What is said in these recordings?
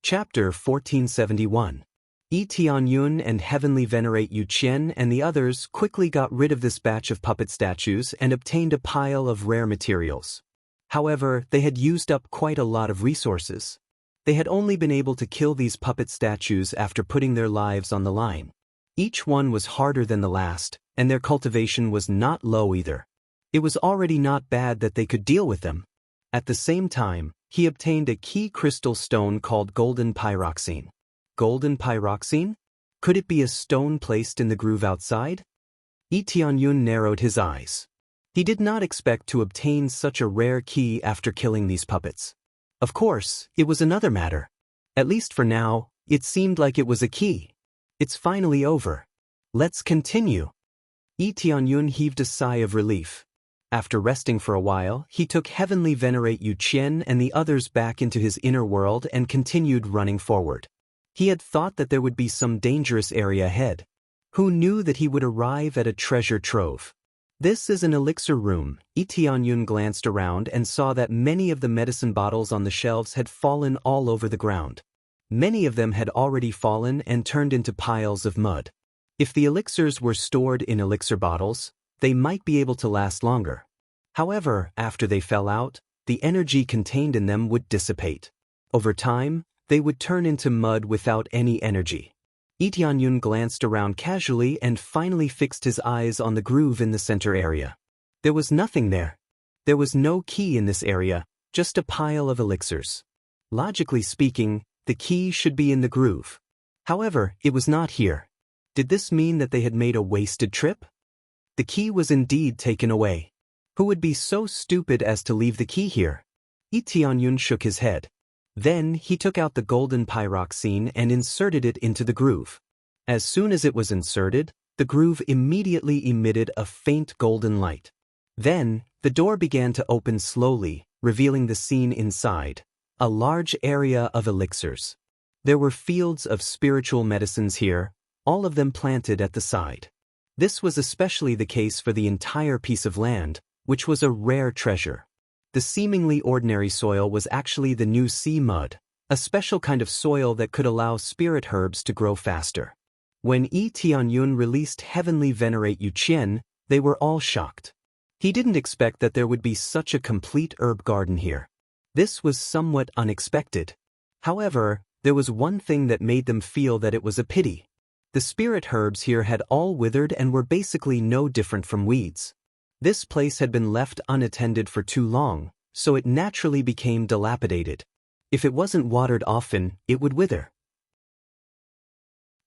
Chapter 1471. Tianyun and Heavenly Venerate Yu Qian and the others quickly got rid of this batch of puppet statues and obtained a pile of rare materials. However, they had used up quite a lot of resources. They had only been able to kill these puppet statues after putting their lives on the line. Each one was harder than the last, and their cultivation was not low either. It was already not bad that they could deal with them. At the same time, he obtained a key crystal stone called golden pyroxene. Golden pyroxene? Could it be a stone placed in the groove outside? Tianyun narrowed his eyes. He did not expect to obtain such a rare key after killing these puppets. Of course, it was another matter. At least for now, it seemed like it was a key. It's finally over. Let's continue. Tianyun heaved a sigh of relief. After resting for a while, he took Heavenly Venerate Yu Qian and the others back into his inner world and continued running forward. He had thought that there would be some dangerous area ahead. Who knew that he would arrive at a treasure trove? This is an elixir room. Tianyun glanced around and saw that many of the medicine bottles on the shelves had fallen all over the ground. Many of them had already fallen and turned into piles of mud. If the elixirs were stored in elixir bottles, they might be able to last longer. However, after they fell out, the energy contained in them would dissipate. Over time, they would turn into mud without any energy. Tianyun glanced around casually and finally fixed his eyes on the groove in the center area. There was nothing there. There was no key in this area, just a pile of elixirs. Logically speaking, the key should be in the groove. However, it was not here. Did this mean that they had made a wasted trip? The key was indeed taken away. Who would be so stupid as to leave the key here? Tianyun shook his head. Then he took out the golden pyroxene and inserted it into the groove. As soon as it was inserted, the groove immediately emitted a faint golden light. Then, the door began to open slowly, revealing the scene inside, a large area of elixirs. There were fields of spiritual medicines here, all of them planted at the side. This was especially the case for the entire piece of land, which was a rare treasure. The seemingly ordinary soil was actually the new sea mud, a special kind of soil that could allow spirit herbs to grow faster. When Tianyun released Heavenly Venerate Yu Qian, they were all shocked. He didn't expect that there would be such a complete herb garden here. This was somewhat unexpected. However, there was one thing that made them feel that it was a pity. The spirit herbs here had all withered and were basically no different from weeds. This place had been left unattended for too long, so it naturally became dilapidated. If it wasn't watered often, it would wither.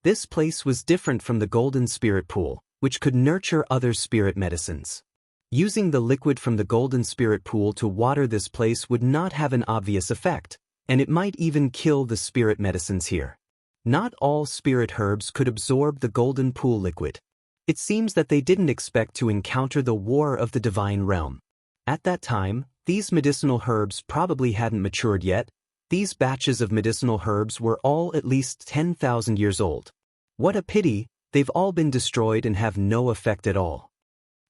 This place was different from the golden spirit pool, which could nurture other spirit medicines. Using the liquid from the golden spirit pool to water this place would not have an obvious effect, and it might even kill the spirit medicines here. Not all spirit herbs could absorb the golden pool liquid. It seems that they didn't expect to encounter the war of the divine realm. At that time, these medicinal herbs probably hadn't matured yet. These batches of medicinal herbs were all at least 10,000 years old. What a pity, they've all been destroyed and have no effect at all.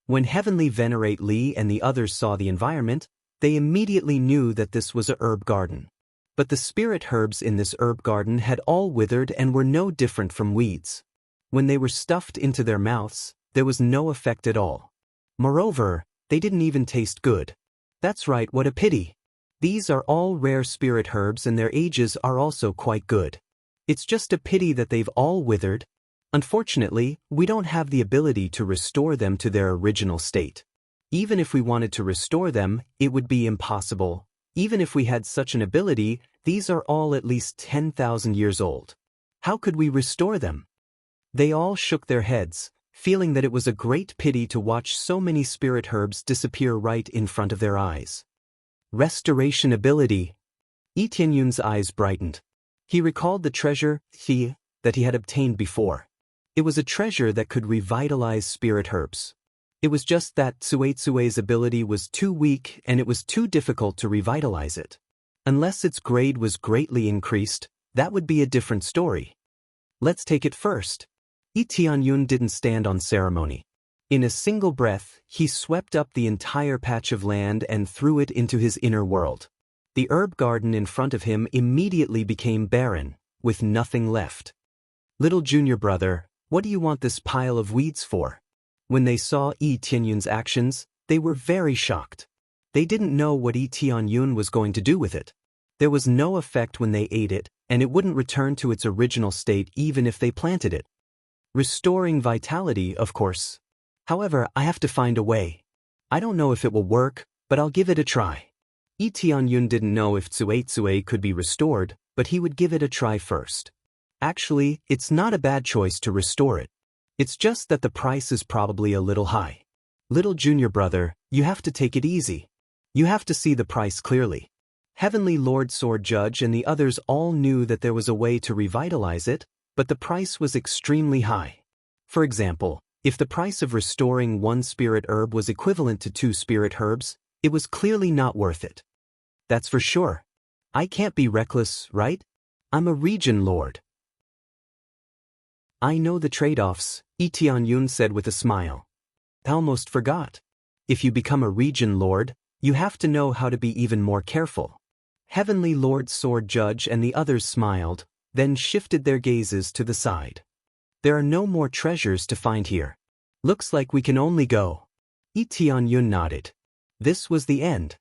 When Heavenly Venerate Li and the others saw the environment, they immediately knew that this was a herb garden. But the spirit herbs in this herb garden had all withered and were no different from weeds. When they were stuffed into their mouths, there was no effect at all. Moreover, they didn't even taste good. That's right, what a pity. These are all rare spirit herbs and their ages are also quite good. It's just a pity that they've all withered. Unfortunately, we don't have the ability to restore them to their original state. Even if we wanted to restore them, it would be impossible. Even if we had such an ability, these are all at least 10,000 years old. How could we restore them? They all shook their heads, feeling that it was a great pity to watch so many spirit herbs disappear right in front of their eyes. Restoration ability. Tianyun's eyes brightened. He recalled the treasure, that he had obtained before. It was a treasure that could revitalize spirit herbs. It was just that Tsuetsue's ability was too weak and it was too difficult to revitalize it. Unless its grade was greatly increased, that would be a different story. Let's take it first. Tianyun didn't stand on ceremony. In a single breath, he swept up the entire patch of land and threw it into his inner world. The herb garden in front of him immediately became barren, with nothing left. "Little junior brother, what do you want this pile of weeds for?" When they saw Yi Tianyun's actions, they were very shocked. They didn't know what Yi Tianyun was going to do with it. There was no effect when they ate it, and it wouldn't return to its original state even if they planted it. Restoring vitality, of course. However, I have to find a way. I don't know if it will work, but I'll give it a try. Yi Tianyun didn't know if Tsuetsue could be restored, but he would give it a try first. Actually, it's not a bad choice to restore it. It's just that the price is probably a little high. Little junior brother, you have to take it easy. You have to see the price clearly. Heavenly Lord Sword Judge and the others all knew that there was a way to revitalize it, but the price was extremely high. For example, if the price of restoring one spirit herb was equivalent to 2 spirit herbs, it was clearly not worth it. That's for sure. I can't be reckless, right? I'm a region lord. I know the trade-offs, Yi Tianyun said with a smile. I almost forgot. If you become a region lord, you have to know how to be even more careful. Heavenly Lord Sword Judge and the others smiled, then shifted their gazes to the side. There are no more treasures to find here. Looks like we can only go. Yi Tianyun nodded. This was the end.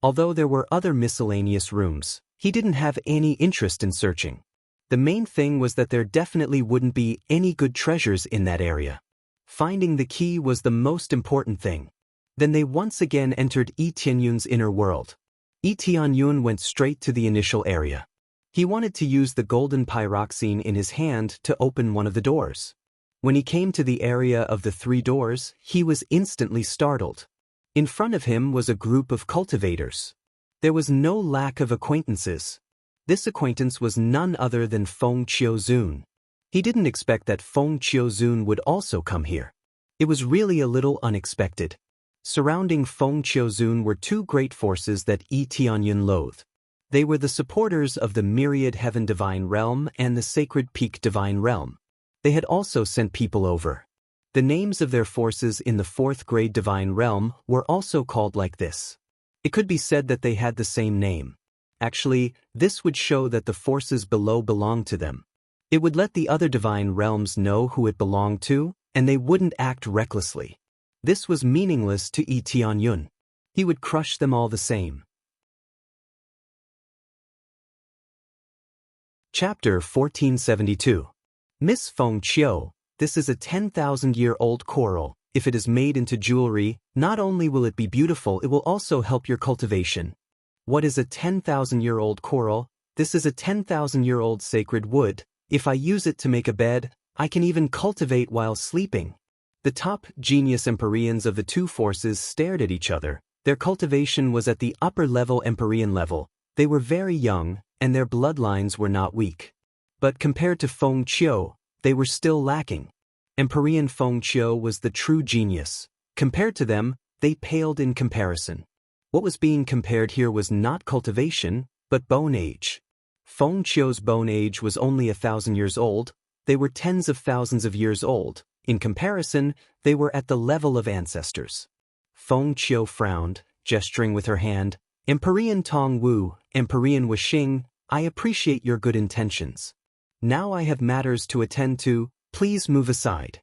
Although there were other miscellaneous rooms, he didn't have any interest in searching. The main thing was that there definitely wouldn't be any good treasures in that area. Finding the key was the most important thing. Then they once again entered Yi Tianyun's inner world. Yi Tianyun went straight to the initial area. He wanted to use the golden pyroxene in his hand to open one of the doors. When he came to the area of the 3 doors, he was instantly startled. In front of him was a group of cultivators. There was no lack of acquaintances. This acquaintance was none other than Feng Qiuzun. He didn't expect that Feng Qiuzun would also come here. It was really a little unexpected. Surrounding Feng Qiuzun were 2 great forces that Yi Tianyun loathed. They were the supporters of the Myriad Heaven Divine Realm and the Sacred Peak Divine Realm. They had also sent people over. The names of their forces in the 4th grade Divine Realm were also called like this. It could be said that they had the same name. Actually, this would show that the forces below belonged to them. It would let the other Divine Realms know who it belonged to, and they wouldn't act recklessly. This was meaningless to Yi Tianyun. He would crush them all the same. Chapter 1472. Miss Feng Qiu, this is a 10,000-year-old coral. If it is made into jewelry, not only will it be beautiful, it will also help your cultivation. What is a 10,000-year-old coral? This is a 10,000-year-old sacred wood. If I use it to make a bed, I can even cultivate while sleeping. The top genius Empyreans of the 2 forces stared at each other. Their cultivation was at the upper-level Empyrean level. They were very young, and their bloodlines were not weak. But compared to Feng Qiu, they were still lacking. Empyrean Feng Qiu was the true genius. Compared to them, they paled in comparison. What was being compared here was not cultivation, but bone age. Feng Qiu's bone age was only 1,000 years old. They were tens of thousands of years old. In comparison, they were at the level of ancestors. Feng Qiu frowned, gesturing with her hand. Empyrean Tong Wu, Empyrean Wuxing, I appreciate your good intentions. Now I have matters to attend to, please move aside.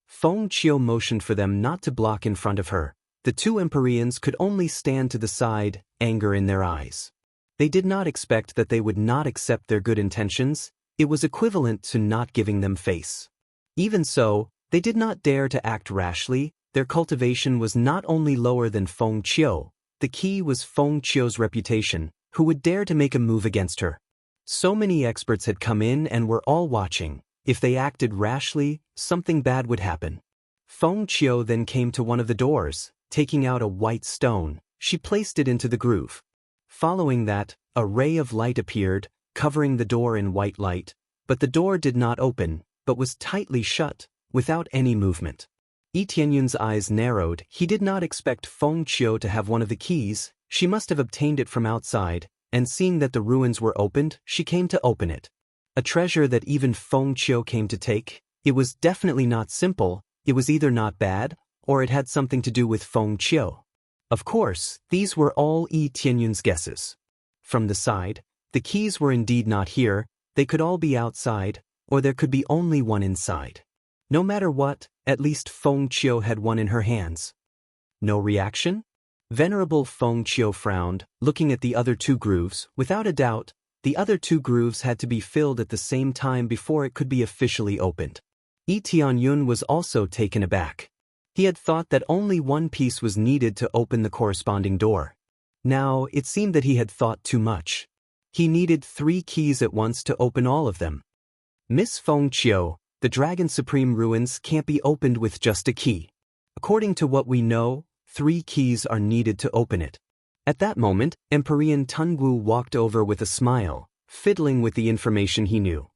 Feng Qiu motioned for them not to block in front of her. The 2 Empyreans could only stand to the side, anger in their eyes. They did not expect that they would not accept their good intentions. It was equivalent to not giving them face. Even so, they did not dare to act rashly. Their cultivation was not only lower than Feng Qiu. The key was Feng Qiu's reputation. Who would dare to make a move against her? So many experts had come in and were all watching. If they acted rashly, something bad would happen. Feng Qiu then came to one of the doors. Taking out a white stone, she placed it into the groove. Following that, a ray of light appeared, covering the door in white light, but the door did not open, but was tightly shut, without any movement. Yi Tianyun's eyes narrowed. He did not expect Feng Qiu to have one of the keys. She must have obtained it from outside, and seeing that the ruins were opened, she came to open it. A treasure that even Feng Qiu came to take. It was definitely not simple. It was either not bad, or it had something to do with Feng Qiu. Of course, these were all Yi Tianyun's guesses. From the side, the keys were indeed not here, they could all be outside, or there could be only one inside. No matter what, at least Feng Qiu had one in her hands. No reaction? Venerable Feng Qiu frowned, looking at the other two grooves. Without a doubt, the other two grooves had to be filled at the same time before it could be officially opened. Yi Tianyun was also taken aback. He had thought that only one piece was needed to open the corresponding door. Now, it seemed that he had thought too much. He needed 3 keys at once to open all of them. Miss Feng Qiu, the Dragon Supreme ruins can't be opened with just a key. According to what we know, 3 keys are needed to open it. At that moment, Emperor Tungwu walked over with a smile, fiddling with the information he knew.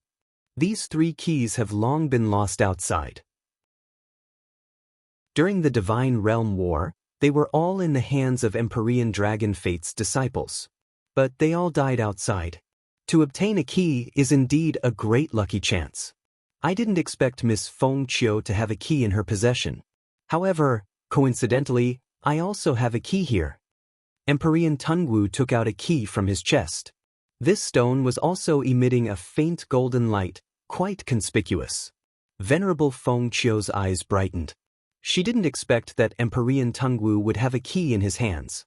These 3 keys have long been lost outside. During the Divine Realm War, they were all in the hands of Empyrean Dragon Fate's disciples. But they all died outside. To obtain a key is indeed a great lucky chance. I didn't expect Miss Feng Qiu to have a key in her possession. However, coincidentally, I also have a key here. Emperor Tungwu took out a key from his chest. This stone was also emitting a faint golden light, quite conspicuous. Venerable Feng Qiu's eyes brightened. She didn't expect that Emperor Tungwu would have a key in his hands.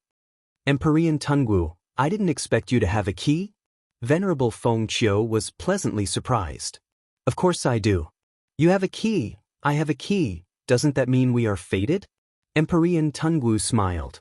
Emperor Tungwu, I didn't expect you to have a key? Venerable Feng Qiu was pleasantly surprised. Of course I do. You have a key, I have a key, doesn't that mean we are fated? Emperor Tungwu smiled.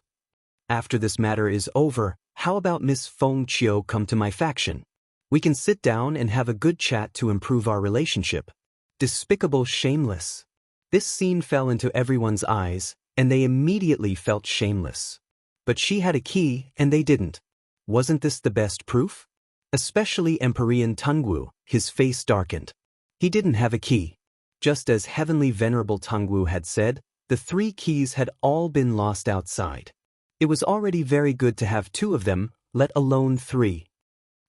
After this matter is over, how about Miss Feng Qiu come to my faction? We can sit down and have a good chat to improve our relationship. Despicable, shameless. This scene fell into everyone's eyes, and they immediately felt shameless. But she had a key, and they didn't. Wasn't this the best proof? Especially Emperor Tungwu, his face darkened. He didn't have a key. Just as Heavenly Venerable Tungwu had said, the 3 keys had all been lost outside. It was already very good to have 2 of them, let alone 3.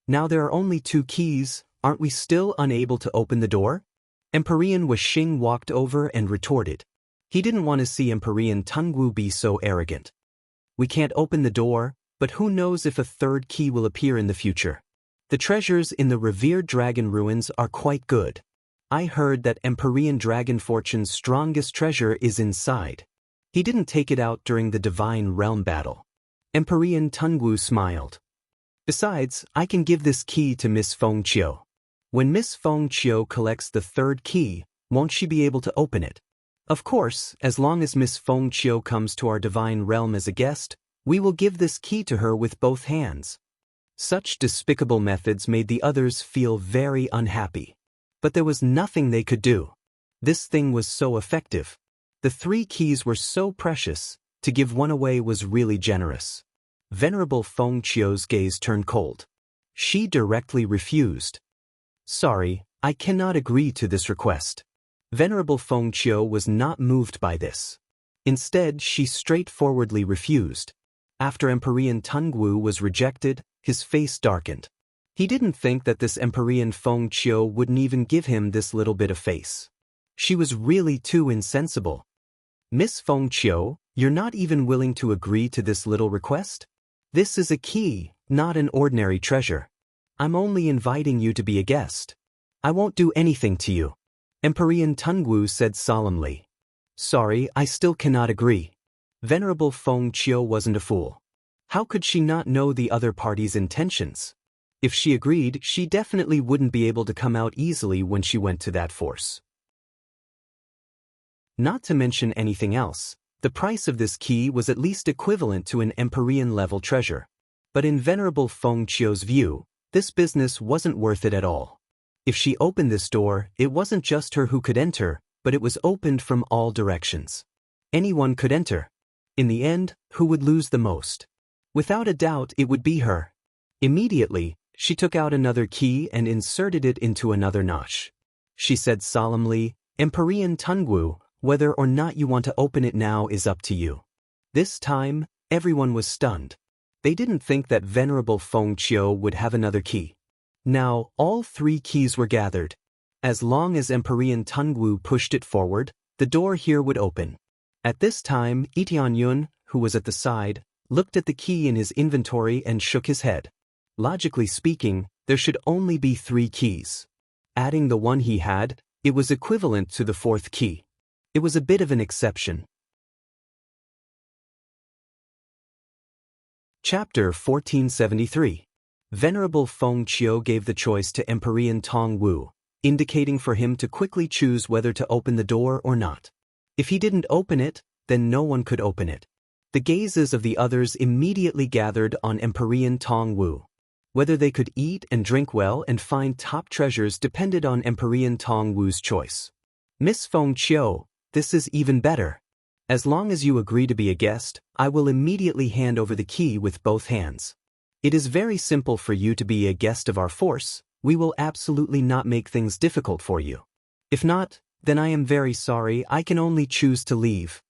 Now there are only 2 keys, aren't we still unable to open the door? Emperor Wuxing walked over and retorted. He didn't want to see Emperor Tungwu be so arrogant. We can't open the door, but who knows if a 3rd key will appear in the future. The treasures in the revered dragon ruins are quite good. I heard that Empyrean Dragon Fortune's strongest treasure is inside. He didn't take it out during the Divine Realm battle. Emperor Tungwu smiled. Besides, I can give this key to Miss Feng Qiu. When Miss Feng Qiu collects the 3rd key, won't she be able to open it? Of course, as long as Miss Feng Qiu comes to our Divine Realm as a guest, we will give this key to her with both hands. Such despicable methods made the others feel very unhappy. But there was nothing they could do. This thing was so effective. The 3 keys were so precious, to give one away was really generous. Venerable Feng Qiu's gaze turned cold. She directly refused. Sorry, I cannot agree to this request. Venerable Feng Qiu was not moved by this. Instead, she straightforwardly refused. After Emperor Tungwu was rejected, his face darkened. He didn't think that this Emperor Feng Qiu wouldn't even give him this little bit of face. She was really too insensible. Miss Feng Qiu, you're not even willing to agree to this little request? This is a key, not an ordinary treasure. I'm only inviting you to be a guest. I won't do anything to you. Emperor Tungwu said solemnly. Sorry, I still cannot agree. Venerable Feng Qiu wasn't a fool. How could she not know the other party's intentions? If she agreed, she definitely wouldn't be able to come out easily when she went to that force. Not to mention anything else, the price of this key was at least equivalent to an Empyrean-level treasure. But in Venerable Feng Qiu's view, this business wasn't worth it at all. If she opened this door, it wasn't just her who could enter, but it was opened from all directions. Anyone could enter. In the end, who would lose the most? Without a doubt, it would be her. Immediately, she took out another key and inserted it into another notch. She said solemnly, Emperor Tungwu, whether or not you want to open it now is up to you. This time, everyone was stunned. They didn't think that Venerable Feng Qiu would have another key. Now, all 3 keys were gathered. As long as Emperor Tungwu pushed it forward, the door here would open. At this time, Yi Tianyun, who was at the side, looked at the key in his inventory and shook his head. Logically speaking, there should only be 3 keys. Adding the one he had, it was equivalent to the 4th key. It was a bit of an exception. Chapter 1473. Venerable Feng Qiu gave the choice to Emperor Tong Wu, indicating for him to quickly choose whether to open the door or not. If he didn't open it, then no one could open it. The gazes of the others immediately gathered on Emperor Tong Wu. Whether they could eat and drink well and find top treasures depended on Emperor Tong Wu's choice. Miss Feng Qiu, this is even better. As long as you agree to be a guest, I will immediately hand over the key with both hands. It is very simple for you to be a guest of our force. We will absolutely not make things difficult for you. If not, then I am very sorry, I can only choose to leave.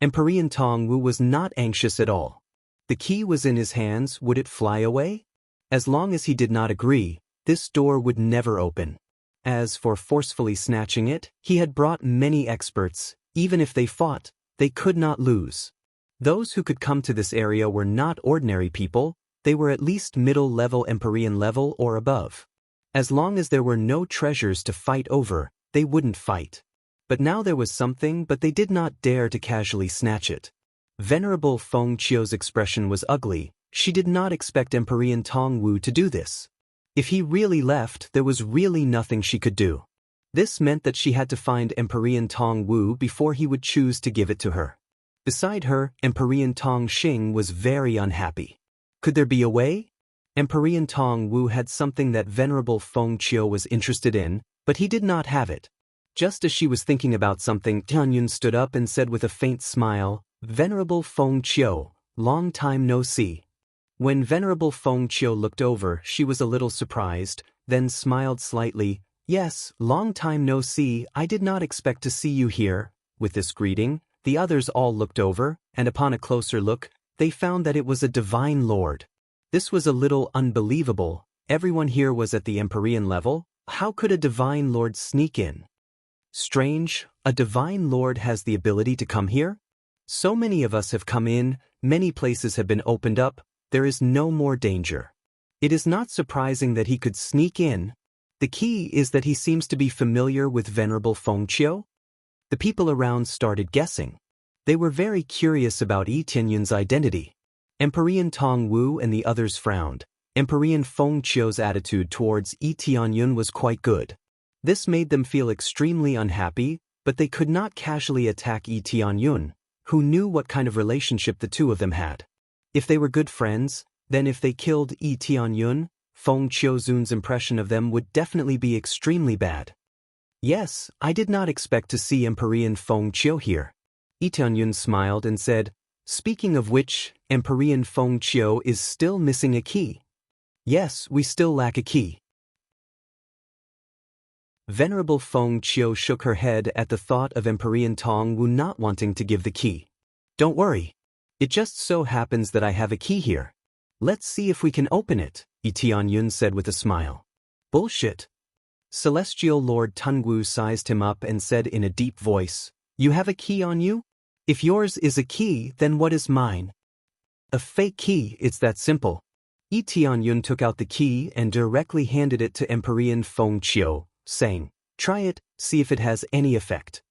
Emperor Tong Wu was not anxious at all. The key was in his hands, would it fly away? As long as he did not agree, this door would never open. As for forcefully snatching it, he had brought many experts. Even if they fought, they could not lose. Those who could come to this area were not ordinary people, they were at least middle-level Empyrean level or above. As long as there were no treasures to fight over, they wouldn't fight. But now there was something, but they did not dare to casually snatch it. Venerable Feng Qiu's expression was ugly. She did not expect Emperor Tong Wu to do this. If he really left, there was really nothing she could do. This meant that she had to find Emperor Tong Wu before he would choose to give it to her. Beside her, Emperor Tong Xing was very unhappy. Could there be a way? Emperor Tong Wu had something that Venerable Feng Qiu was interested in, but he did not have it. Just as she was thinking about something, Tianyun stood up and said with a faint smile, "Venerable Feng Qiu, long time no see." When Venerable Feng Qiu looked over, she was a little surprised, then smiled slightly. "Yes, long time no see, I did not expect to see you here." With this greeting, the others all looked over, and upon a closer look, they found that it was a divine lord. This was a little unbelievable. Everyone here was at the Empyrean level. How could a divine lord sneak in? Strange, a divine lord has the ability to come here? So many of us have come in, many places have been opened up, there is no more danger. It is not surprising that he could sneak in. The key is that he seems to be familiar with Venerable Feng Qiu. The people around started guessing. They were very curious about Yi Tianyun's identity. Emperor Tong Wu and the others frowned. Emperor Feng Qiu's attitude towards Yi Tianyun was quite good. This made them feel extremely unhappy, but they could not casually attack Yi Tianyun, who knew what kind of relationship the two of them had. If they were good friends, then if they killed Yi Tianyun, Feng Qiuzun's impression of them would definitely be extremely bad. "Yes, I did not expect to see Emperor Feng Qiu here." Yi Tianyun smiled and said, "Speaking of which, Emperor Feng Qiu is still missing a key." "Yes, we still lack a key." Venerable Feng Qiu shook her head at the thought of Emperor Tong Wu not wanting to give the key. "Don't worry. It just so happens that I have a key here. Let's see if we can open it," Yi Tianyun said with a smile. "Bullshit." Celestial Lord Tungu sized him up and said in a deep voice, "You have a key on you? If yours is a key, then what is mine?" "A fake key, it's that simple." Yi Tianyun took out the key and directly handed it to Emperor Feng Qiu, saying, "Try it, see if it has any effect."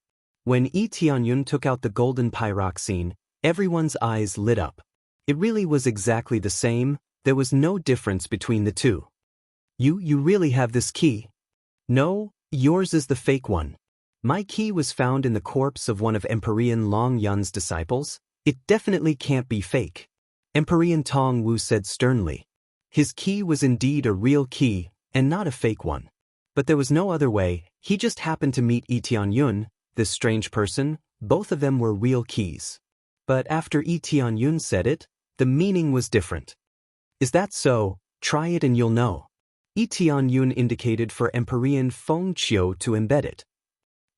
When Yi Tianyun took out the golden pyroxene, everyone's eyes lit up. It really was exactly the same, there was no difference between the two. You really have this key?" "No, yours is the fake one. My key was found in the corpse of one of Emperor Long Yun's disciples. It definitely can't be fake." Emperor Tong Wu said sternly. His key was indeed a real key, and not a fake one. But there was no other way, he just happened to meet Yi Tianyun, this strange person, both of them were real keys. But after Yi Tianyun said it, the meaning was different. "Is that so? Try it and you'll know." Yi Tianyun indicated for Emperor Feng Qiu to embed it.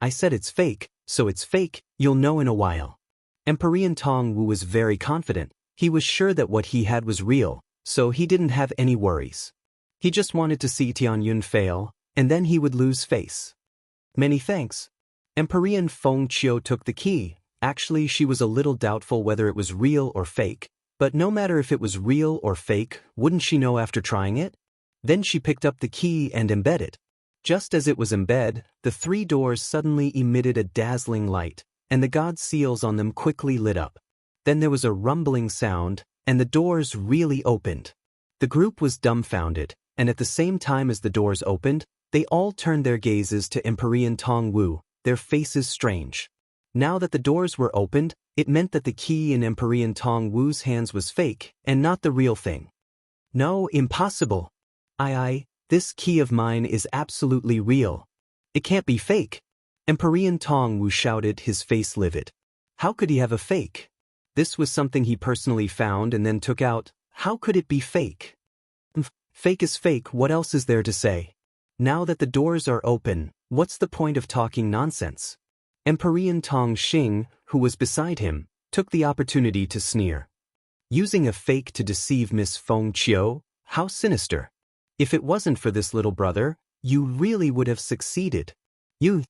"I said it's fake, so it's fake, you'll know in a while." Emperor Tong Wu was very confident, he was sure that what he had was real, so he didn't have any worries. He just wanted to see Tianyun fail, and then he would lose face. "Many thanks." Emperor Feng Qiu took the key. Actually, she was a little doubtful whether it was real or fake. But no matter if it was real or fake, wouldn't she know after trying it? Then she picked up the key and embed it. Just as it was embed, the 3 doors suddenly emitted a dazzling light, and the god seals on them quickly lit up. Then there was a rumbling sound, and the doors really opened. The group was dumbfounded, and at the same time as the doors opened, they all turned their gazes to Emperor Tong Wu, their faces strange. Now that the doors were opened, it meant that the key in Emperor Tong Wu's hands was fake, and not the real thing. No, impossible. This key of mine is absolutely real. It can't be fake. Emperor Tong Wu shouted, his face livid. How could he have a fake? This was something he personally found and then took out. How could it be fake? Fake is fake, what else is there to say? Now that the doors are open, what's the point of talking nonsense? Emperor Tong Xing, who was beside him, took the opportunity to sneer. Using a fake to deceive Miss Feng Qiu? How sinister. If it wasn't for this little brother, you really would have succeeded. You.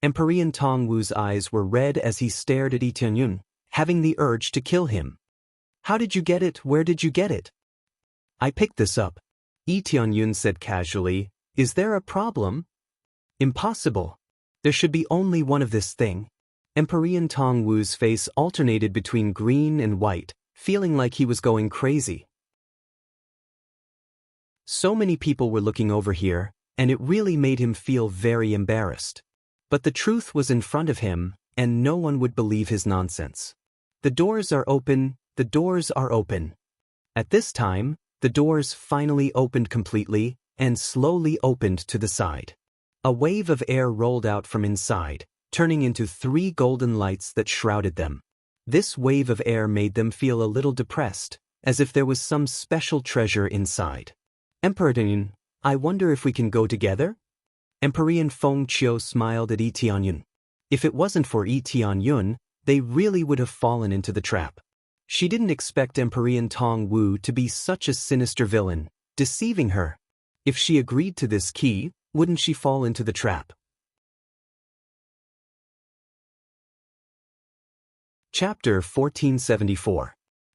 Emperor Tong Wu's eyes were red as he stared at Yi Tianyun, having the urge to kill him. How did you get it? Where did you get it? I picked this up. Yi Tianyun said casually. Is there a problem? Impossible. There should be only one of this thing. Emperor Tong Wu's face alternated between green and white, feeling like he was going crazy. So many people were looking over here, and it really made him feel very embarrassed. But the truth was in front of him, and no one would believe his nonsense. The doors are open, the doors are open. At this time, the doors finally opened completely, and slowly opened to the side. A wave of air rolled out from inside, turning into 3 golden lights that shrouded them. This wave of air made them feel a little depressed, as if there was some special treasure inside. Emperor Tianyun, I wonder if we can go together? Emperor Feng Qiu smiled at Yi Tianyun. If it wasn't for Yi Tianyun, they really would have fallen into the trap. She didn't expect Emperor Tong Wu to be such a sinister villain, deceiving her. If she agreed to this key, wouldn't she fall into the trap? Chapter 1474.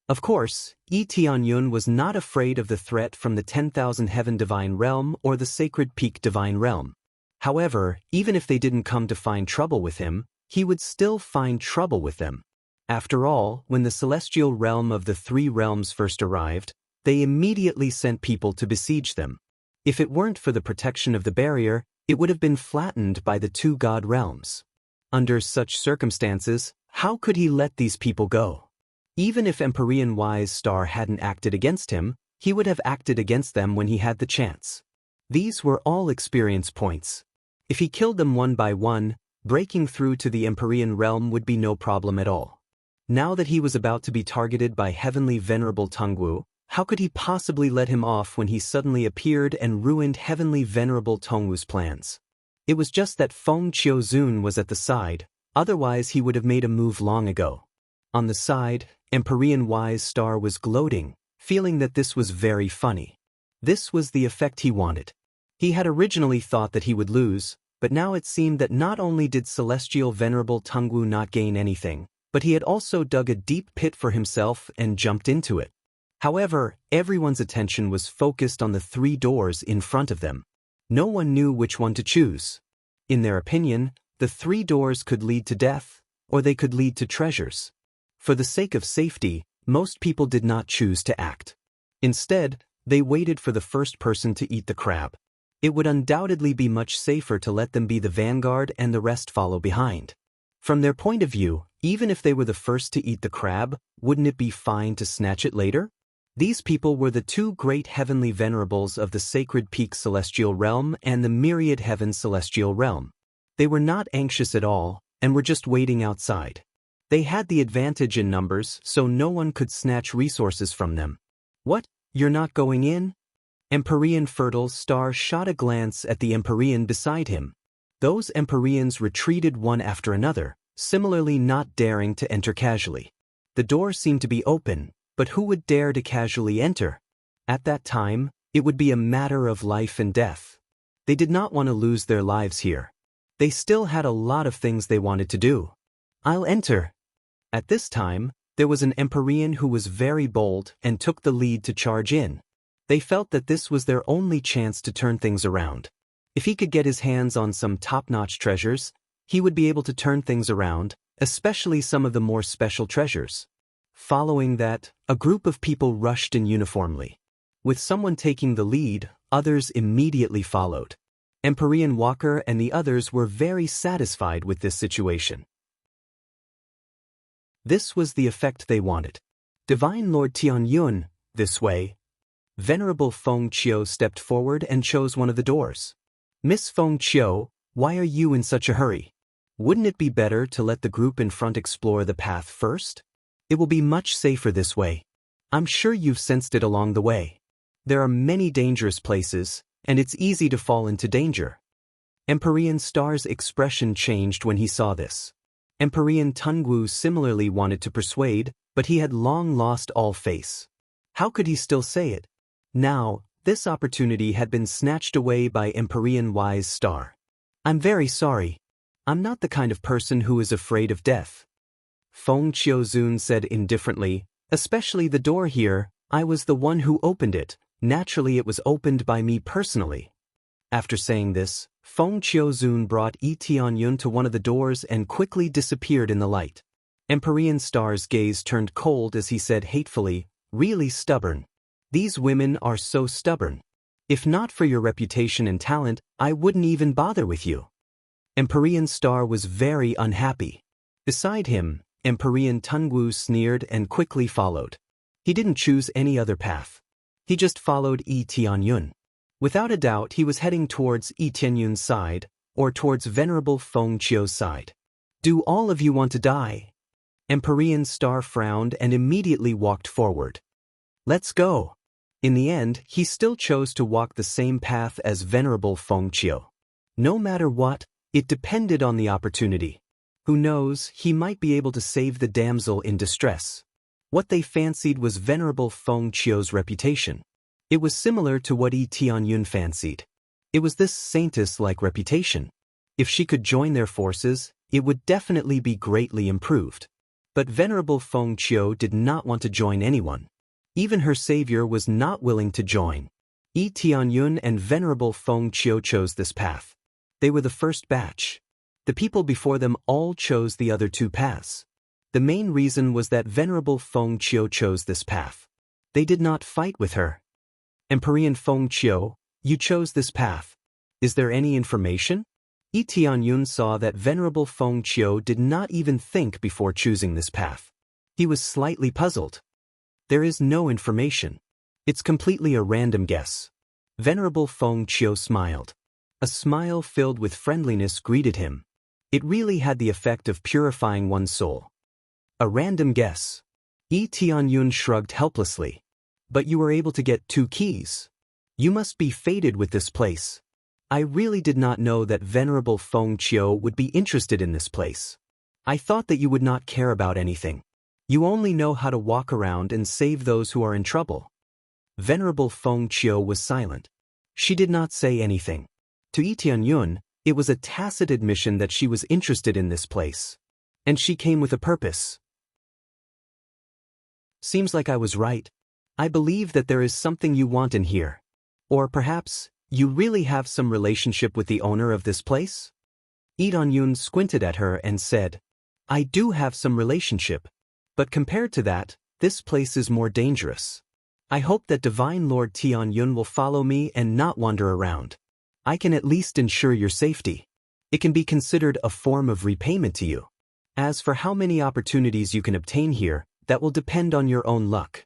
Of course, Yi Tianyun was not afraid of the threat from the 10,000 Heaven Divine Realm or the Sacred Peak Divine Realm. However, even if they didn't come to find trouble with him, he would still find trouble with them. After all, when the celestial realm of the 3 realms first arrived, they immediately sent people to besiege them. If it weren't for the protection of the barrier, it would have been flattened by the 2 god realms. Under such circumstances, how could he let these people go? Even if Emperor Wise Star hadn't acted against him, he would have acted against them when he had the chance. These were all experience points. If he killed them one by one, breaking through to the Empyrean realm would be no problem at all. Now that he was about to be targeted by Heavenly Venerable Tongwu, how could he possibly let him off when he suddenly appeared and ruined Heavenly Venerable Tongwu's plans? It was just that Feng Qiuzun was at the side, otherwise he would have made a move long ago. On the side, Emperor Wise Star was gloating, feeling that this was very funny. This was the effect he wanted. He had originally thought that he would lose, but now it seemed that not only did Celestial Venerable Tongwu not gain anything, but he had also dug a deep pit for himself and jumped into it. However, everyone's attention was focused on the 3 doors in front of them. No one knew which one to choose. In their opinion, the 3 doors could lead to death, or they could lead to treasures. For the sake of safety, most people did not choose to act. Instead, they waited for the first person to eat the crab. It would undoubtedly be much safer to let them be the vanguard and the rest follow behind. From their point of view, even if they were the first to eat the crab, wouldn't it be fine to snatch it later? These people were the 2 great heavenly venerables of the Sacred Peak Celestial Realm and the Myriad Heaven Celestial Realm. They were not anxious at all, and were just waiting outside. They had the advantage in numbers, so no one could snatch resources from them. What? You're not going in? Empyrean Fertile Star shot a glance at the Empyrean beside him. Those Empyreans retreated one after another, similarly not daring to enter casually. The door seemed to be open, but who would dare to casually enter? At that time, it would be a matter of life and death. They did not want to lose their lives here. They still had a lot of things they wanted to do. I'll enter. At this time, There was an Empyrean who was very bold and took the lead to charge in. They felt that this was their only chance to turn things around. If he could get his hands on some top-notch treasures, he would be able to turn things around, especially some of the more special treasures. Following that, a group of people rushed in uniformly. With someone taking the lead, others immediately followed. Empyrean Walker and the others were very satisfied with this situation. This was the effect they wanted. Divine Lord Tianyun, this way. Venerable Feng Qiu stepped forward and chose one of the doors. Miss Feng Qiu, why are you in such a hurry? Wouldn't it be better to let the group in front explore the path first? It will be much safer this way. I'm sure you've sensed it along the way. There are many dangerous places, and it's easy to fall into danger. Empyrean Star's expression changed when he saw this. Empyrean Tungu similarly wanted to persuade, but he had long lost all face. How could he still say it? Now, this opportunity had been snatched away by Empyrean Wise Star. I'm very sorry. I'm not the kind of person who is afraid of death. Feng Qiuzun said indifferently, especially the door here, I was the one who opened it, naturally it was opened by me personally. After saying this, Feng Qiuzun brought Yi Tianyun to one of the doors and quickly disappeared in the light. Empyrean Star's gaze turned cold as he said hatefully, really stubborn. These women are so stubborn. If not for your reputation and talent, I wouldn't even bother with you. Empyrean Star was very unhappy. Beside him, Empyrean Tungu sneered and quickly followed. He didn't choose any other path. He just followed Yi Tianyun. Without a doubt he was heading towards Yi Tianyun's side, or towards Venerable Feng Qiu's side. Do all of you want to die? Empyrean Star frowned and immediately walked forward. Let's go. In the end, he still chose to walk the same path as Venerable Feng Qiu. No matter what, it depended on the opportunity. Who knows, he might be able to save the damsel in distress. What they fancied was Venerable Feng Qiu's reputation. It was similar to what Yi Tianyun fancied. It was this saintess-like reputation. If she could join their forces, it would definitely be greatly improved. But Venerable Feng Qiu did not want to join anyone. Even her savior was not willing to join. Yi Tianyun and Venerable Feng Qiu chose this path. They were the first batch. The people before them all chose the other two paths. The main reason was that Venerable Feng Qiu chose this path. They did not fight with her. Empyrean Feng Qiu, you chose this path. Is there any information? Yi Tianyun saw that Venerable Feng Qiu did not even think before choosing this path. He was slightly puzzled. There is no information. It's completely a random guess. Venerable Feng Qiu smiled. A smile filled with friendliness greeted him. It really had the effect of purifying one's soul. A random guess. Yi Tianyun shrugged helplessly. But you were able to get 2 keys. You must be fated with this place. I really did not know that Venerable Feng Qiu would be interested in this place. I thought that you would not care about anything. You only know how to walk around and save those who are in trouble. Venerable Feng Qiu was silent. She did not say anything. To Yi Tianyun, it was a tacit admission that she was interested in this place. And she came with a purpose. Seems like I was right. I believe that there is something you want in here. Or perhaps, you really have some relationship with the owner of this place? Yi Tianyun squinted at her and said, I do have some relationship. But compared to that, this place is more dangerous. I hope that Divine Lord Tianyun will follow me and not wander around. I can at least ensure your safety. It can be considered a form of repayment to you. As for how many opportunities you can obtain here, that will depend on your own luck.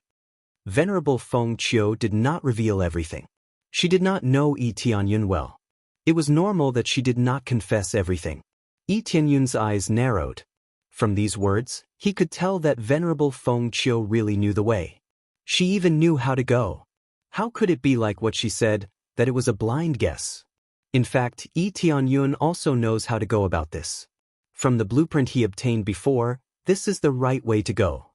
Venerable Feng Qiu did not reveal everything. She did not know Yi Tianyun well. It was normal that she did not confess everything. Yi Tianyun's eyes narrowed. From these words, he could tell that Venerable Feng Qiu really knew the way. She even knew how to go. How could it be like what she said, that it was a blind guess? In fact, Yi Tianyun also knows how to go about this. From the blueprint he obtained before, this is the right way to go.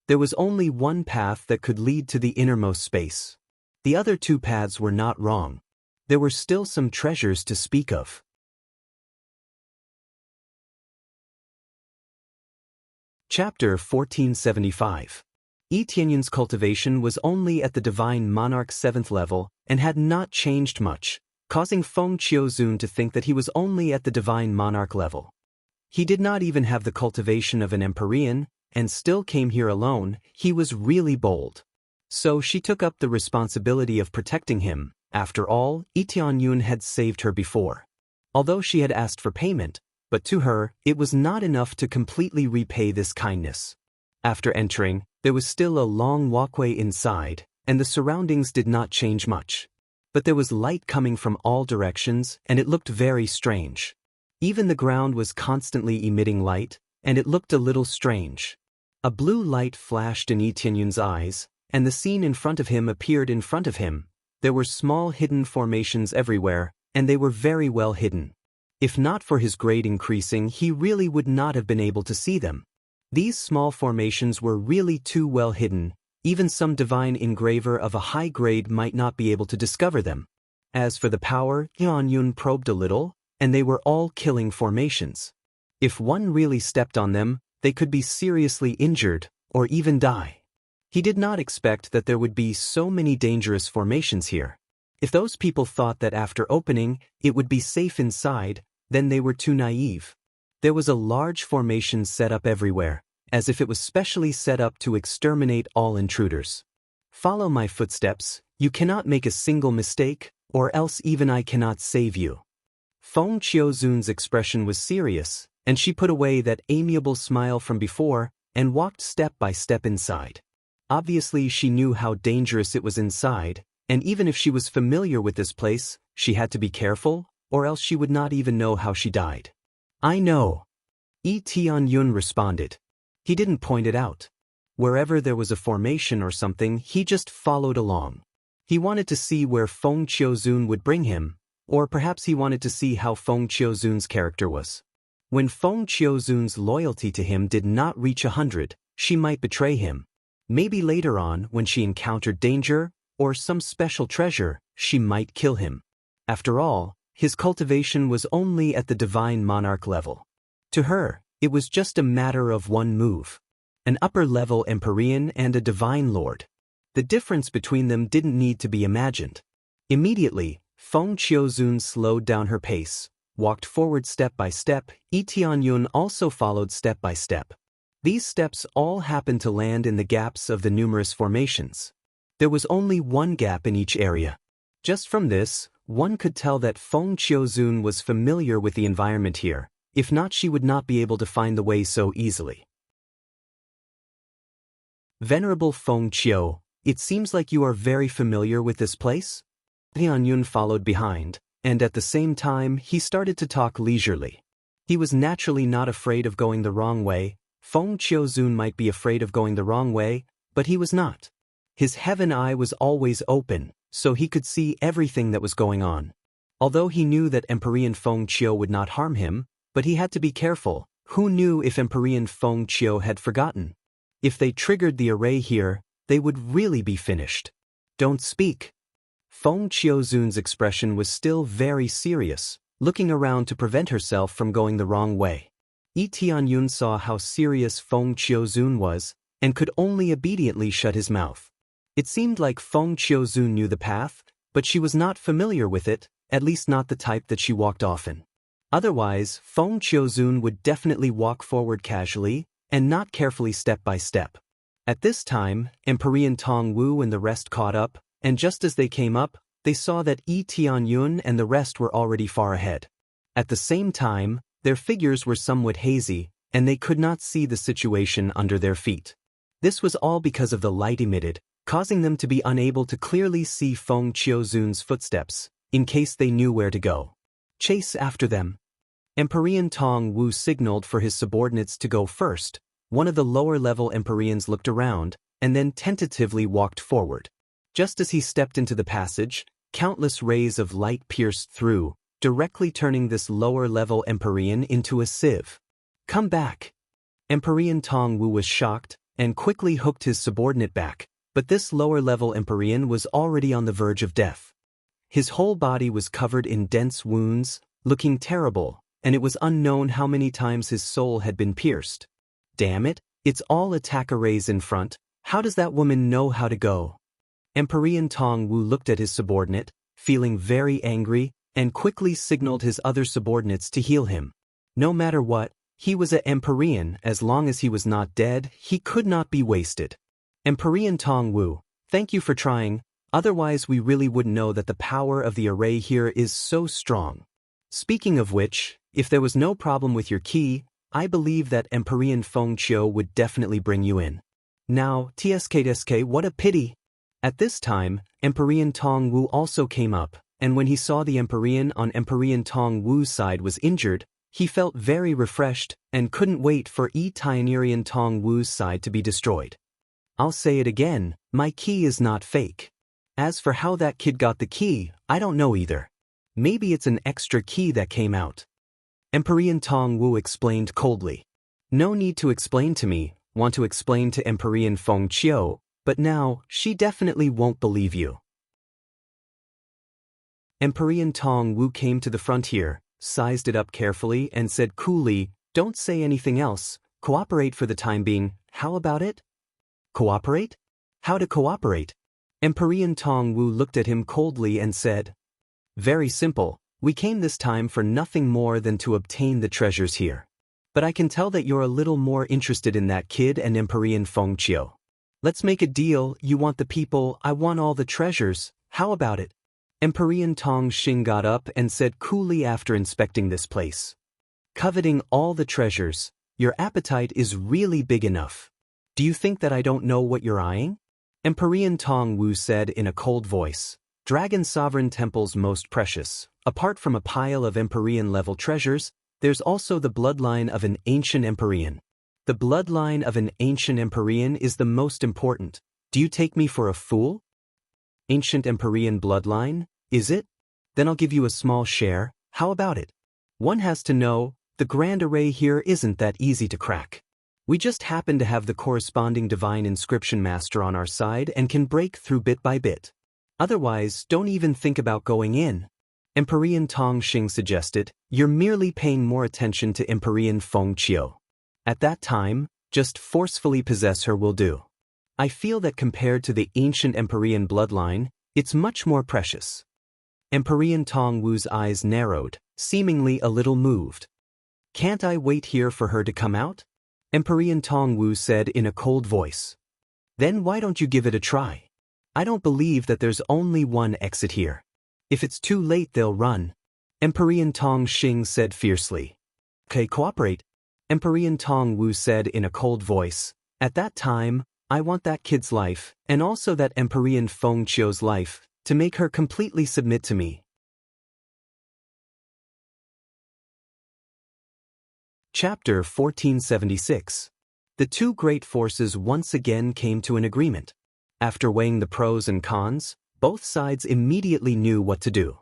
There was only one path that could lead to the innermost space. The other 2 paths were not wrong. There were still some treasures to speak of. Chapter 1475. Tianyun's cultivation was only at the Divine Monarch's 7th level and had not changed much, causing Feng Qiuzun to think that he was only at the Divine Monarch level. He did not even have the cultivation of an Empyrean, and still came here alone. He was really bold. So she took up the responsibility of protecting him. After all, Tianyun had saved her before. Although she had asked for payment, but to her, it was not enough to completely repay this kindness. After entering, there was still a long walkway inside, and the surroundings did not change much. But there was light coming from all directions, and it looked very strange. Even the ground was constantly emitting light, and it looked a little strange. A blue light flashed in Tianyun's eyes, and the scene in front of him appeared in front of him. There were small hidden formations everywhere, and they were very well hidden. If not for his grade increasing, he really would not have been able to see them. These small formations were really too well hidden. Even some divine engraver of a high grade might not be able to discover them. As for the power, Tianyun probed a little, and they were all killing formations. If one really stepped on them, they could be seriously injured, or even die. He did not expect that there would be so many dangerous formations here. If those people thought that after opening, it would be safe inside, then they were too naive. There was a large formation set up everywhere, as if it was specially set up to exterminate all intruders. Follow my footsteps, you cannot make a single mistake, or else even I cannot save you. Feng Qiuzun's expression was serious, and she put away that amiable smile from before, and walked step by step inside. Obviously she knew how dangerous it was inside, and even if she was familiar with this place, she had to be careful, or else she would not even know how she died. I know. Tianyun responded. He didn't point it out. Wherever there was a formation or something, he just followed along. He wanted to see where Feng Qiuzun would bring him, or perhaps he wanted to see how Feng Qiuzun's character was. When Feng Qiuzun's loyalty to him did not reach 100, she might betray him. Maybe later on, when she encountered danger, or some special treasure, she might kill him. After all, his cultivation was only at the Divine Monarch level. To her, it was just a matter of one move. An upper-level Empyrean and a Divine Lord. The difference between them didn't need to be imagined. Immediately, Feng Qiuzun slowed down her pace, walked forward step by step. Tianyun also followed step by step. These steps all happened to land in the gaps of the numerous formations. There was only one gap in each area. Just from this, one could tell that Feng Qiuzun was familiar with the environment here. If not, she would not be able to find the way so easily. Venerable Feng Qiu, it seems like you are very familiar with this place? Tianyun followed behind, and at the same time he started to talk leisurely. He was naturally not afraid of going the wrong way. Feng Qiuzun might be afraid of going the wrong way, but he was not. His heaven eye was always open, so he could see everything that was going on. Although he knew that Empyrean Feng Qiu would not harm him, but he had to be careful. Who knew if Empyrean Feng Qiu had forgotten? If they triggered the array here, they would really be finished. Don't speak. Feng Qiuzun's expression was still very serious, looking around to prevent herself from going the wrong way. Tianyun saw how serious Feng Qiuzun was, and could only obediently shut his mouth. It seemed like Feng Qiuzun knew the path, but she was not familiar with it, at least not the type that she walked often. Otherwise, Feng Qiuzun would definitely walk forward casually, and not carefully step by step. At this time, Empyrean Tong Wu and the rest caught up, and just as they came up, they saw that Tianyun and the rest were already far ahead. At the same time, their figures were somewhat hazy, and they could not see the situation under their feet. This was all because of the light emitted, causing them to be unable to clearly see Feng Qiuzun's footsteps, in case they knew where to go. Chase after them. Empyrean Tong Wu signaled for his subordinates to go first. One of the lower-level Empyreans looked around, and then tentatively walked forward. Just as he stepped into the passage, countless rays of light pierced through, directly turning this lower-level Empyrean into a sieve. Come back. Empyrean Tong Wu was shocked, and quickly hooked his subordinate back, but this lower-level Empyrean was already on the verge of death. His whole body was covered in dense wounds, looking terrible, and it was unknown how many times his soul had been pierced. Damn it, It's all attack arrays in front. How does that woman know how to go? Emperor Tong Wu looked at his subordinate, feeling very angry, and quickly signaled his other subordinates to heal him. No matter what, he was an Empyrean. As long as he was not dead, he could not be wasted. Emperor Tong Wu, thank you for trying, otherwise we really wouldn't know that the power of the array here is so strong. Speaking of which, if there was no problem with your key, I believe that Emperor Feng Qiu would definitely bring you in. Now, TSK, what a pity. At this time, Emperor Tong Wu also came up, and when he saw the Emperor on Emperor Tong Wu's side was injured, he felt very refreshed and couldn't wait for Tianerian Tong Wu's side to be destroyed. I'll say it again, my key is not fake. As for how that kid got the key, I don't know either. Maybe it's an extra key that came out. Emperor Tong Wu explained coldly. No need to explain to me, want to explain to Emperor Feng Qiu, but now, she definitely won't believe you. Emperor Tong Wu came to the front here, sized it up carefully and said coolly, don't say anything else, cooperate for the time being, how about it? Cooperate? How to cooperate? Emperor Tong Wu looked at him coldly and said, very simple, we came this time for nothing more than to obtain the treasures here. But I can tell that you're a little more interested in that kid and Emperor Feng Qiu. Let's make a deal, you want the people, I want all the treasures, how about it? Emperor Tong Xing got up and said coolly after inspecting this place. Coveting all the treasures, your appetite is really big enough. Do you think that I don't know what you're eyeing? Emperor Tong Wu said in a cold voice. Dragon Sovereign Temple's most precious. Apart from a pile of Empyrean-level treasures, there's also the bloodline of an ancient Empyrean. The bloodline of an ancient Empyrean is the most important. Do you take me for a fool? Ancient Empyrean bloodline, is it? Then I'll give you a small share, how about it? One has to know, the grand array here isn't that easy to crack. We just happen to have the corresponding divine inscription master on our side and can break through bit by bit. Otherwise, don't even think about going in. Emperor Tong Xing suggested, you're merely paying more attention to Emperor Feng Qiu. At that time, just forcefully possess her will do. I feel that compared to the ancient Empyrean bloodline, it's much more precious. Emperor Tong Wu's eyes narrowed, seemingly a little moved. Can't I wait here for her to come out? Emperor Tong Wu said in a cold voice. Then why don't you give it a try? I don't believe that there's only one exit here. If it's too late they'll run. Emperor Tong Xing said fiercely. Okay, cooperate. Emperor Tong Wu said in a cold voice. At that time, I want that kid's life, and also that Emperor Feng Qiu's life, to make her completely submit to me. Chapter 1476. The two great forces once again came to an agreement. After weighing the pros and cons, both sides immediately knew what to do.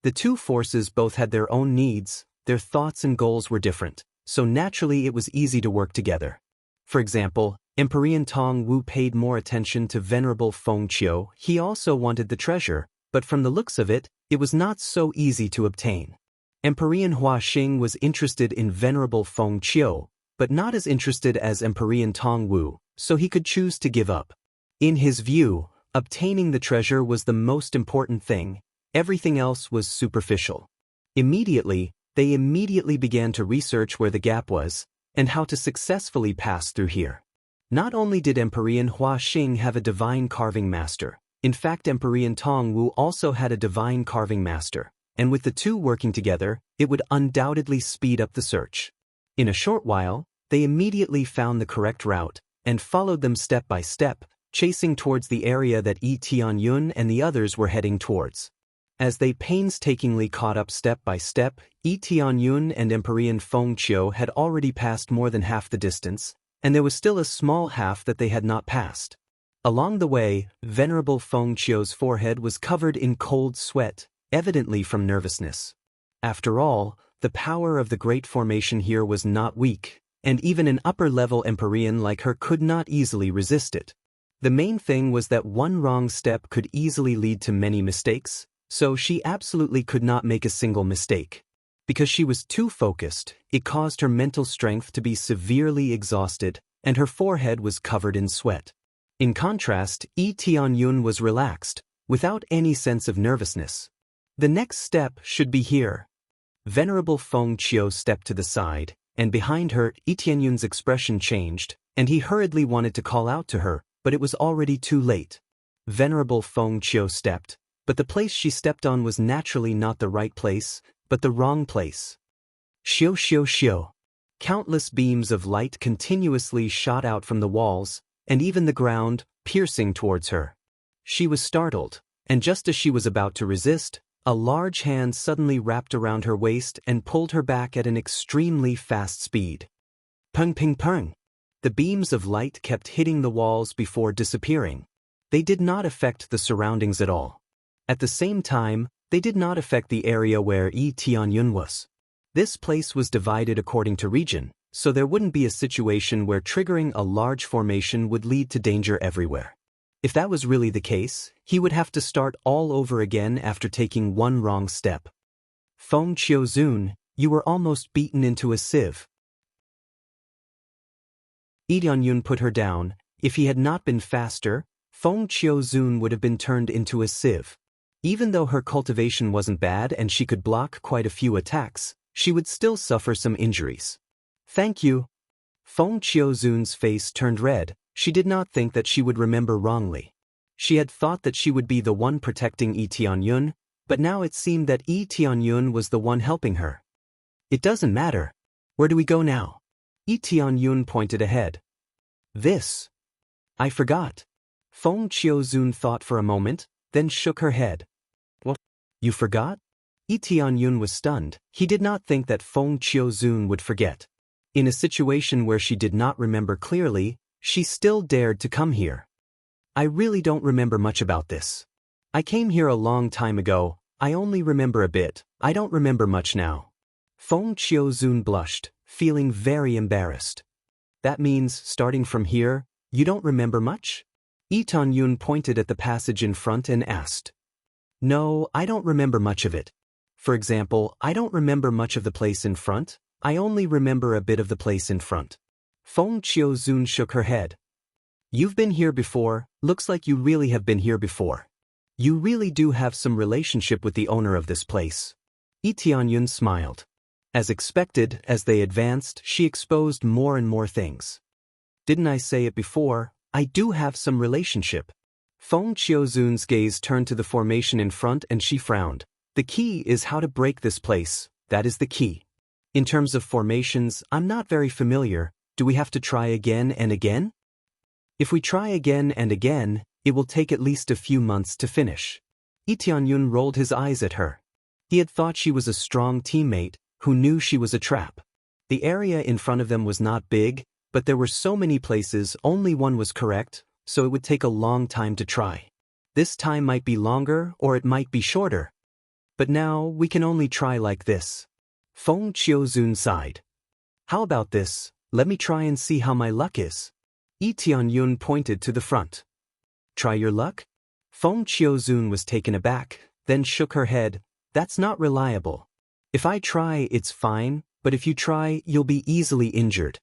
The two forces both had their own needs, their thoughts and goals were different, so naturally it was easy to work together. For example, Emperor Tong Wu paid more attention to Venerable Feng Qiu. He also wanted the treasure, but from the looks of it, it was not so easy to obtain. Emperor Hua Xing was interested in Venerable Feng Qiu, but not as interested as Emperor Tong Wu, so he could choose to give up. In his view, obtaining the treasure was the most important thing, everything else was superficial. They immediately began to research where the gap was, and how to successfully pass through here. Not only did Emperor Hua Xing have a divine carving master, in fact Emperor Tong Wu also had a divine carving master, and with the two working together, it would undoubtedly speed up the search. In a short while, they immediately found the correct route, and followed them step by step, chasing towards the area that Yi Tianyun and the others were heading towards. As they painstakingly caught up step by step, Yi Tianyun and Emperor Feng Qiu had already passed more than half the distance, and there was still a small half that they had not passed. Along the way, Venerable Feng Qiu's forehead was covered in cold sweat, evidently from nervousness. After all, the power of the great formation here was not weak, and even an upper-level Empyrean like her could not easily resist it. The main thing was that one wrong step could easily lead to many mistakes, so she absolutely could not make a single mistake. Because she was too focused, it caused her mental strength to be severely exhausted, and her forehead was covered in sweat. In contrast, Yi Tianyun was relaxed, without any sense of nervousness. The next step should be here. Venerable Feng Qiu stepped to the side, and behind her, Yi Tianyun's expression changed, and he hurriedly wanted to call out to her, but it was already too late. Venerable Feng Qiu stepped, but the place she stepped on was naturally not the right place, but the wrong place. Xiu xiu xiu. Countless beams of light continuously shot out from the walls, and even the ground, piercing towards her. She was startled, and just as she was about to resist, a large hand suddenly wrapped around her waist and pulled her back at an extremely fast speed. Peng ping peng. The beams of light kept hitting the walls before disappearing. They did not affect the surroundings at all. At the same time, they did not affect the area where Yi Tianyun was. This place was divided according to region, so there wouldn't be a situation where triggering a large formation would lead to danger everywhere. If that was really the case, he would have to start all over again after taking one wrong step. Feng Qiuzun, you were almost beaten into a sieve. Yi Tianyun put her down. If he had not been faster, Feng Qiuzun would have been turned into a sieve. Even though her cultivation wasn't bad and she could block quite a few attacks, she would still suffer some injuries. Thank you. Feng Qiuzun's face turned red. She did not think that she would remember wrongly. She had thought that she would be the one protecting Yi Tianyun, but now it seemed that Yi Tianyun was the one helping her. It doesn't matter. Where do we go now? Yi Tianyun pointed ahead. This. I forgot. Feng Qiuzun thought for a moment, then shook her head. What? You forgot? Yi Tianyun was stunned. He did not think that Feng Qiuzun would forget. In a situation where she did not remember clearly, she still dared to come here. I really don't remember much about this. I came here a long time ago. I only remember a bit. I don't remember much now. Feng Qiuzun blushed, feeling very embarrassed. That means, starting from here, you don't remember much? Yi Tianyun pointed at the passage in front and asked. No, I don't remember much of it. For example, I don't remember much of the place in front. I only remember a bit of the place in front. Feng Qiuzun shook her head. You've been here before. Looks like you really have been here before. You really do have some relationship with the owner of this place. Yi Tianyun smiled. As expected, as they advanced, she exposed more and more things. Didn't I say it before? I do have some relationship. Feng Qiuzun's gaze turned to the formation in front and she frowned. The key is how to break this place. That is the key. In terms of formations, I'm not very familiar. Do we have to try again and again? If we try again and again, it will take at least a few months to finish. Yi Tianyun rolled his eyes at her. He had thought she was a strong teammate, who knew she was a trap. The area in front of them was not big, but there were so many places, only one was correct, so it would take a long time to try. This time might be longer or it might be shorter. But now, we can only try like this. Feng Qiuzun sighed. How about this? Let me try and see how my luck is. Yi Tianyun pointed to the front. Try your luck? Feng Qiuzun was taken aback, then shook her head. That's not reliable. If I try, it's fine, but if you try, you'll be easily injured.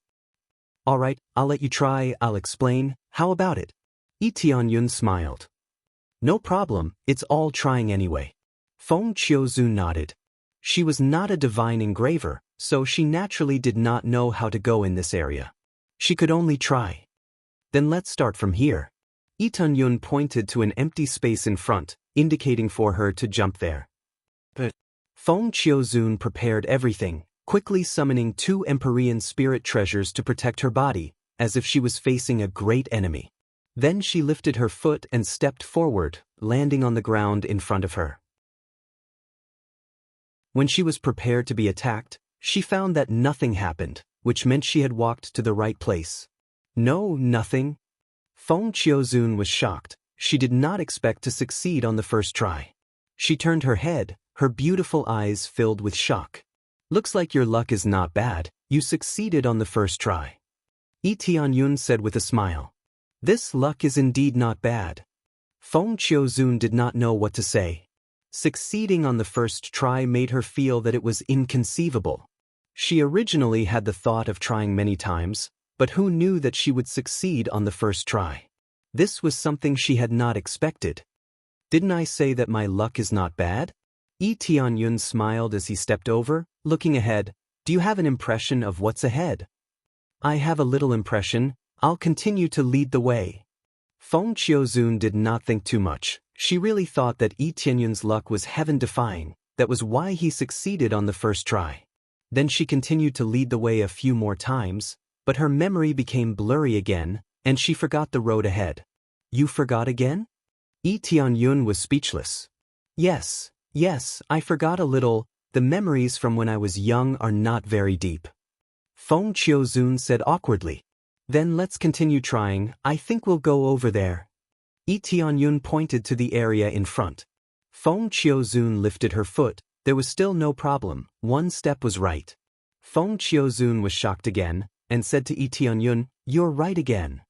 All right, I'll let you try, I'll explain. How about it? Yi Tianyun smiled. No problem, it's all trying anyway. Feng Qiuzun nodded. She was not a divine engraver, so she naturally did not know how to go in this area. She could only try. Then let's start from here. Yi Tianyun pointed to an empty space in front, indicating for her to jump there. But Feng Qiuzun prepared everything, quickly summoning 2 Empyrean spirit treasures to protect her body, as if she was facing a great enemy. Then she lifted her foot and stepped forward, landing on the ground in front of her. When she was prepared to be attacked, she found that nothing happened, which meant she had walked to the right place. No, nothing. Feng Qiuzun was shocked. She did not expect to succeed on the first try. She turned her head, her beautiful eyes filled with shock. Looks like your luck is not bad. You succeeded on the first try. Yi Tianyun said with a smile. This luck is indeed not bad. Feng Qiuzun did not know what to say. Succeeding on the first try made her feel that it was inconceivable. She originally had the thought of trying many times, but who knew that she would succeed on the first try? This was something she had not expected. Didn't I say that my luck is not bad? Tianyun smiled as he stepped over, looking ahead. Do you have an impression of what's ahead? I have a little impression. I'll continue to lead the way. Feng Qiuzun did not think too much. She really thought that Tianyun's luck was heaven-defying. That was why he succeeded on the first try. Then she continued to lead the way a few more times, but her memory became blurry again, and she forgot the road ahead. You forgot again? Tianyun was speechless. Yes, I forgot a little. The memories from when I was young are not very deep. Feng Qiuzun said awkwardly. Then let's continue trying. I think we'll go over there. Tianyun pointed to the area in front. Feng Qiuzun lifted her foot. There was still no problem. One step was right. Feng Qiuzun was shocked again, and said to Tianyun, "You're right again."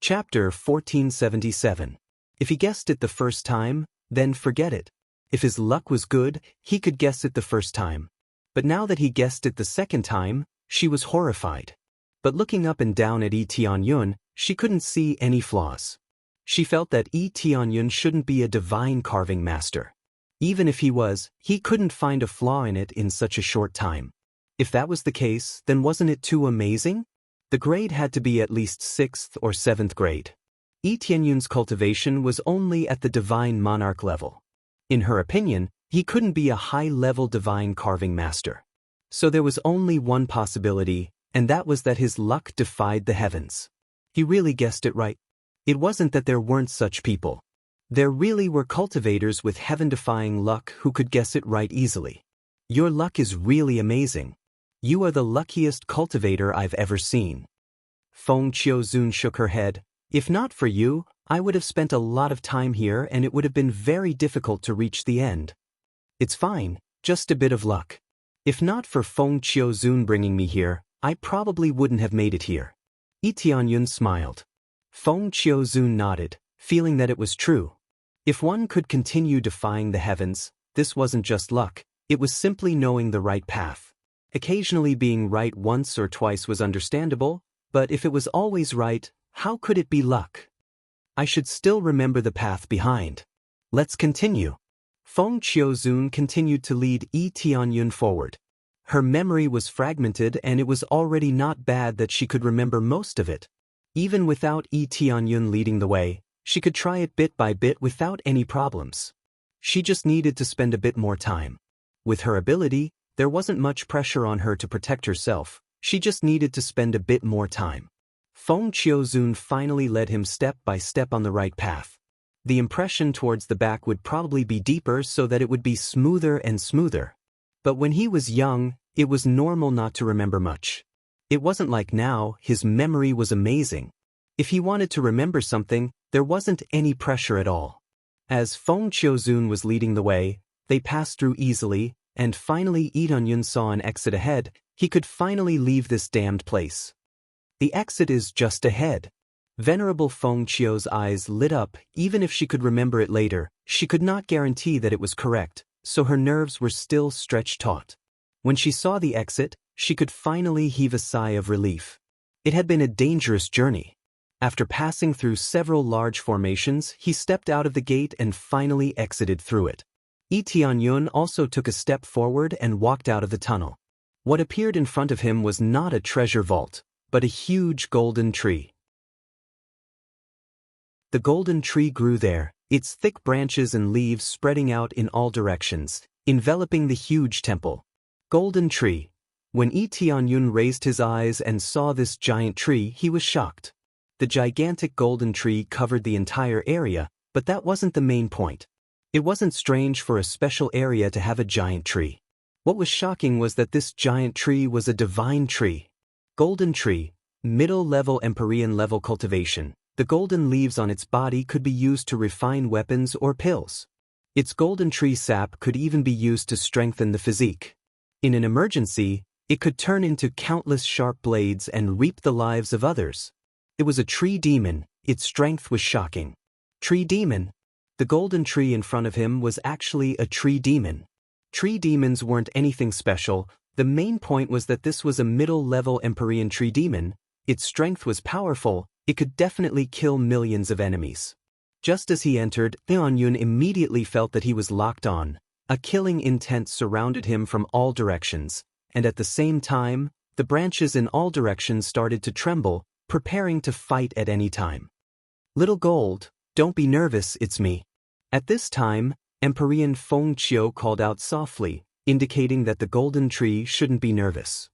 Chapter 1477. If he guessed it the first time, then forget it. If his luck was good, he could guess it the first time. But now that he guessed it the second time, she was horrified. But looking up and down at Tianyun, she couldn't see any flaws. She felt that Tianyun shouldn't be a divine carving master. Even if he was, he couldn't find a flaw in it in such a short time. If that was the case, then wasn't it too amazing? The grade had to be at least 6th or 7th grade. Tianyun's cultivation was only at the divine monarch level. In her opinion, he couldn't be a high-level divine carving master. So there was only one possibility, and that was that his luck defied the heavens. He really guessed it right. It wasn't that there weren't such people. There really were cultivators with heaven-defying luck who could guess it right easily. Your luck is really amazing. You are the luckiest cultivator I've ever seen. Feng Qiuzun shook her head. If not for you, I would have spent a lot of time here and it would have been very difficult to reach the end. It's fine, just a bit of luck. If not for Feng Qiuzun bringing me here, I probably wouldn't have made it here. Tianyun smiled. Feng Qiuzun nodded, feeling that it was true. If one could continue defying the heavens, this wasn't just luck, it was simply knowing the right path. Occasionally being right once or twice was understandable, but if it was always right, how could it be luck? I should still remember the path behind. Let's continue. Feng Qiuzun continued to lead Tianyun forward. Her memory was fragmented and it was already not bad that she could remember most of it. Even without Tianyun leading the way, she could try it bit by bit without any problems. She just needed to spend a bit more time. With her ability, there wasn't much pressure on her to protect herself, she just needed to spend a bit more time. Feng Qiuzun finally led him step by step on the right path. The impression towards the back would probably be deeper so that it would be smoother and smoother. But when he was young, it was normal not to remember much. It wasn't like now, his memory was amazing. If he wanted to remember something, there wasn't any pressure at all. As Feng Qiuzun was leading the way, they passed through easily, and finally Tianyun saw an exit ahead. He could finally leave this damned place. The exit is just ahead. Venerable Feng Qiu's eyes lit up. Even if she could remember it later, she could not guarantee that it was correct, so her nerves were still stretched taut. When she saw the exit, she could finally heave a sigh of relief. It had been a dangerous journey. After passing through several large formations, he stepped out of the gate and finally exited through it. Tianyun also took a step forward and walked out of the tunnel. What appeared in front of him was not a treasure vault, but a huge golden tree. The golden tree grew there, its thick branches and leaves spreading out in all directions, enveloping the huge temple. Golden tree. When Tianyun raised his eyes and saw this giant tree, he was shocked. The gigantic golden tree covered the entire area, but that wasn't the main point. It wasn't strange for a special area to have a giant tree. What was shocking was that this giant tree was a divine tree. Golden tree, middle-level Empyrean-level cultivation. The golden leaves on its body could be used to refine weapons or pills. Its golden tree sap could even be used to strengthen the physique. In an emergency, it could turn into countless sharp blades and reap the lives of others. It was a tree demon. Its strength was shocking. Tree demon. The golden tree in front of him was actually a tree demon. Tree demons weren't anything special. The main point was that this was a middle-level Empyrean tree demon. Its strength was powerful. It could definitely kill millions of enemies. Just as he entered, Eonyun immediately felt that he was locked on. A killing intent surrounded him from all directions, and at the same time, the branches in all directions started to tremble, preparing to fight at any time. "Little Gold, don't be nervous, it's me." At this time, Empyrean Feng Qiu called out softly, indicating that the golden tree shouldn't be nervous.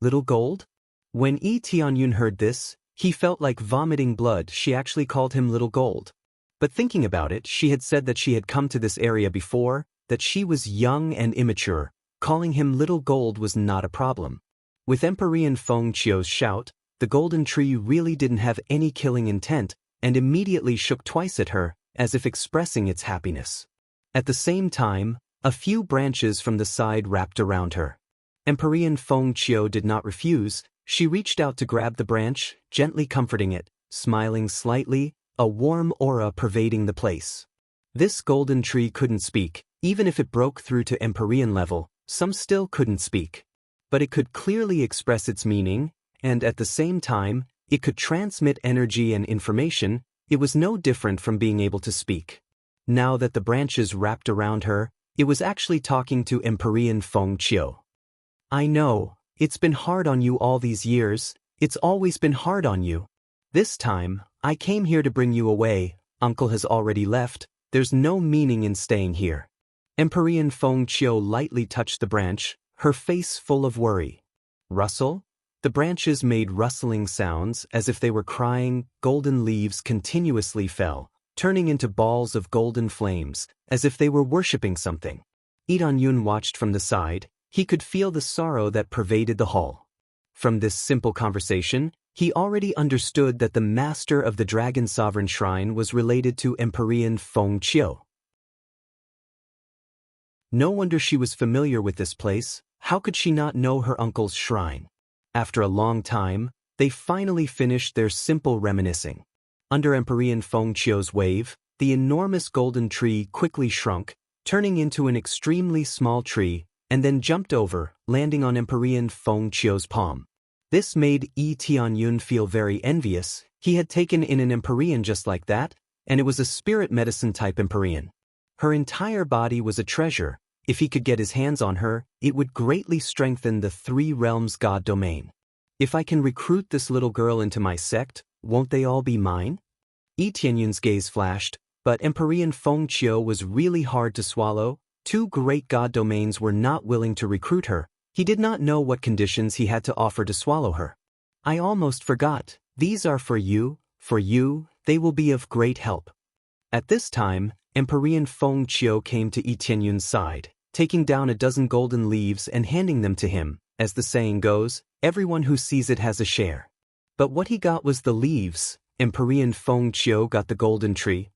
"Little Gold?" When Tianyun heard this, he felt like vomiting blood. She actually called him Little Gold. But thinking about it, she had said that she had come to this area before, that she was young and immature. Calling him Little Gold was not a problem. With Empyrean Feng Qiu's shout, the golden tree really didn't have any killing intent, and immediately shook twice at her, as if expressing its happiness. At the same time, a few branches from the side wrapped around her. Empyrean Feng Qiu did not refuse. She reached out to grab the branch, gently comforting it, smiling slightly, a warm aura pervading the place. This golden tree couldn't speak. Even if it broke through to Empyrean level, some still couldn't speak. But it could clearly express its meaning, and at the same time, it could transmit energy and information. It was no different from being able to speak. Now that the branches wrapped around her, it was actually talking to Empyrean Feng Qiu. "I know, it's been hard on you all these years. It's always been hard on you. This time, I came here to bring you away. Uncle has already left. There's no meaning in staying here." Empyrean Feng Qiu lightly touched the branch, her face full of worry. Rustle? The branches made rustling sounds as if they were crying. Golden leaves continuously fell, turning into balls of golden flames, as if they were worshipping something. Yun watched from the side. He could feel the sorrow that pervaded the hall. From this simple conversation, he already understood that the master of the Dragon Sovereign Shrine was related to Empyrean Feng Qiu. No wonder she was familiar with this place. How could she not know her uncle's shrine? After a long time, they finally finished their simple reminiscing. Under Empyrean Feng Qiu's wave, the enormous golden tree quickly shrunk, turning into an extremely small tree, and then jumped over, landing on Empyrean Feng Qiu's palm. This made Tianyun feel very envious. He had taken in an Empyrean just like that, and it was a spirit medicine type Empyrean. Her entire body was a treasure. If he could get his hands on her, it would greatly strengthen the Three Realms God domain. If I can recruit this little girl into my sect, won't they all be mine? Tianyun's gaze flashed, but Empyrean Feng Qiu was really hard to swallow. Two great god domains were not willing to recruit her. He did not know what conditions he had to offer to swallow her. "I almost forgot. These are for you, they will be of great help." At this time, Empyrean Feng Qiu came to Tianyun's side, taking down a dozen golden leaves and handing them to him. As the saying goes, everyone who sees it has a share. But what he got was the leaves. Empyrean Feng Qiu got the golden tree.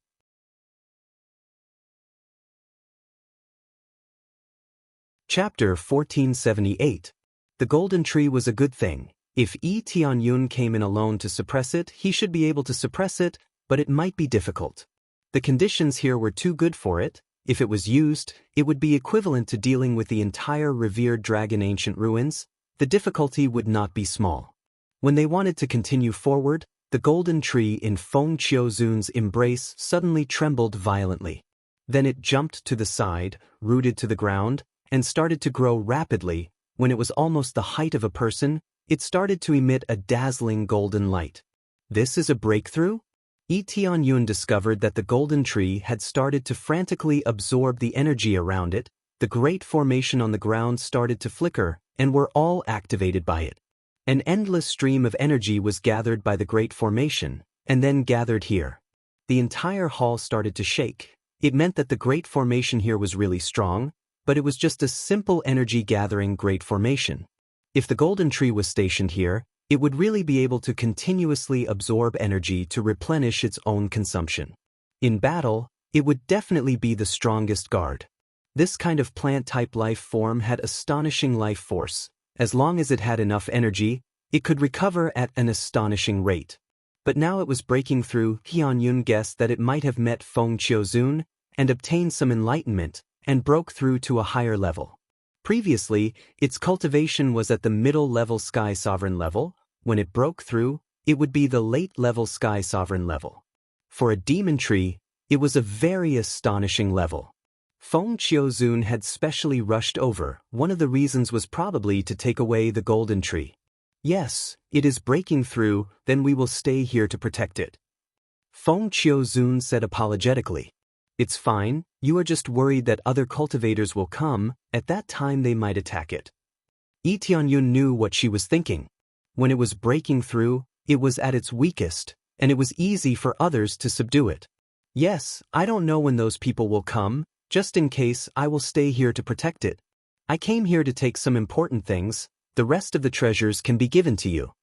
Chapter 1478. The golden tree was a good thing. If Tianyun came in alone to suppress it, he should be able to suppress it, but it might be difficult. The conditions here were too good for it. If it was used, it would be equivalent to dealing with the entire revered dragon ancient ruins. The difficulty would not be small. When they wanted to continue forward, the golden tree in Feng Qiuzun's embrace suddenly trembled violently. Then it jumped to the side, rooted to the ground, and started to grow rapidly. When it was almost the height of a person, it started to emit a dazzling golden light. This is a breakthrough? Tianyun discovered that the golden tree had started to frantically absorb the energy around it. The great formation on the ground started to flicker, and were all activated by it. An endless stream of energy was gathered by the great formation, and then gathered here. The entire hall started to shake. It meant that the great formation here was really strong, but it was just a simple energy-gathering great formation. If the golden tree was stationed here, it would really be able to continuously absorb energy to replenish its own consumption. In battle, it would definitely be the strongest guard. This kind of plant-type life form had astonishing life force. As long as it had enough energy, it could recover at an astonishing rate. But now it was breaking through. Tianyun guessed that it might have met Feng Qiuzun and obtained some enlightenment, and broke through to a higher level. Previously, its cultivation was at the middle-level Sky Sovereign level. When it broke through, it would be the late-level Sky Sovereign level. For a demon tree, it was a very astonishing level. Feng Qiuzun had specially rushed over. One of the reasons was probably to take away the golden tree. Yes, it is breaking through, then we will stay here to protect it. Feng Qiuzun said apologetically. It's fine, you are just worried that other cultivators will come, at that time they might attack it. Yi Tianyun knew what she was thinking. When it was breaking through, it was at its weakest, and it was easy for others to subdue it. Yes, I don't know when those people will come, just in case I will stay here to protect it. I came here to take some important things, the rest of the treasures can be given to you.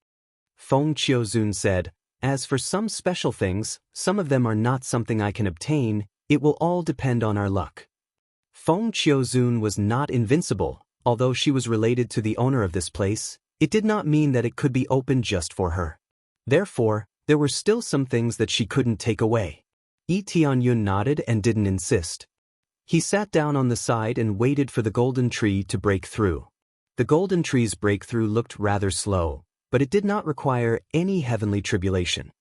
Feng Qiuzun said, as for some special things, some of them are not something I can obtain, it will all depend on our luck. Feng Qiuzun was not invincible, although she was related to the owner of this place, it did not mean that it could be opened just for her. Therefore, there were still some things that she couldn't take away. Yi Tianyun nodded and didn't insist. He sat down on the side and waited for the golden tree to break through. The golden tree's breakthrough looked rather slow, but it did not require any heavenly tribulation.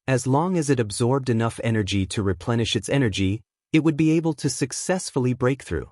As long as it absorbed enough energy to replenish its energy, it would be able to successfully break through.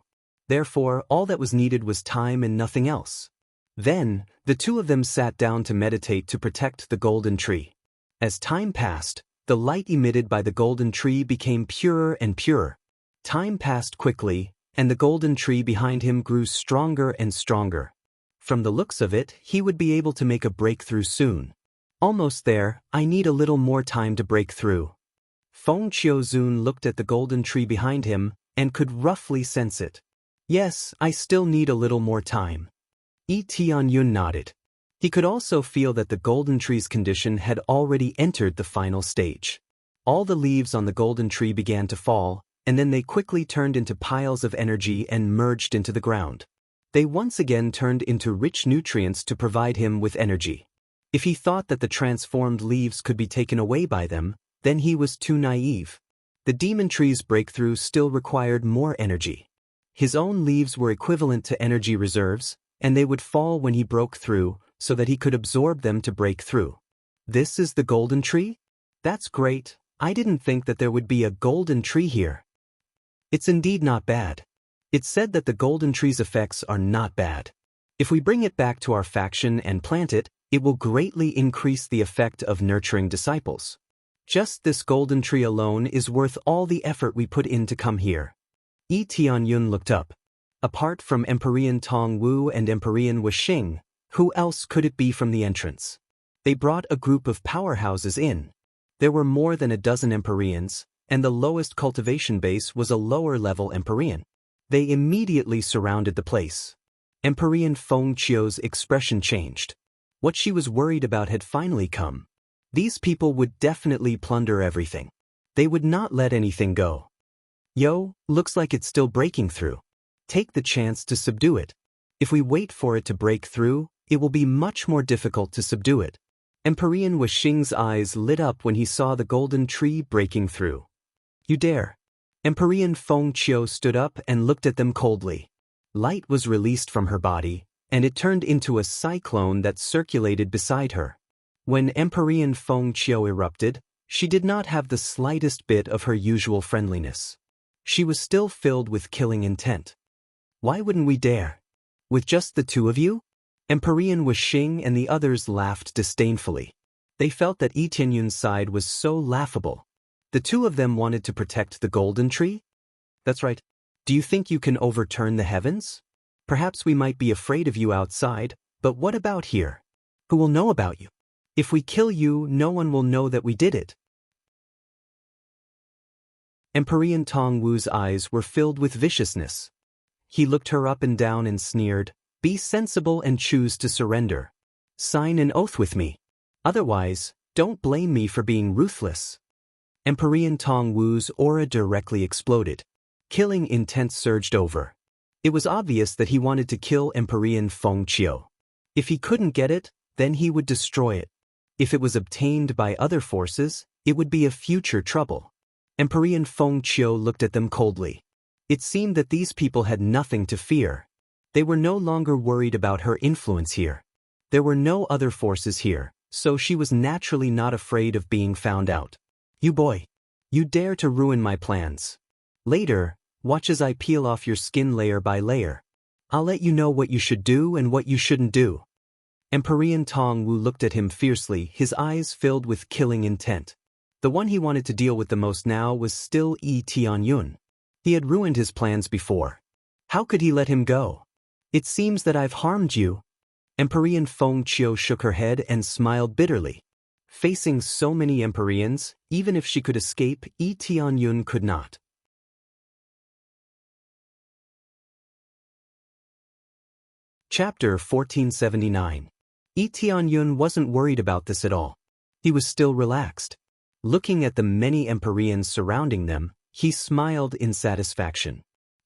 Therefore, all that was needed was time and nothing else. Then, the two of them sat down to meditate to protect the golden tree. As time passed, the light emitted by the golden tree became purer and purer. Time passed quickly, and the golden tree behind him grew stronger and stronger. From the looks of it, he would be able to make a breakthrough soon. Almost there, I need a little more time to break through. Feng Qiuzun looked at the golden tree behind him, and could roughly sense it. Yes, I still need a little more time. Yi Tianyun nodded. He could also feel that the golden tree's condition had already entered the final stage. All the leaves on the golden tree began to fall, and then they quickly turned into piles of energy and merged into the ground. They once again turned into rich nutrients to provide him with energy. If he thought that the transformed leaves could be taken away by them, then he was too naive. The demon tree's breakthrough still required more energy. His own leaves were equivalent to energy reserves, and they would fall when he broke through, so that he could absorb them to break through. This is the golden tree? That's great, I didn't think that there would be a golden tree here. It's indeed not bad. It's said that the golden tree's effects are not bad. If we bring it back to our faction and plant it, it will greatly increase the effect of nurturing disciples. Just this golden tree alone is worth all the effort we put in to come here. Yi Tianyun looked up. Apart from Emperor Tong Wu and Emperor Wuxing, who else could it be from the entrance? They brought a group of powerhouses in. There were more than a dozen Emperors, and the lowest cultivation base was a lower-level Emperor. They immediately surrounded the place. Emperor Feng Qiu's expression changed. What she was worried about had finally come. These people would definitely plunder everything. They would not let anything go. Yo, looks like it's still breaking through. Take the chance to subdue it. If we wait for it to break through, it will be much more difficult to subdue it. Emperor Wuxing's eyes lit up when he saw the golden tree breaking through. You dare. Emperor Feng Qiu stood up and looked at them coldly. Light was released from her body, and it turned into a cyclone that circulated beside her. When Emperor Feng Qiu erupted, she did not have the slightest bit of her usual friendliness. She was still filled with killing intent. Why wouldn't we dare? With just the two of you? Emperor Wuxing and the others laughed disdainfully. They felt that Yi Tianyun's side was so laughable. The two of them wanted to protect the golden tree? That's right. Do you think you can overturn the heavens? Perhaps we might be afraid of you outside, but what about here? Who will know about you? If we kill you, no one will know that we did it. Emperor Tong Wu's eyes were filled with viciousness. He looked her up and down and sneered, "Be sensible and choose to surrender. Sign an oath with me. Otherwise, don't blame me for being ruthless." Emperor Tong Wu's aura directly exploded. Killing intent surged over. It was obvious that he wanted to kill Emperor Feng Qiu. If he couldn't get it, then he would destroy it. If it was obtained by other forces, it would be a future trouble. Emperor Feng Qiu looked at them coldly. It seemed that these people had nothing to fear. They were no longer worried about her influence here. There were no other forces here, so she was naturally not afraid of being found out. You boy. You dare to ruin my plans. Later, watch as I peel off your skin layer by layer. I'll let you know what you should do and what you shouldn't do. Emperor Tong Wu looked at him fiercely, his eyes filled with killing intent. The one he wanted to deal with the most now was still Yi Tianyun. He had ruined his plans before. How could he let him go? It seems that I've harmed you. Emperor Feng Qiu shook her head and smiled bitterly. Facing so many Emperors, even if she could escape, Yi Tianyun could not. Chapter 1479. Yi Tianyun wasn't worried about this at all. He was still relaxed. Looking at the many Emperors surrounding them, he smiled in satisfaction.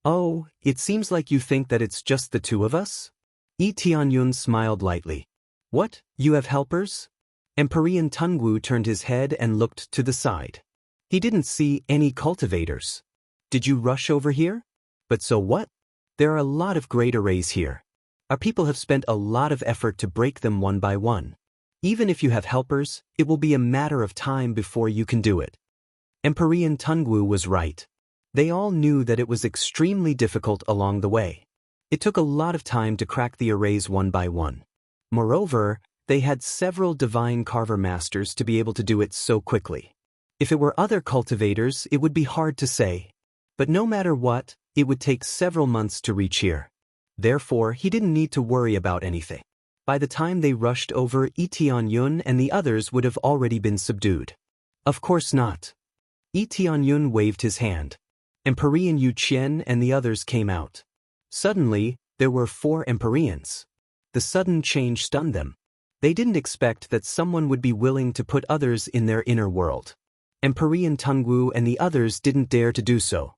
Oh, it seems like you think that it's just the two of us? Yi Tianyun smiled lightly. What, you have helpers? Emperor Tungwu turned his head and looked to the side. He didn't see any cultivators. Did you rush over here? But so what? There are a lot of great arrays here. Our people have spent a lot of effort to break them one by one. Even if you have helpers, it will be a matter of time before you can do it. Emperor Tungwu was right. They all knew that it was extremely difficult along the way. It took a lot of time to crack the arrays one by one. Moreover, they had several divine carver masters to be able to do it so quickly. If it were other cultivators, it would be hard to say. But no matter what, it would take several months to reach here. Therefore, he didn't need to worry about anything. By the time they rushed over, Yi Tianyun and the others would have already been subdued. Of course not. Yi Tianyun waved his hand. Emperor Yu Qian and the others came out. Suddenly, there were 4 Emperors. The sudden change stunned them. They didn't expect that someone would be willing to put others in their inner world. Emperor Tungwu and the others didn't dare to do so.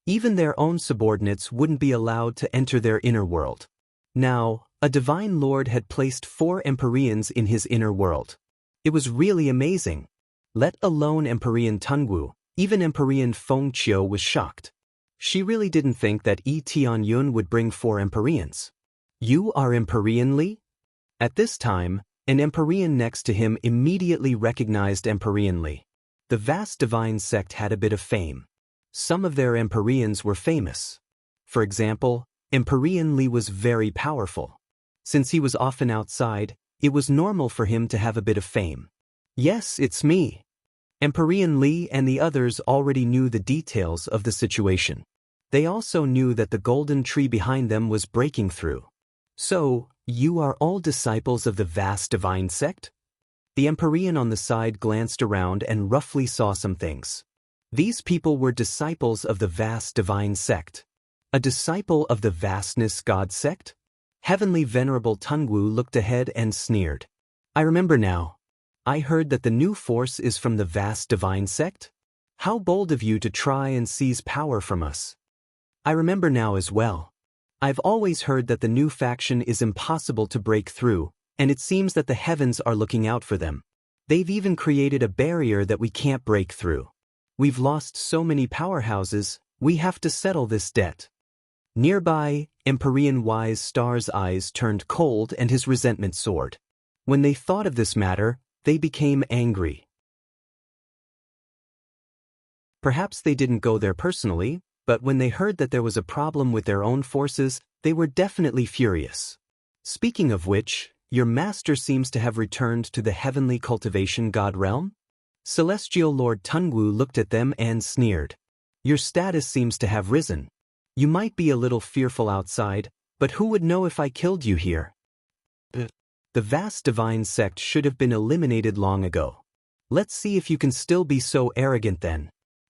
Even their own subordinates wouldn't be allowed to enter their inner world. Now, a divine lord had placed 4 Emperors in his inner world. It was really amazing. Let alone Emperor Tungwu, even Emperor Feng Qiu was shocked. She really didn't think that Yi Tianyun would bring 4 Emperors. You are Emperor Li? At this time, an Emperor next to him immediately recognized Emperor Li. The vast divine sect had a bit of fame. Some of their Emperors were famous. For example, Emperor Li was very powerful. Since he was often outside, it was normal for him to have a bit of fame. Yes, it's me. Emperor Li and the others already knew the details of the situation. They also knew that the golden tree behind them was breaking through. So, you are all disciples of the vast divine sect? The Emperor on the side glanced around and roughly saw some things. These people were disciples of the vast divine sect. A disciple of the vastness god sect? Heavenly Venerable Tungwu looked ahead and sneered. I remember now. I heard that the new force is from the vast divine sect? How bold of you to try and seize power from us. I remember now as well. I've always heard that the new faction is impossible to break through, and it seems that the heavens are looking out for them. They've even created a barrier that we can't break through. We've lost so many powerhouses, we have to settle this debt. Nearby, Emperor Wise Star's eyes turned cold and his resentment soared. When they thought of this matter, they became angry. Perhaps they didn't go there personally, but when they heard that there was a problem with their own forces, they were definitely furious. Speaking of which, your master seems to have returned to the heavenly cultivation god realm? Celestial Lord Tungwu looked at them and sneered. Your status seems to have risen. You might be a little fearful outside, but who would know if I killed you here? The vast divine sect should have been eliminated long ago. Let's see if you can still be so arrogant then.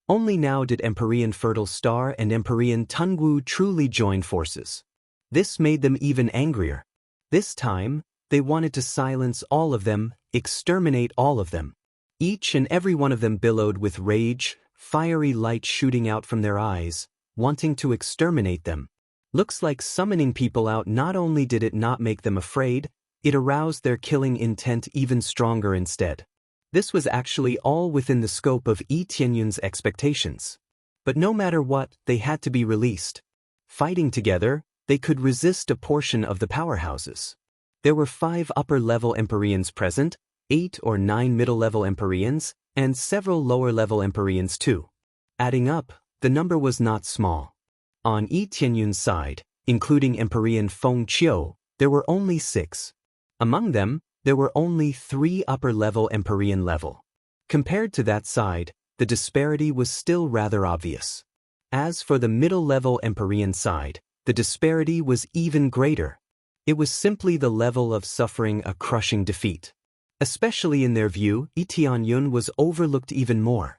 Only now did Emperor Fertile Star and Emperor Tungwu truly join forces. This made them even angrier. This time, they wanted to silence all of them, exterminate all of them. Each and every one of them billowed with rage, fiery light shooting out from their eyes, wanting to exterminate them. Looks like summoning people out not only did it not make them afraid, it aroused their killing intent even stronger instead. This was actually all within the scope of Yi Tianyun's expectations. But no matter what, they had to be released. Fighting together, they could resist a portion of the powerhouses. There were 5 upper-level Empyreans present, 8 or 9 middle-level Empyreans, and several lower-level Empyreans too. Adding up, the number was not small. On Yi Tianyun's side, including Empyrean Feng Qiu, there were only 6. Among them, there were only 3 upper-level Empyrean level. Compared to that side, the disparity was still rather obvious. As for the middle-level Empyrean side, the disparity was even greater. It was simply the level of suffering a crushing defeat. Especially in their view, Yi Tianyun was overlooked even more.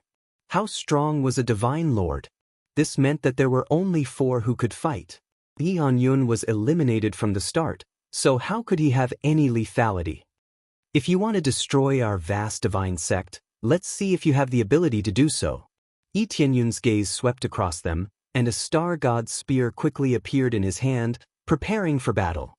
How strong was a divine lord? This meant that there were only 4 who could fight. Yi Tianyun was eliminated from the start, so how could he have any lethality? If you want to destroy our vast divine sect, let's see if you have the ability to do so. Yi Tianyun's gaze swept across them, and a star god's spear quickly appeared in his hand, preparing for battle.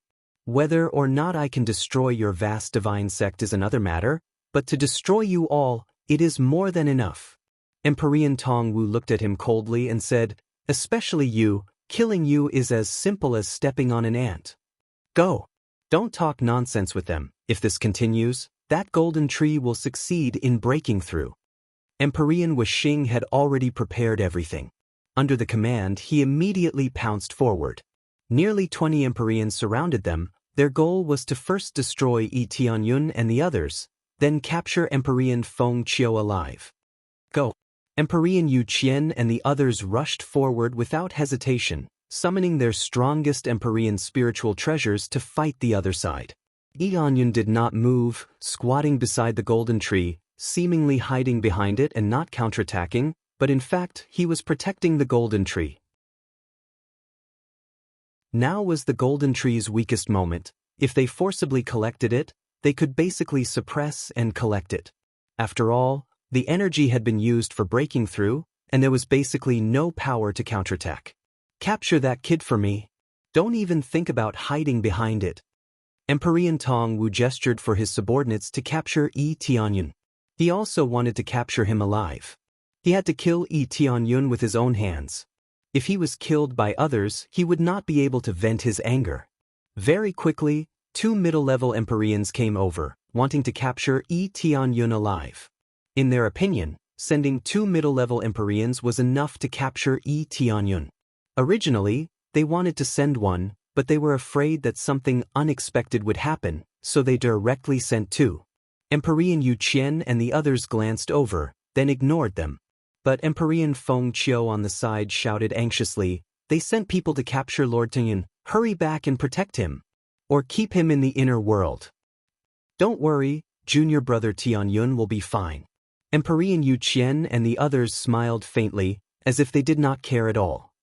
Whether or not I can destroy your vast divine sect is another matter, but to destroy you all, it is more than enough. Empyrean Tongwu looked at him coldly and said, "Especially you, killing you is as simple as stepping on an ant. Go. Don't talk nonsense with them. If this continues, that golden tree will succeed in breaking through." Empyrean Wuxing had already prepared everything. Under the command, he immediately pounced forward. Nearly 20 Empyreans surrounded them. Their goal was to first destroy Yi Tianyun and the others, then capture Empyrean Feng Qiu alive. Go. Empyrean Yu Qian and the others rushed forward without hesitation, summoning their strongest Empyrean spiritual treasures to fight the other side. Yi Tianyun did not move, squatting beside the golden tree, seemingly hiding behind it and not counterattacking, but in fact he was protecting the golden tree. Now was the golden tree's weakest moment. If they forcibly collected it, they could basically suppress and collect it. After all, the energy had been used for breaking through, and there was basically no power to counterattack. Capture that kid for me. Don't even think about hiding behind it. Empyrean Tongwu gestured for his subordinates to capture Yi Tianyun. He also wanted to capture him alive. He had to kill Yi Tianyun with his own hands. If he was killed by others, he would not be able to vent his anger. Very quickly, 2 middle-level Empyreans came over, wanting to capture Yi Tianyun alive. In their opinion, sending 2 middle-level Empyreans was enough to capture Yi Tianyun. Originally, they wanted to send one, but they were afraid that something unexpected would happen, so they directly sent 2. Empyrean Yu Qian and the others glanced over, then ignored them. But Empyrean Feng Qiu on the side shouted anxiously, "They sent people to capture Lord Tianyun. Hurry back and protect him. Or keep him in the inner world." "Don't worry, junior brother Tianyun will be fine." Empyrean Yu Qian and the others smiled faintly, as if they did not care at all.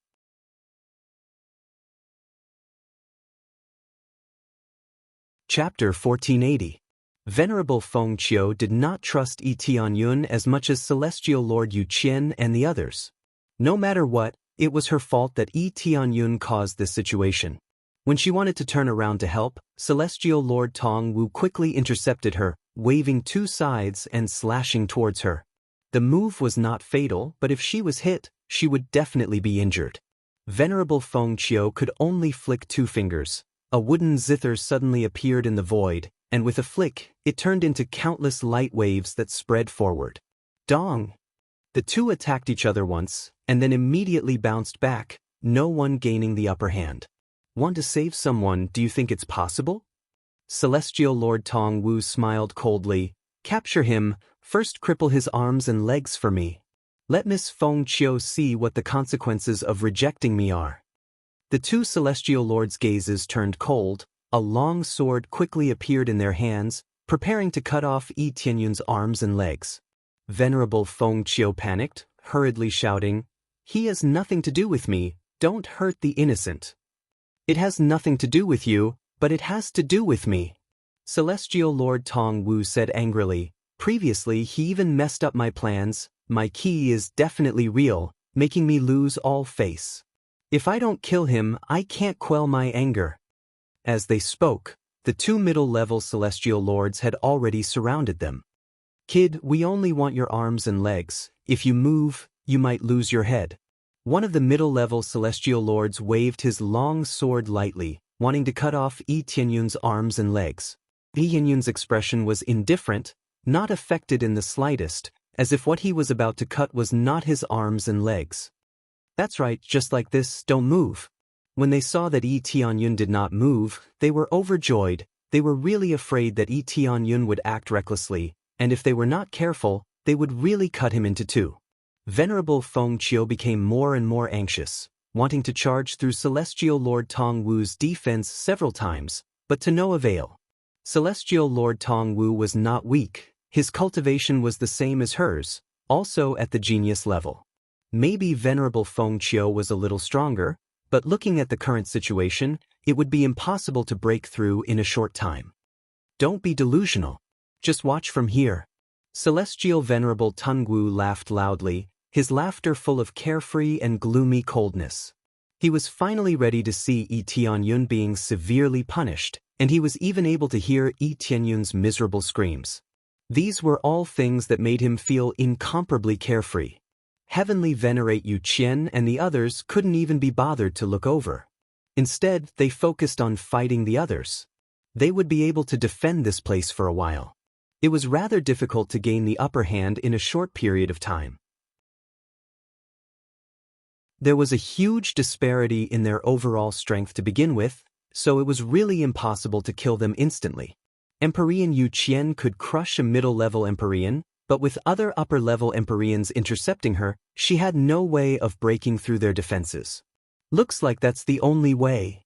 Chapter 1480. Venerable Feng Qiu did not trust Yi Tianyun as much as Celestial Lord Yu Qian and the others. No matter what, it was her fault that Yi Tianyun caused this situation. When she wanted to turn around to help, Celestial Lord Tongwu quickly intercepted her, waving 2 scythes and slashing towards her. The move was not fatal, but if she was hit, she would definitely be injured. Venerable Feng Qiu could only flick 2 fingers. A wooden zither suddenly appeared in the void, and with a flick, it turned into countless light waves that spread forward. Dong! The 2 attacked each other once, and then immediately bounced back, no one gaining the upper hand. Want to save someone, do you think it's possible? Celestial Lord Tongwu smiled coldly. "Capture him, first cripple his arms and legs for me. Let Miss Feng Qiu see what the consequences of rejecting me are." The 2 Celestial Lords' gazes turned cold. A long sword quickly appeared in their hands, preparing to cut off Yi Tianyun's arms and legs. Venerable Feng Qiu panicked, hurriedly shouting, "He has nothing to do with me, don't hurt the innocent." "It has nothing to do with you, but it has to do with me." Celestial Lord Tongwu said angrily, "Previously he even messed up my plans. My key is definitely real, making me lose all face. If I don't kill him, I can't quell my anger." As they spoke, the 2 middle-level Celestial Lords had already surrounded them. Kid, we only want your arms and legs. If you move, you might lose your head. One of the middle-level celestial lords waved his long sword lightly, wanting to cut off Yi Tianyun's arms and legs. Yi Tianyun's expression was indifferent, not affected in the slightest, as if what he was about to cut was not his arms and legs. That's right, just like this, don't move. When they saw that Yi Tianyun did not move, they were overjoyed. They were really afraid that Yi Tianyun would act recklessly, and if they were not careful, they would really cut him into two. Venerable Feng Qiu became more and more anxious, wanting to charge through Celestial Lord Tong Wu's defense several times, but to no avail. Celestial Lord Tong Wu was not weak. His cultivation was the same as hers, also at the genius level. Maybe Venerable Feng Qiu was a little stronger, but looking at the current situation, it would be impossible to break through in a short time. Don't be delusional. Just watch from here. Celestial Venerable Tong Wu laughed loudly, his laughter full of carefree and gloomy coldness. He was finally ready to see Yi Tianyun being severely punished, and he was even able to hear Yi Tianyun's miserable screams. These were all things that made him feel incomparably carefree. Heavenly Venerate Yu Qian and the others couldn't even be bothered to look over. Instead, they focused on fighting the others. They would be able to defend this place for a while. It was rather difficult to gain the upper hand in a short period of time. There was a huge disparity in their overall strength to begin with, so it was really impossible to kill them instantly. Empyrean Yu Qian could crush a middle-level Empyrean, but with other upper-level Empyreans intercepting her, she had no way of breaking through their defenses. Looks like that's the only way.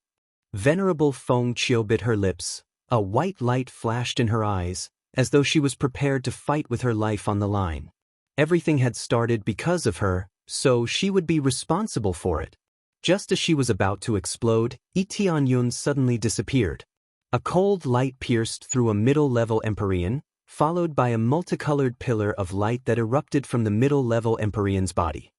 Venerable Feng Qiu bit her lips. A white light flashed in her eyes, as though she was prepared to fight with her life on the line. Everything had started because of her, so she would be responsible for it. Just as she was about to explode, Yi Tianyun suddenly disappeared. A cold light pierced through a middle-level Empyrean, followed by a multicolored pillar of light that erupted from the middle-level Empyrean's body.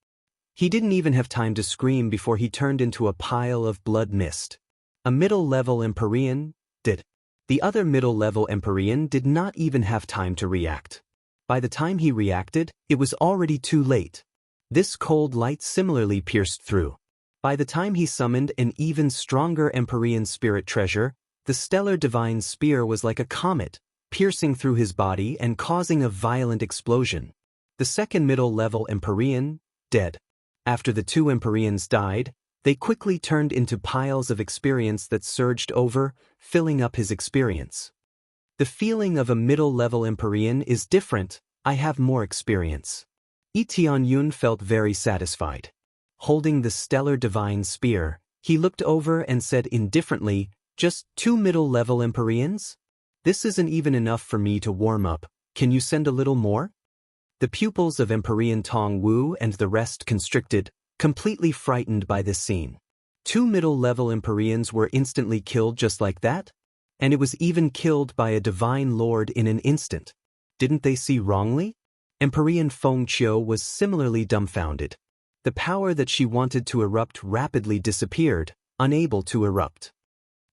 He didn't even have time to scream before he turned into a pile of blood mist. A middle-level Empyrean did. The other middle-level Empyrean did not even have time to react. By the time he reacted, it was already too late. This cold light similarly pierced through. By the time he summoned an even stronger Empyrean spirit treasure, the stellar divine spear was like a comet, piercing through his body and causing a violent explosion. The second middle-level Empyrean, dead. After the two Empyreans died, they quickly turned into piles of experience that surged over, filling up his experience. The feeling of a middle-level Empyrean is different. I have more experience. Yi Tianyun felt very satisfied. Holding the stellar divine spear, he looked over and said indifferently, "Just two middle-level Empyreans? This isn't even enough for me to warm up. Can you send a little more?" The pupils of Empyrean Tong Wu and the rest constricted, completely frightened by this scene. Two middle-level Empyreans were instantly killed just like that? And it was even killed by a divine lord in an instant. Didn't they see wrongly? Empyrean Feng Qiu was similarly dumbfounded. The power that she wanted to erupt rapidly disappeared, unable to erupt.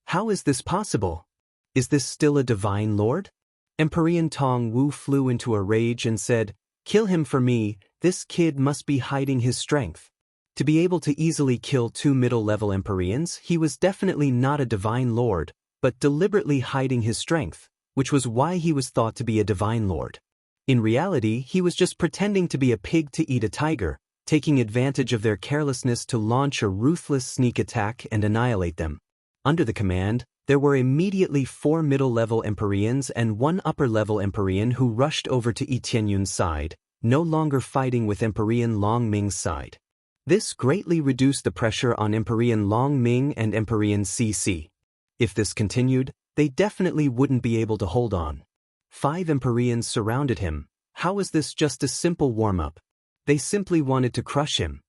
How is this possible? Is this still a divine lord? Empyrean Tong Wu flew into a rage and said, "Kill him for me, this kid must be hiding his strength." To be able to easily kill two middle-level Empyreans, he was definitely not a divine lord, but deliberately hiding his strength, which was why he was thought to be a divine lord. In reality, he was just pretending to be a pig to eat a tiger, taking advantage of their carelessness to launch a ruthless sneak attack and annihilate them. Under the command, there were immediately 4 middle-level Empyreans and 1 upper-level Empyrean who rushed over to Yi Tianyun's side, no longer fighting with Empyrean Long Ming's side. This greatly reduced the pressure on Empyrean Long Ming and Empyrean CC. If this continued, they definitely wouldn't be able to hold on. 5 Empyreans surrounded him. How was this just a simple warm-up? They simply wanted to crush him.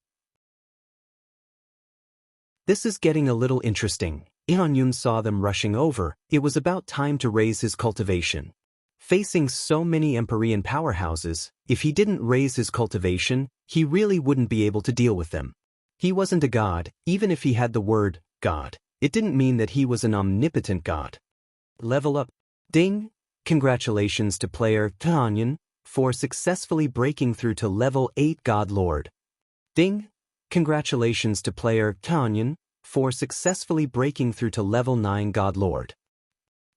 This is getting a little interesting. Yi Tianyun saw them rushing over. It was about time to raise his cultivation. Facing so many Empyrean powerhouses, if he didn't raise his cultivation, he really wouldn't be able to deal with them. He wasn't a god, even if he had the word god. It didn't mean that he was an omnipotent god. Level up. Ding! Congratulations to player Tianyun for successfully breaking through to level 8 God Lord. Ding! Congratulations to player Tanyan for successfully breaking through to level 9 God Lord.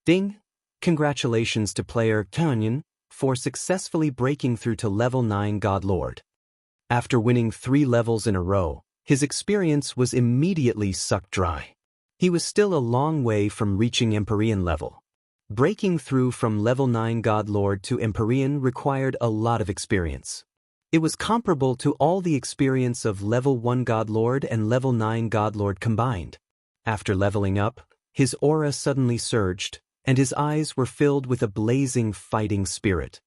Ding! Congratulations to player Tanyan for successfully breaking through to level 9 God Lord. After winning 3 levels in a row, his experience was immediately sucked dry. He was still a long way from reaching Empyrean level. Breaking through from level 9 God Lord to Empyrean required a lot of experience. It was comparable to all the experience of level 1 God Lord and level 9 God Lord combined. After leveling up, his aura suddenly surged, and his eyes were filled with a blazing fighting spirit.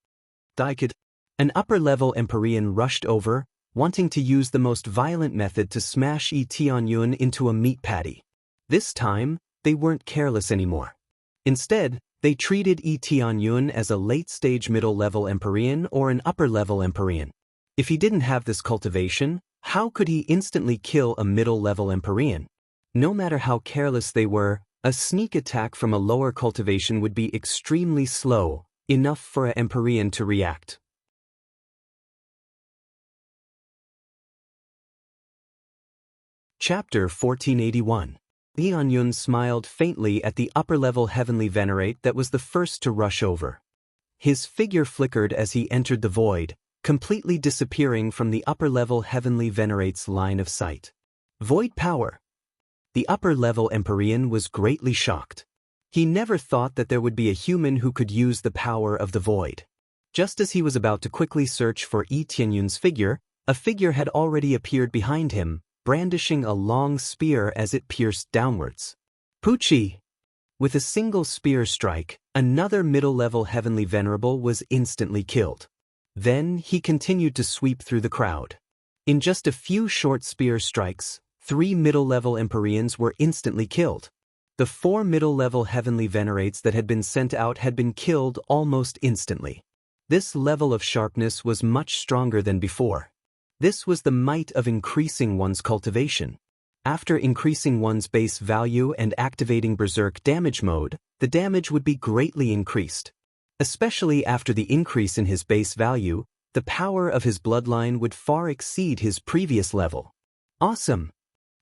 Daikid, an upper-level Empyrean rushed over, wanting to use the most violent method to smash Tianyun into a meat patty. This time, they weren't careless anymore. Instead, they treated Tianyun as a late-stage middle-level Empyrean or an upper-level Empyrean. If he didn't have this cultivation, how could he instantly kill a middle-level Empyrean? No matter how careless they were, a sneak attack from a lower cultivation would be extremely slow, enough for an Empyrean to react. Chapter 1481. Tianyun smiled faintly at the upper-level heavenly venerate that was the first to rush over. His figure flickered as he entered the void, completely disappearing from the upper-level heavenly venerate's line of sight. Void power. The upper-level Empyrean was greatly shocked. He never thought that there would be a human who could use the power of the void. Just as he was about to quickly search for Tianyun's figure, a figure had already appeared behind him, brandishing a long spear as it pierced downwards. Pucci! With a single spear strike, another middle-level heavenly venerable was instantly killed. Then he continued to sweep through the crowd. In just a few short spear strikes, 3 middle-level Empyreans were instantly killed. The 4 middle-level heavenly venerates that had been sent out had been killed almost instantly. This level of sharpness was much stronger than before. This was the might of increasing one's cultivation. After increasing one's base value and activating Berserk damage mode, the damage would be greatly increased. Especially after the increase in his base value, the power of his bloodline would far exceed his previous level. Awesome!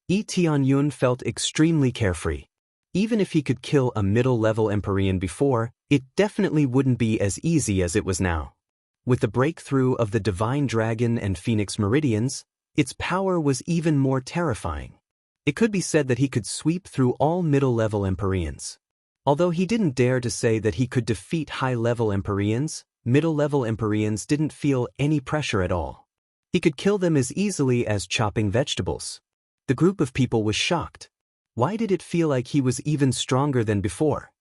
Tianyun felt extremely carefree. Even if he could kill a middle-level Empyrean before, it definitely wouldn't be as easy as it was now. With the breakthrough of the Divine Dragon and Phoenix Meridians, its power was even more terrifying. It could be said that he could sweep through all middle-level Empyreans. Although he didn't dare to say that he could defeat high-level Empyreans, middle-level Empyreans didn't feel any pressure at all. He could kill them as easily as chopping vegetables. The group of people was shocked. Why did it feel like he was even stronger than before?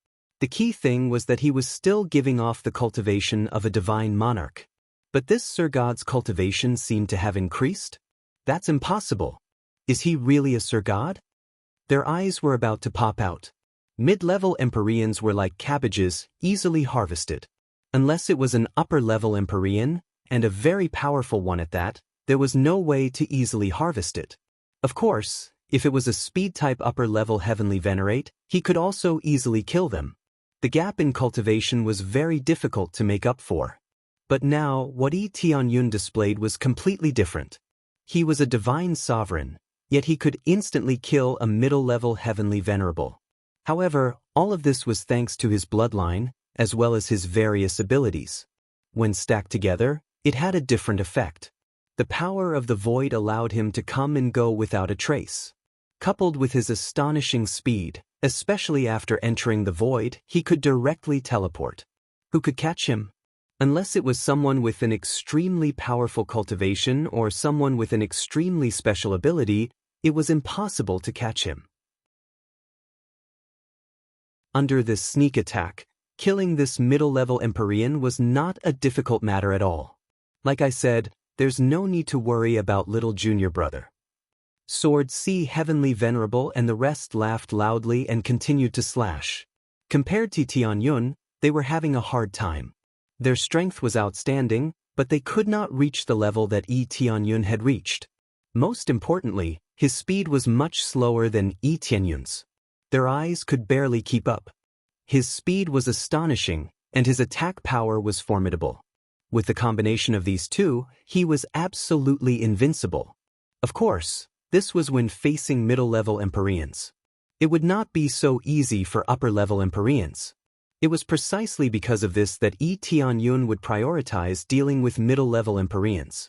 The key thing was that he was still giving off the cultivation of a divine monarch. But this Sir God's cultivation seemed to have increased? That's impossible. Is he really a Sir God? Their eyes were about to pop out. Mid-level Empyreans were like cabbages, easily harvested. Unless it was an upper-level Empyrean, and a very powerful one at that, there was no way to easily harvest it. Of course, if it was a speed-type upper-level heavenly venerate, he could also easily kill them. The gap in cultivation was very difficult to make up for. But now, what Tianyun displayed was completely different. He was a divine sovereign, yet he could instantly kill a middle-level heavenly venerable. However, all of this was thanks to his bloodline, as well as his various abilities. When stacked together, it had a different effect. The power of the void allowed him to come and go without a trace. Coupled with his astonishing speed, especially after entering the void, he could directly teleport. Who could catch him? Unless it was someone with an extremely powerful cultivation or someone with an extremely special ability, it was impossible to catch him. Under this sneak attack, killing this middle-level Empyrean was not a difficult matter at all. Like I said, there's no need to worry about little junior brother. Sword C Heavenly Venerable and the rest laughed loudly and continued to slash. Compared to Tianyun, they were having a hard time. Their strength was outstanding, but they could not reach the level that Tianyun had reached. Most importantly, his speed was much slower than Tianyun's. Their eyes could barely keep up. His speed was astonishing, and his attack power was formidable. With the combination of these two, he was absolutely invincible. Of course, this was when facing middle-level Empyreans. It would not be so easy for upper-level Empyreans. It was precisely because of this that Tianyun would prioritize dealing with middle-level Empyreans.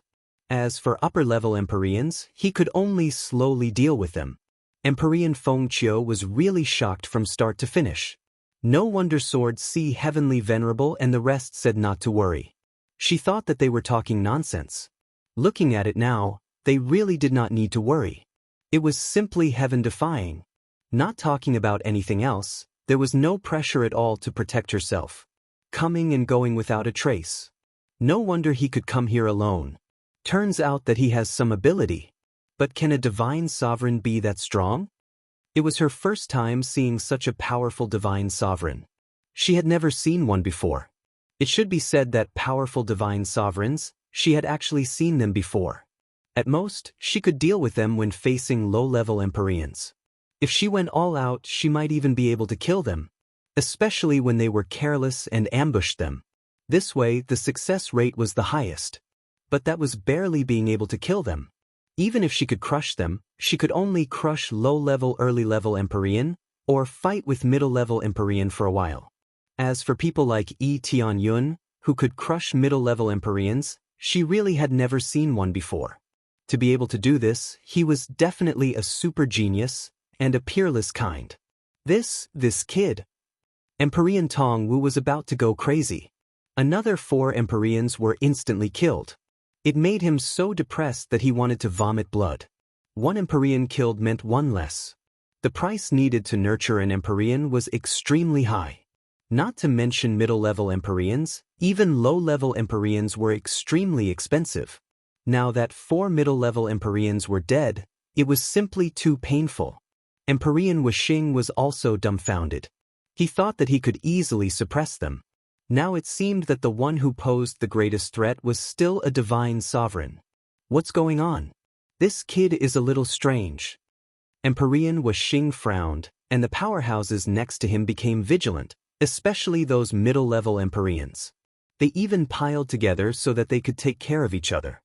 As for upper-level Empyreans, he could only slowly deal with them. Empyrean Feng Qiu was really shocked from start to finish. No wonder Sword C Heavenly Venerable and the rest said not to worry. She thought that they were talking nonsense. Looking at it now, they really did not need to worry. It was simply heaven-defying. Not talking about anything else, there was no pressure at all to protect herself. Coming and going without a trace. No wonder he could come here alone. Turns out that he has some ability. But can a divine sovereign be that strong? It was her first time seeing such a powerful divine sovereign. She had never seen one before. It should be said that powerful divine sovereigns, she had actually seen them before. At most, she could deal with them when facing low-level Empyreans. If she went all out, she might even be able to kill them, especially when they were careless and ambushed them. This way, the success rate was the highest. But that was barely being able to kill them. Even if she could crush them, she could only crush low-level early-level Empyrean, or fight with middle-level Empyrean for a while. As for people like Tianyun, who could crush middle-level Empyreans, she really had never seen one before. To be able to do this, he was definitely a super genius, and a peerless kind. This kid. Empyrean Tongwu was about to go crazy. Another 4 Empyreans were instantly killed. It made him so depressed that he wanted to vomit blood. 1 Empyrean killed meant 1 less. The price needed to nurture an Empyrean was extremely high. Not to mention middle-level Empyreans, even low-level Empyreans were extremely expensive. Now that 4 middle-level Empyreans were dead, it was simply too painful. Empyrean Wuxing was also dumbfounded. He thought that he could easily suppress them. Now it seemed that the one who posed the greatest threat was still a divine sovereign. What's going on? This kid is a little strange. Empyrean Wuxing frowned, and the powerhouses next to him became vigilant, especially those middle-level Empyreans. They even piled together so that they could take care of each other.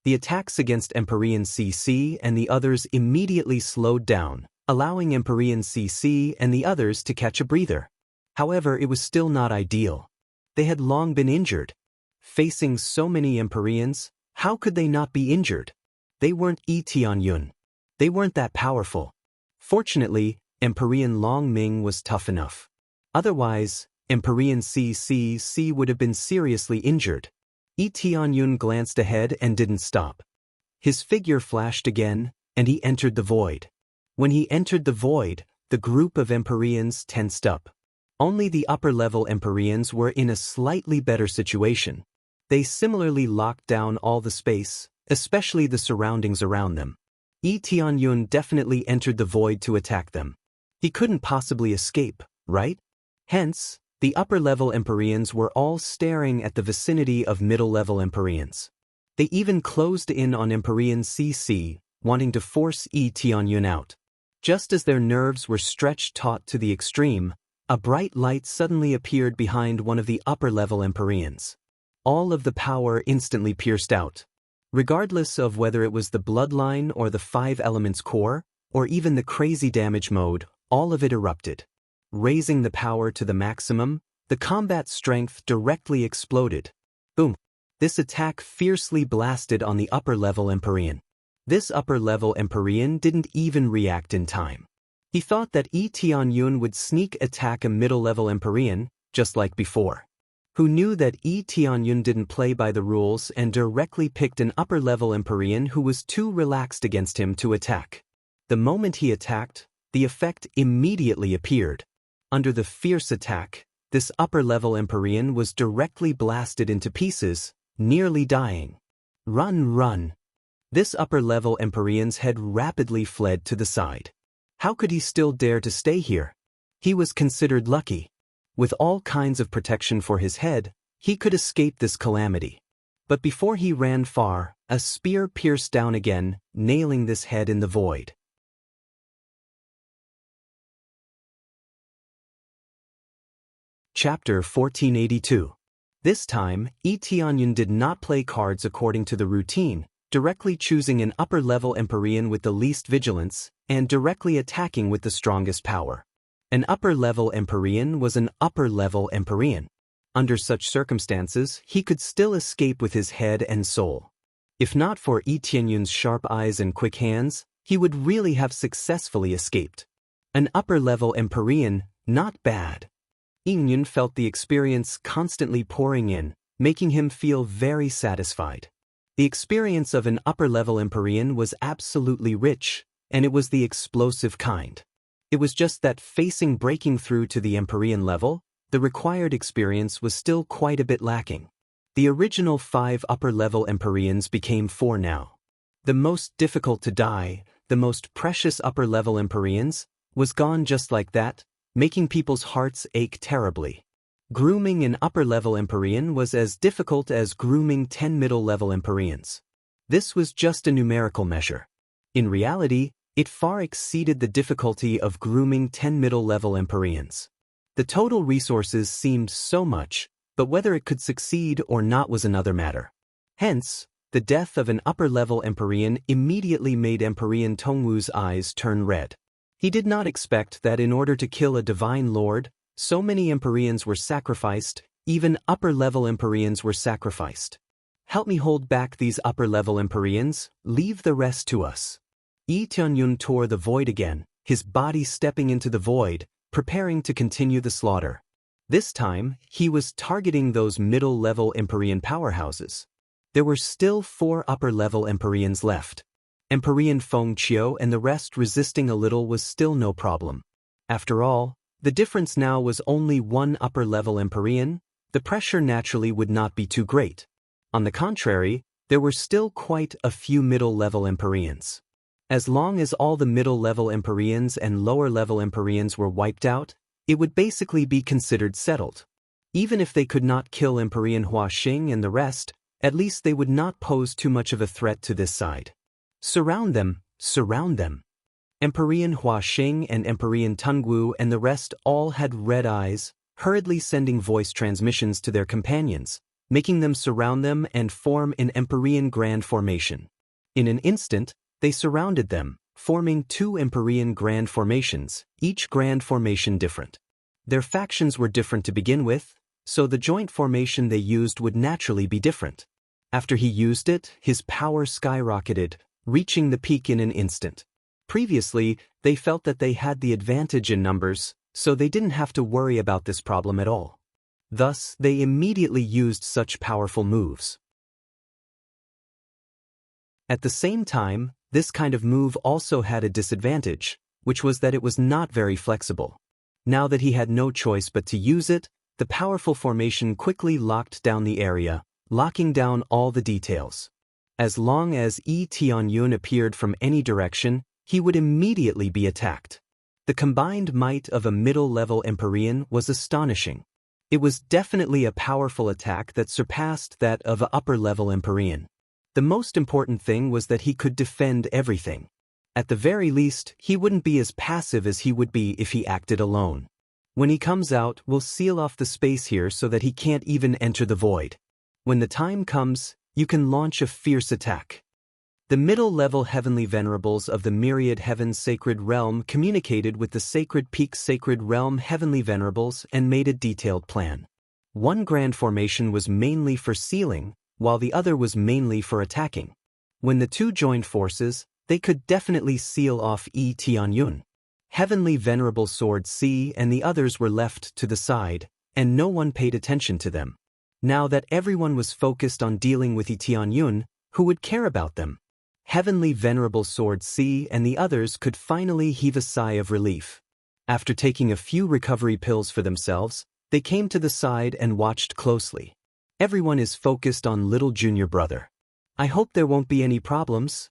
The attacks against Empyrean CC and the others immediately slowed down, allowing Empyrean CC and the others to catch a breather. However, it was still not ideal. They had long been injured. Facing so many Empyreans, how could they not be injured? They weren't Tianyun. They weren't that powerful. Fortunately, Empyrean Long Ming was tough enough. Otherwise, Empyrean CC would have been seriously injured. Tianyun glanced ahead and didn't stop. His figure flashed again, and he entered the void. When he entered the void, the group of Empyreans tensed up. Only the upper-level Empyreans were in a slightly better situation. They similarly locked down all the space, especially the surroundings around them. Tianyun definitely entered the void to attack them. He couldn't possibly escape, right? Hence, the upper-level Empyreans were all staring at the vicinity of middle-level Empyreans. They even closed in on Empyrean CC, wanting to force Tianyun out. Just as their nerves were stretched taut to the extreme, a bright light suddenly appeared behind one of the upper-level Empyreans. All of the power instantly pierced out. Regardless of whether it was the bloodline or the 5 elements core, or even the crazy damage mode, all of it erupted. Raising the power to the maximum, the combat strength directly exploded. Boom! This attack fiercely blasted on the upper-level Empyrean. This upper-level Empyrean didn't even react in time. He thought that Tianyun would sneak attack a middle-level Empyrean, just like before. Who knew that Tianyun didn't play by the rules and directly picked an upper-level Empyrean who was too relaxed against him to attack. The moment he attacked, the effect immediately appeared. Under the fierce attack, this upper-level Empyrean was directly blasted into pieces, nearly dying. Run, run! This upper-level Empyrean's head rapidly fled to the side. How could he still dare to stay here? He was considered lucky. With all kinds of protection for his head, he could escape this calamity. But before he ran far, a spear pierced down again, nailing this head in the void. Chapter 1482. This time, Yi Tianyun did not play cards according to the routine, directly choosing an upper-level Empyrean with the least vigilance, and directly attacking with the strongest power. An upper-level Empyrean was an upper-level Empyrean. Under such circumstances, he could still escape with his head and soul. If not for Yi Tianyun's sharp eyes and quick hands, he would really have successfully escaped. An upper-level Empyrean, not bad. Yun felt the experience constantly pouring in, making him feel very satisfied. The experience of an upper-level Empyrean was absolutely rich, and it was the explosive kind. It was just that facing breaking through to the Empyrean level, the required experience was still quite a bit lacking. The original 5 upper-level Empyreans became 4 now. The most difficult to die, the most precious upper-level Empyreans, was gone just like that, making people's hearts ache terribly. Grooming an upper-level Empyrean was as difficult as grooming 10 middle-level Empyreans. This was just a numerical measure. In reality, it far exceeded the difficulty of grooming 10 middle-level Empyreans. The total resources seemed so much, but whether it could succeed or not was another matter. Hence, the death of an upper-level Empyrean immediately made Empyrean Tongwu's eyes turn red. He did not expect that in order to kill a divine lord, so many Empyreans were sacrificed, even upper-level Empyreans were sacrificed. Help me hold back these upper-level Empyreans, leave the rest to us. Yi Tianyun tore the void again, his body stepping into the void, preparing to continue the slaughter. This time, he was targeting those middle-level Empyrean powerhouses. There were still 4 upper-level Empyreans left. Empyrean Feng Qiu and the rest resisting a little was still no problem. After all, the difference now was only 1 upper-level Empyrean. The pressure naturally would not be too great. On the contrary, there were still quite a few middle-level Empyreans. As long as all the middle-level Empyreans and lower-level Empyreans were wiped out, it would basically be considered settled. Even if they could not kill Empyrean Huaxing and the rest, at least they would not pose too much of a threat to this side. Surround them, surround them. Empyrean Huaxing and Empyrean Tongwu and the rest all had red eyes, hurriedly sending voice transmissions to their companions, making them surround them and form an Empyrean Grand Formation. In an instant, they surrounded them, forming 2 Empyrean Grand Formations, each Grand Formation different. Their factions were different to begin with, so the joint formation they used would naturally be different. After he used it, his power skyrocketed, reaching the peak in an instant. Previously, they felt that they had the advantage in numbers, so they didn't have to worry about this problem at all. Thus, they immediately used such powerful moves. At the same time, this kind of move also had a disadvantage, which was that it was not very flexible. Now that he had no choice but to use it, the powerful formation quickly locked down the area, locking down all the details. As long as Yi Tianyun appeared from any direction, he would immediately be attacked. The combined might of a middle-level Empyrean was astonishing. It was definitely a powerful attack that surpassed that of an upper-level Empyrean. The most important thing was that he could defend everything. At the very least, he wouldn't be as passive as he would be if he acted alone. When he comes out, we'll seal off the space here so that he can't even enter the void. When the time comes, you can launch a fierce attack. The middle-level heavenly venerables of the myriad heavens sacred realm communicated with the sacred peak sacred realm heavenly venerables and made a detailed plan. One grand formation was mainly for sealing, while the other was mainly for attacking. When the 2 joined forces, they could definitely seal off Yi Tianyun. Heavenly Venerable Sword C and the others were left to the side, and no one paid attention to them. Now that everyone was focused on dealing with Yi Tianyun, who would care about them? Heavenly Venerable Sword C and the others could finally heave a sigh of relief. After taking a few recovery pills for themselves, they came to the side and watched closely. Everyone is focused on little junior brother. I hope there won't be any problems.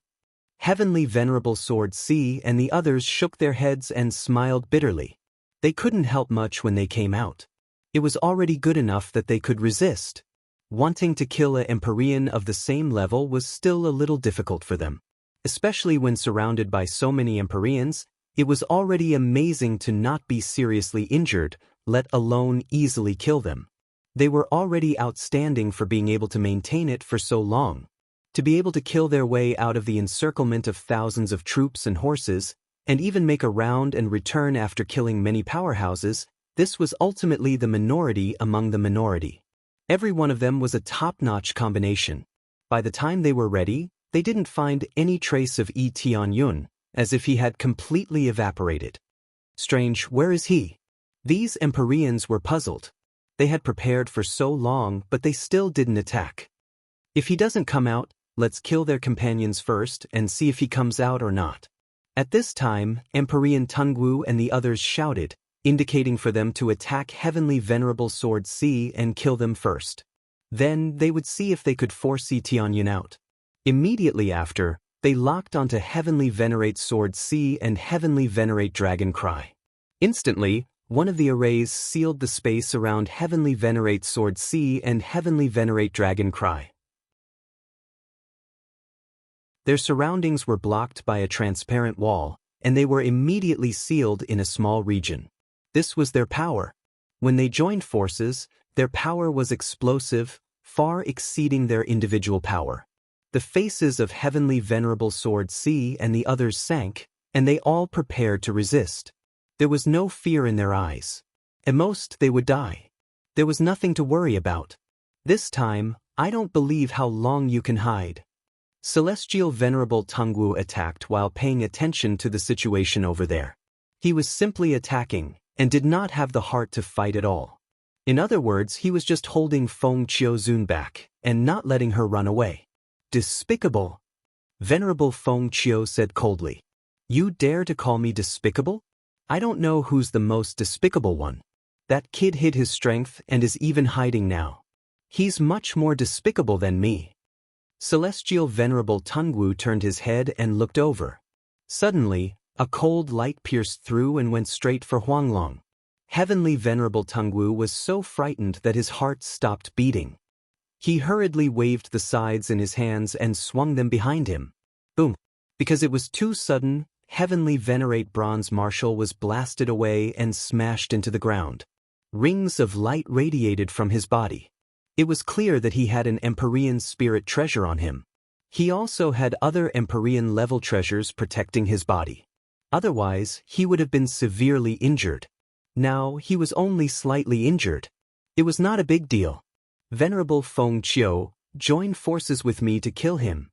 Heavenly Venerable Sword C and the others shook their heads and smiled bitterly. They couldn't help much when they came out. It was already good enough that they could resist. Wanting to kill an Empyrean of the same level was still a little difficult for them. Especially when surrounded by so many Empyreans, it was already amazing to not be seriously injured, let alone easily kill them. They were already outstanding for being able to maintain it for so long. To be able to kill their way out of the encirclement of thousands of troops and horses, and even make a round and return after killing many powerhouses, this was ultimately the minority among the minority. Every one of them was a top-notch combination. By the time they were ready, they didn't find any trace of Yi Tianyun, as if he had completely evaporated. Strange, where is he? These Empyreans were puzzled. They had prepared for so long, but they still didn't attack. If he doesn't come out, let's kill their companions first and see if he comes out or not. At this time, Empyrean Tungwu and the others shouted, indicating for them to attack Heavenly Venerable Sword C and kill them first. Then they would see if they could force Yi Tianyun out. Immediately after, they locked onto Heavenly Venerate Sword C and Heavenly Venerate Dragon Cry. Instantly, one of the arrays sealed the space around Heavenly Venerate Sword C and Heavenly Venerate Dragon Cry. Their surroundings were blocked by a transparent wall, and they were immediately sealed in a small region. This was their power. When they joined forces, their power was explosive, far exceeding their individual power. The faces of Heavenly Venerable Sword C and the others sank, and they all prepared to resist. There was no fear in their eyes. At most, they would die. There was nothing to worry about. This time, I don't believe how long you can hide. Celestial Venerable Tungwu attacked while paying attention to the situation over there. He was simply attacking, and did not have the heart to fight at all. In other words, he was just holding Feng Qiuzun back, and not letting her run away. Despicable! Venerable Feng Qiu said coldly. You dare to call me despicable? I don't know who's the most despicable one. That kid hid his strength and is even hiding now. He's much more despicable than me. Celestial Venerable Tungwu turned his head and looked over. Suddenly, a cold light pierced through and went straight for Huanglong. Heavenly Venerable Tungwu was so frightened that his heart stopped beating. He hurriedly waved the sides in his hands and swung them behind him. Boom! Because it was too sudden, Heavenly Venerate Bronze Marshal was blasted away and smashed into the ground. Rings of light radiated from his body. It was clear that he had an Empyrean spirit treasure on him. He also had other Empyrean level treasures protecting his body. Otherwise, he would have been severely injured. Now, he was only slightly injured. It was not a big deal. Venerable Feng Qiu, join forces with me to kill him.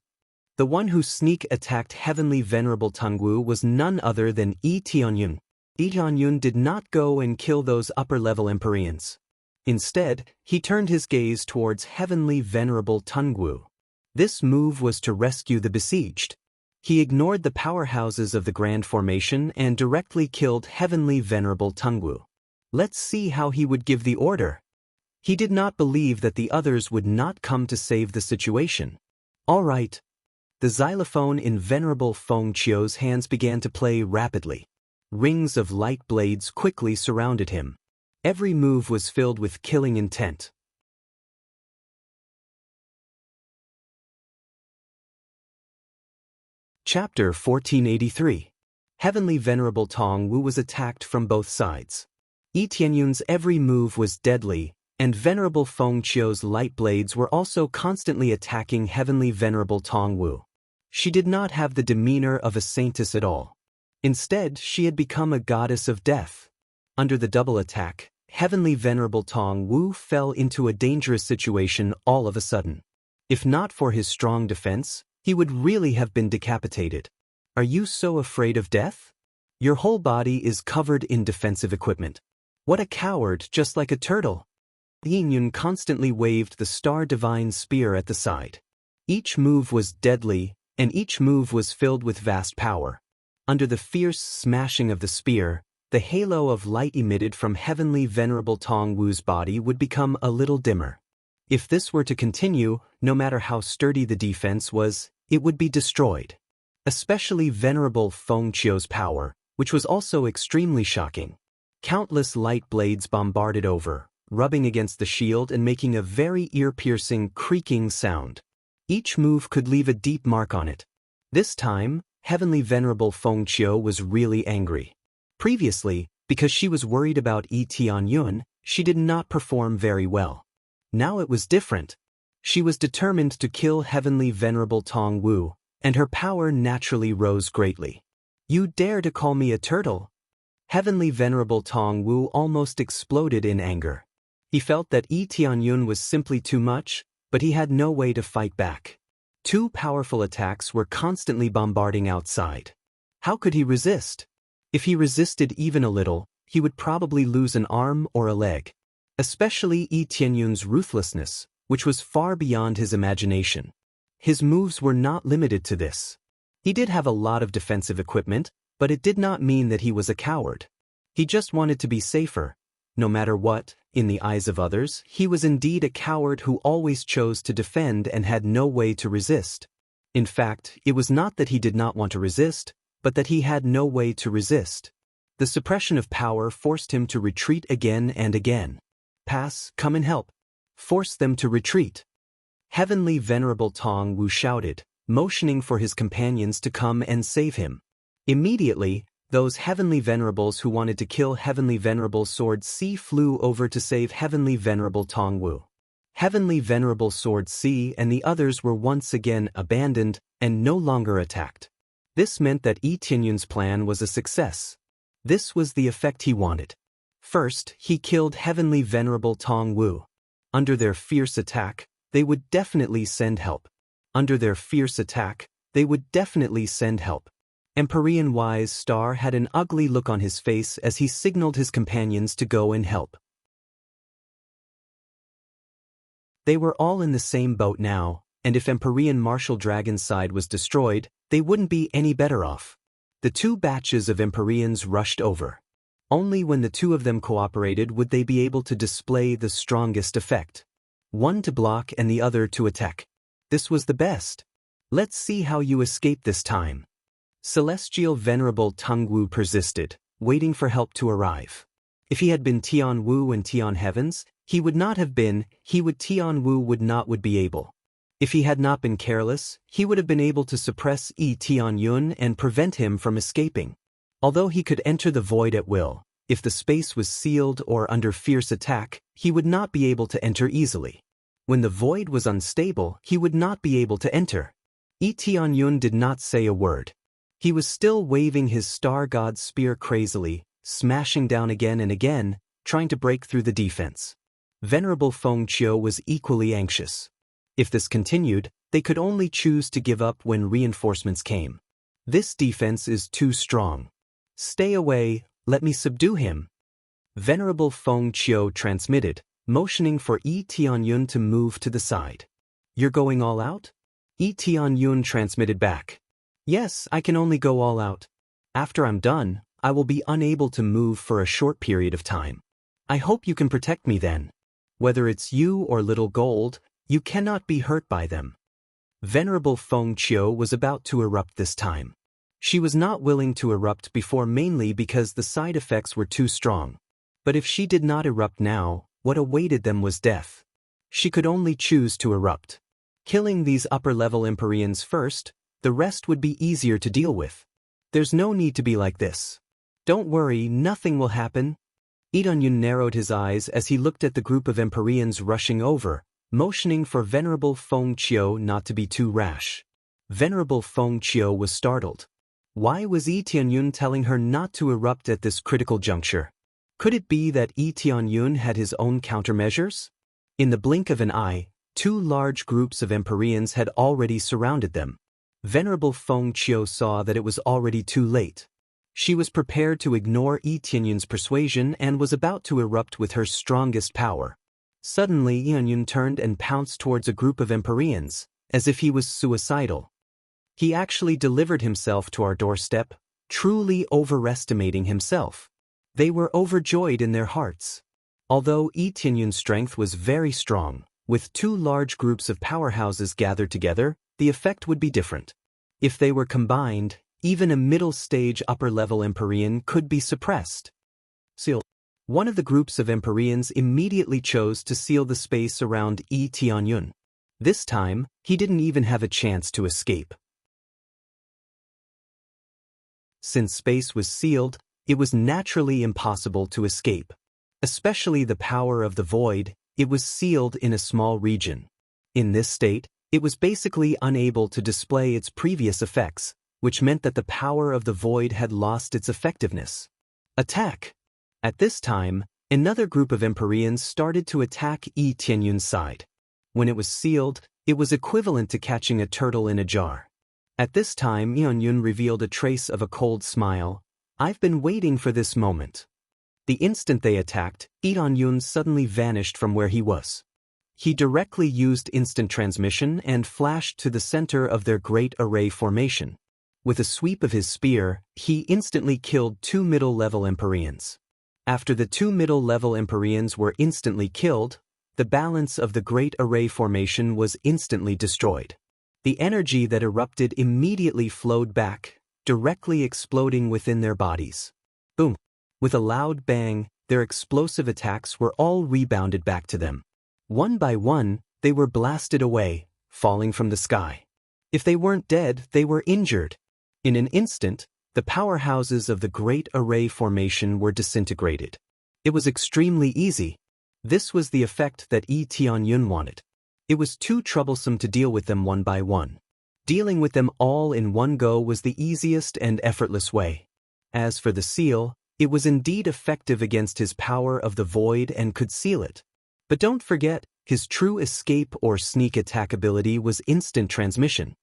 The one who sneak attacked Heavenly Venerable Tungwu was none other than Yi Tianyun. Yi Tianyun did not go and kill those upper-level Empyreans. Instead, he turned his gaze towards Heavenly Venerable Tungwu. This move was to rescue the besieged. He ignored the powerhouses of the Grand Formation and directly killed Heavenly Venerable Tungwu. Let's see how he would give the order. He did not believe that the others would not come to save the situation. All right. The xylophone in Venerable Feng Qiu's hands began to play rapidly. Rings of light blades quickly surrounded him. Every move was filled with killing intent. Chapter 1483. Heavenly Venerable Tongwu was attacked from both sides. Yi Tianyun's every move was deadly, and Venerable Feng Qiu's light blades were also constantly attacking Heavenly Venerable Tongwu. She did not have the demeanor of a saintess at all. Instead, she had become a goddess of death. Under the double attack, Heavenly Venerable Tongwu fell into a dangerous situation all of a sudden. If not for his strong defense, he would really have been decapitated. Are you so afraid of death? Your whole body is covered in defensive equipment. What a coward, just like a turtle. Yingyun constantly waved the Star Divine Spear at the side. Each move was deadly, and each move was filled with vast power. Under the fierce smashing of the spear, the halo of light emitted from Heavenly Venerable Tongwu's body would become a little dimmer. If this were to continue, no matter how sturdy the defense was, it would be destroyed. Especially Venerable Feng Qiu's power, which was also extremely shocking. Countless light blades bombarded over, rubbing against the shield and making a very ear-piercing, creaking sound. Each move could leave a deep mark on it. This time, Heavenly Venerable Feng Qiu was really angry. Previously, Because she was worried about Yi Tianyun, she did not perform very well. Now it was different. She was determined to kill Heavenly Venerable Tong Wu, and her power naturally rose greatly. You dare to call me a turtle? Heavenly Venerable Tong Wu almost exploded in anger. He felt that Yi Tianyun was simply too much, but he had no way to fight back. Two powerful attacks were constantly bombarding outside. How could he resist? If he resisted even a little, he would probably lose an arm or a leg. Especially Yi Tianyun's ruthlessness, which was far beyond his imagination. His moves were not limited to this. He did have a lot of defensive equipment, but it did not mean that he was a coward. He just wanted to be safer. No matter what, in the eyes of others, he was indeed a coward who always chose to defend and had no way to resist. In fact, it was not that he did not want to resist, but that he had no way to resist. The suppression of power forced him to retreat again and again. Pass, come and help. Force them to retreat. Heavenly Venerable Tong Wu shouted, motioning for his companions to come and save him. Immediately, those Heavenly Venerables who wanted to kill Heavenly Venerable Sword C flew over to save Heavenly Venerable Tong Wu. Heavenly Venerable Sword C and the others were once again abandoned and no longer attacked. This meant that Yi Tianyun's plan was a success. This was the effect he wanted. First, he killed Heavenly Venerable Tong Wu. Under their fierce attack, they would definitely send help. Under their fierce attack, they would definitely send help. Empyrean Wise Star had an ugly look on his face as he signaled his companions to go and help. They were all in the same boat now, and if Empyrean Martial Dragon's side was destroyed, they wouldn't be any better off. The two batches of Empyreans rushed over. Only when the two of them cooperated would they be able to display the strongest effect. One to block and the other to attack. This was the best. Let's see how you escape this time. Celestial Venerable Tong Wu persisted, waiting for help to arrive. If he had been Tian Wu and Tian Heavens, he would not have been, Tian Wu would be able. If he had not been careless, he would have been able to suppress Yi Tianyun and prevent him from escaping. Although he could enter the void at will, if the space was sealed or under fierce attack, he would not be able to enter easily. When the void was unstable, he would not be able to enter. Yi Tianyun did not say a word. He was still waving his star god spear crazily, smashing down again and again, trying to break through the defense. Venerable Feng Qiu was equally anxious. If this continued, they could only choose to give up when reinforcements came. This defense is too strong. Stay away, let me subdue him. Venerable Feng Qiu transmitted, motioning for Yi Tianyun to move to the side. You're going all out? Yi Tianyun transmitted back. Yes, I can only go all out. After I'm done, I will be unable to move for a short period of time. I hope you can protect me then. Whether it's you or Little Gold, you cannot be hurt by them. Venerable Feng Qiu was about to erupt this time. She was not willing to erupt before mainly because the side effects were too strong. But if she did not erupt now, what awaited them was death. She could only choose to erupt. Killing these upper-level Empyreans first, the rest would be easier to deal with. There's no need to be like this. Don't worry, nothing will happen. Yi Tianyun narrowed his eyes as he looked at the group of Empyreans rushing over, motioning for Venerable Feng Qiu not to be too rash. Venerable Feng Qiu was startled. Why was Yi Tianyun telling her not to erupt at this critical juncture? Could it be that Yi Tianyun had his own countermeasures? In the blink of an eye, two large groups of Empyreans had already surrounded them. Venerable Feng Qiu saw that it was already too late. She was prepared to ignore Yi Tianyun's persuasion and was about to erupt with her strongest power. Suddenly Yi Tianyun turned and pounced towards a group of Empyreans, as if he was suicidal. He actually delivered himself to our doorstep, truly overestimating himself. They were overjoyed in their hearts. Although Yi Tianyun's strength was very strong, with two large groups of powerhouses gathered together, the effect would be different. If they were combined, even a middle-stage upper-level Empyrean could be suppressed. Seal. One of the groups of Empyreans immediately chose to seal the space around Yi Tianyun. This time, he didn't even have a chance to escape. Since space was sealed, it was naturally impossible to escape. Especially the power of the void, it was sealed in a small region. In this state, it was basically unable to display its previous effects, which meant that the power of the void had lost its effectiveness. Attack! At this time, another group of Empyreans started to attack Yi Tianyun's side. When it was sealed, it was equivalent to catching a turtle in a jar. At this time, Tianyun revealed a trace of a cold smile. "I've been waiting for this moment." The instant they attacked, Yi Tianyun suddenly vanished from where he was. He directly used instant transmission and flashed to the center of their great array formation. With a sweep of his spear, he instantly killed 2 middle-level Empyreans. After the 2 middle-level Empyreans were instantly killed, the balance of the great array formation was instantly destroyed. The energy that erupted immediately flowed back, directly exploding within their bodies. Boom! With a loud bang, their explosive attacks were all rebounded back to them. One by one, they were blasted away, falling from the sky. If they weren't dead, they were injured. In an instant, the powerhouses of the Great Array Formation were disintegrated. It was extremely easy. This was the effect that Yi Tianyun wanted. It was too troublesome to deal with them one by one. Dealing with them all in one go was the easiest and effortless way. As for the seal, it was indeed effective against his power of the void and could seal it. But don't forget, his true escape or sneak attack ability was instant transmission.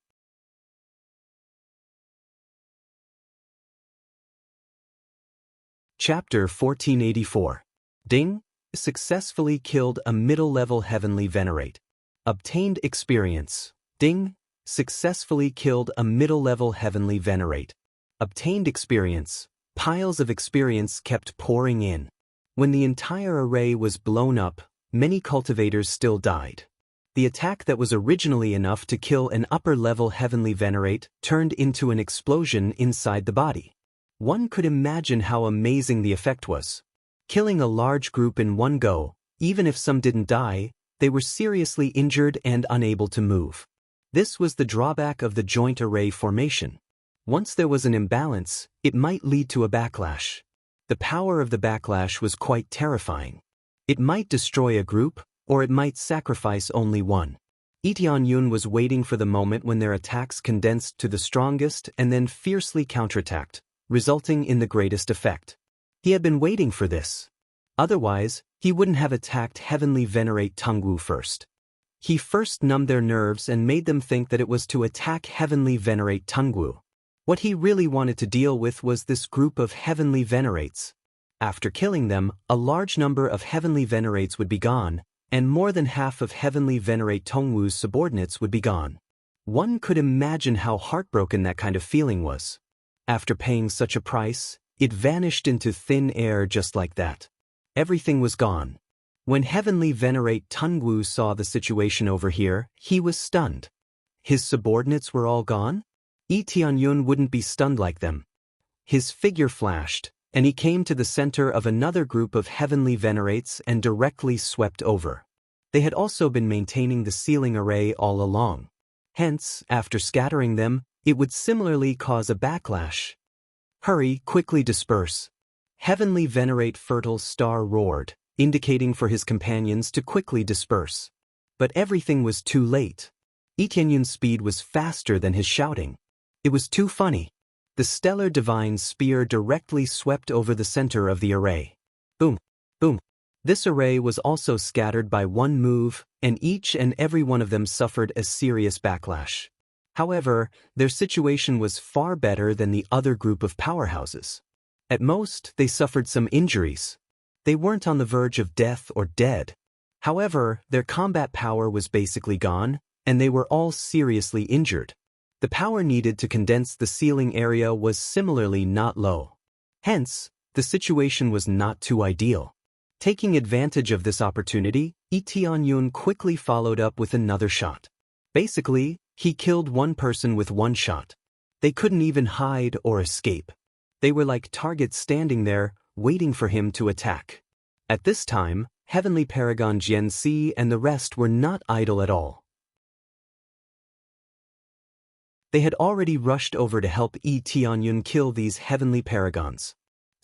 Chapter 1484. Ding! Successfully killed a middle-level heavenly venerate. Obtained experience. Ding! Successfully killed a middle-level heavenly venerate. Obtained experience. Piles of experience kept pouring in. When the entire array was blown up, many cultivators still died. The attack that was originally enough to kill an upper-level heavenly venerate turned into an explosion inside the body. One could imagine how amazing the effect was. Killing a large group in one go, even if some didn't die, they were seriously injured and unable to move. This was the drawback of the joint array formation. Once there was an imbalance, it might lead to a backlash. The power of the backlash was quite terrifying. It might destroy a group, or it might sacrifice only one. Yi Tianyun was waiting for the moment when their attacks condensed to the strongest and then fiercely counterattacked, resulting in the greatest effect. He had been waiting for this. Otherwise, he wouldn't have attacked Heavenly Venerate Tongwu first. He first numbed their nerves and made them think that it was to attack Heavenly Venerate Tongwu. What he really wanted to deal with was this group of Heavenly Venerates. After killing them, a large number of Heavenly Venerates would be gone, and more than half of Heavenly Venerate Tongwu's subordinates would be gone. One could imagine how heartbroken that kind of feeling was. After paying such a price, it vanished into thin air just like that. Everything was gone. When Heavenly Venerate Tongwu saw the situation over here, he was stunned. His subordinates were all gone? Yi Tianyun wouldn't be stunned like them. His figure flashed, and he came to the center of another group of Heavenly Venerates and directly swept over. They had also been maintaining the sealing array all along. Hence, after scattering them, it would similarly cause a backlash. "Hurry, quickly disperse." Heavenly Venerate Fertile Star roared, indicating for his companions to quickly disperse. But everything was too late. Yi Tianyun's speed was faster than his shouting. It was too funny. The Stellar Divine Spear directly swept over the center of the array. Boom, boom. This array was also scattered by one move, and each and every one of them suffered a serious backlash. However, their situation was far better than the other group of powerhouses. At most, they suffered some injuries. They weren't on the verge of death or dead. However, their combat power was basically gone, and they were all seriously injured. The power needed to condense the sealing area was similarly not low. Hence, the situation was not too ideal. Taking advantage of this opportunity, Yi Tianyun quickly followed up with another shot. Basically, he killed one person with one shot. They couldn't even hide or escape. They were like targets standing there, waiting for him to attack. At this time, Heavenly Paragon Jianxi and the rest were not idle at all. They had already rushed over to help Yi Tianyun kill these Heavenly Paragons.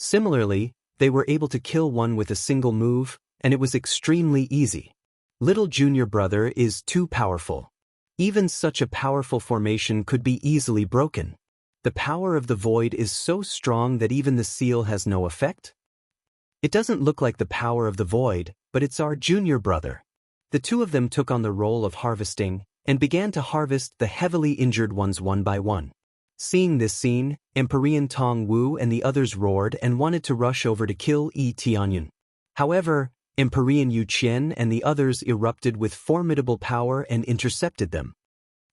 Similarly, they were able to kill one with a single move, and it was extremely easy. Little junior brother is too powerful. Even such a powerful formation could be easily broken. The power of the void is so strong that even the seal has no effect? It doesn't look like the power of the void, but it's our junior brother. The two of them took on the role of harvesting, and began to harvest the heavily injured ones one by one. Seeing this scene, Emperor Tong Wu and the others roared and wanted to rush over to kill Yi Tianyun. However, Emperor Yu Qian and the others erupted with formidable power and intercepted them.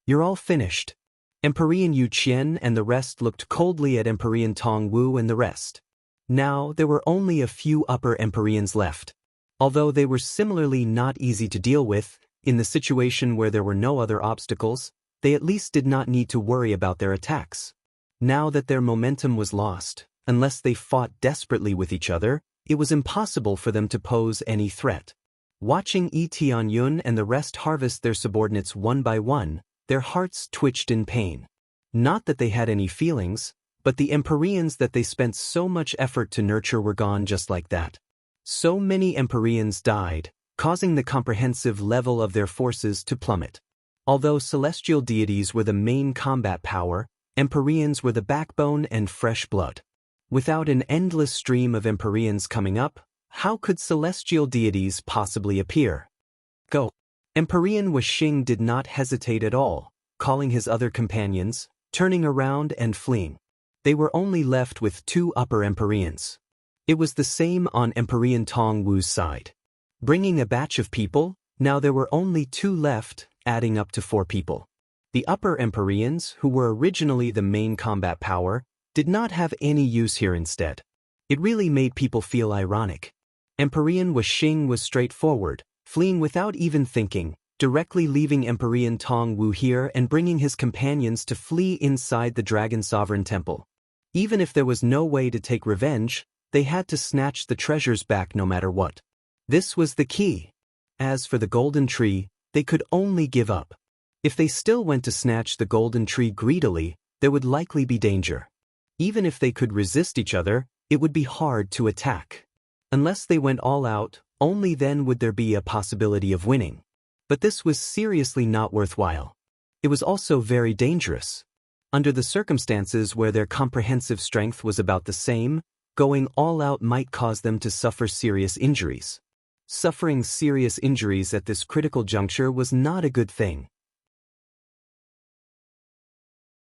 You're all finished. Emperor Yu Qian and the rest looked coldly at Emperor Tong Wu and the rest. Now there were only a few upper Emperors left. Although they were similarly not easy to deal with, in the situation where there were no other obstacles, they at least did not need to worry about their attacks. Now that their momentum was lost, unless they fought desperately with each other, it was impossible for them to pose any threat. Watching Yi Tianyun and the rest harvest their subordinates one by one, their hearts twitched in pain. Not that they had any feelings, but the Empyreans that they spent so much effort to nurture were gone just like that. So many Empyreans died, causing the comprehensive level of their forces to plummet. Although celestial deities were the main combat power, Empyreans were the backbone and fresh blood. Without an endless stream of Empyreans coming up, how could celestial deities possibly appear? Go. Emperor Washing did not hesitate at all, calling his other companions, turning around and fleeing. They were only left with two upper Empyreans. It was the same on Emperor Tong Wu's side. Bringing a batch of people, now there were only two left, adding up to 4 people. The upper Empyreans, who were originally the main combat power, did not have any use here instead. It really made people feel ironic. Emperor Washing was straightforward, fleeing without even thinking, directly leaving Emperor Tong Wu here and bringing his companions to flee inside the Dragon Sovereign Temple. Even if there was no way to take revenge, they had to snatch the treasures back no matter what. This was the key. As for the golden tree, they could only give up. If they still went to snatch the golden tree greedily, there would likely be danger. Even if they could resist each other, it would be hard to attack. Unless they went all out, only then would there be a possibility of winning. But this was seriously not worthwhile. It was also very dangerous. Under the circumstances where their comprehensive strength was about the same, going all out might cause them to suffer serious injuries. Suffering serious injuries at this critical juncture was not a good thing.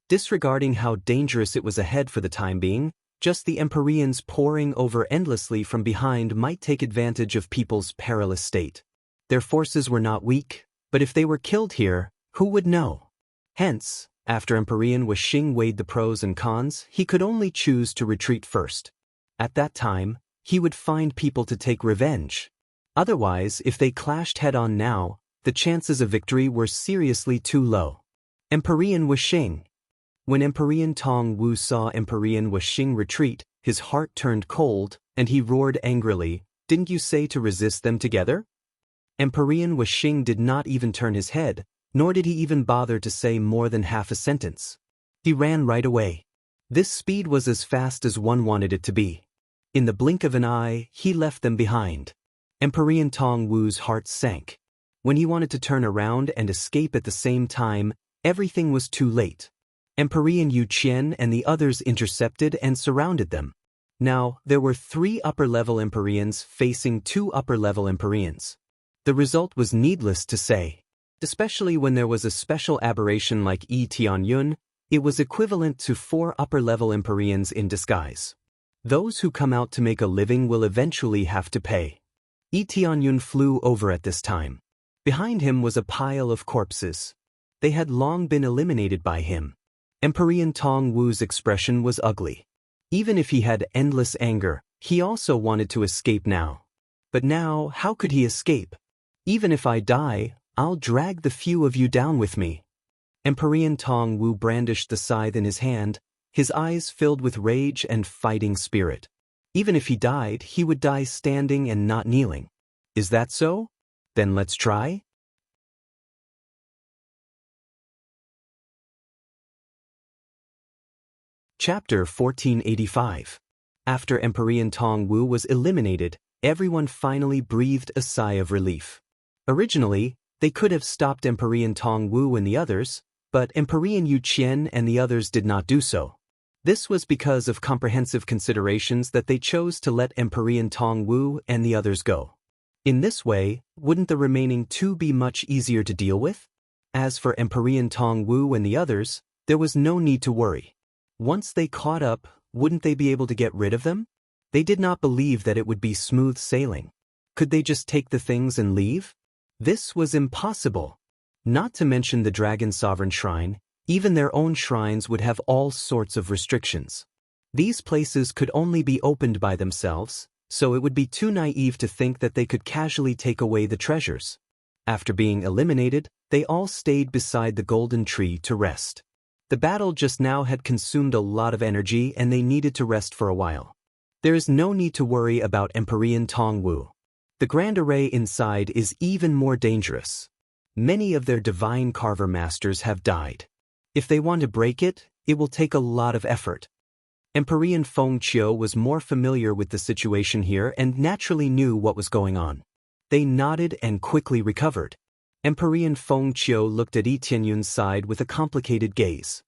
Disregarding how dangerous it was ahead for the time being, just the Empyreans pouring over endlessly from behind might take advantage of people's perilous state. Their forces were not weak, but if they were killed here, who would know? Hence, after Emperor Washing weighed the pros and cons, he could only choose to retreat first. At that time, he would find people to take revenge. Otherwise, if they clashed head-on now, the chances of victory were seriously too low. Emperor Washing. When Emperor Tong Wu saw Emperor Washing retreat, his heart turned cold, and he roared angrily, "Didn't you say to resist them together?" Emperor Washing did not even turn his head, nor did he even bother to say more than half a sentence. He ran right away. This speed was as fast as one wanted it to be. In the blink of an eye, he left them behind. Emperor Tong Wu's heart sank. When he wanted to turn around and escape at the same time, everything was too late. Emperor Yu Qian and the others intercepted and surrounded them. Now, there were 3 upper-level Empyreans facing 2 upper-level Empyreans. The result was needless to say. Especially when there was a special aberration like Yi Tianyun, it was equivalent to 4 upper-level Empyreans in disguise. Those who come out to make a living will eventually have to pay. Yi Tianyun flew over at this time. Behind him was a pile of corpses. They had long been eliminated by him. Emperor Tong Wu's expression was ugly. Even if he had endless anger, he also wanted to escape now. But now, how could he escape? Even if I die, I'll drag the few of you down with me. Emperor Tong Wu brandished the scythe in his hand, his eyes filled with rage and fighting spirit. Even if he died, he would die standing and not kneeling. Is that so? Then let's try. Chapter 1485. After Empyrean Tong Wu was eliminated, everyone finally breathed a sigh of relief. Originally, they could have stopped Empyrean Tong Wu and the others, but Empyrean Yu Qian and the others did not do so. This was because of comprehensive considerations that they chose to let Empyrean Tong Wu and the others go. In this way, wouldn't the remaining two be much easier to deal with? As for Empyrean Tong Wu and the others, there was no need to worry. Once they caught up, wouldn't they be able to get rid of them? They did not believe that it would be smooth sailing. Could they just take the things and leave? This was impossible. Not to mention the Dragon Sovereign Shrine, even their own shrines would have all sorts of restrictions. These places could only be opened by themselves, so it would be too naive to think that they could casually take away the treasures. After being eliminated, they all stayed beside the golden tree to rest. The battle just now had consumed a lot of energy and they needed to rest for a while. There is no need to worry about Empyrean Tong Wu. The Grand Array inside is even more dangerous. Many of their divine carver masters have died. If they want to break it, it will take a lot of effort. Empyrean Feng Qiu was more familiar with the situation here and naturally knew what was going on. They nodded and quickly recovered. Empyrean Feng Qiu looked at Yi Tianyun's side with a complicated gaze.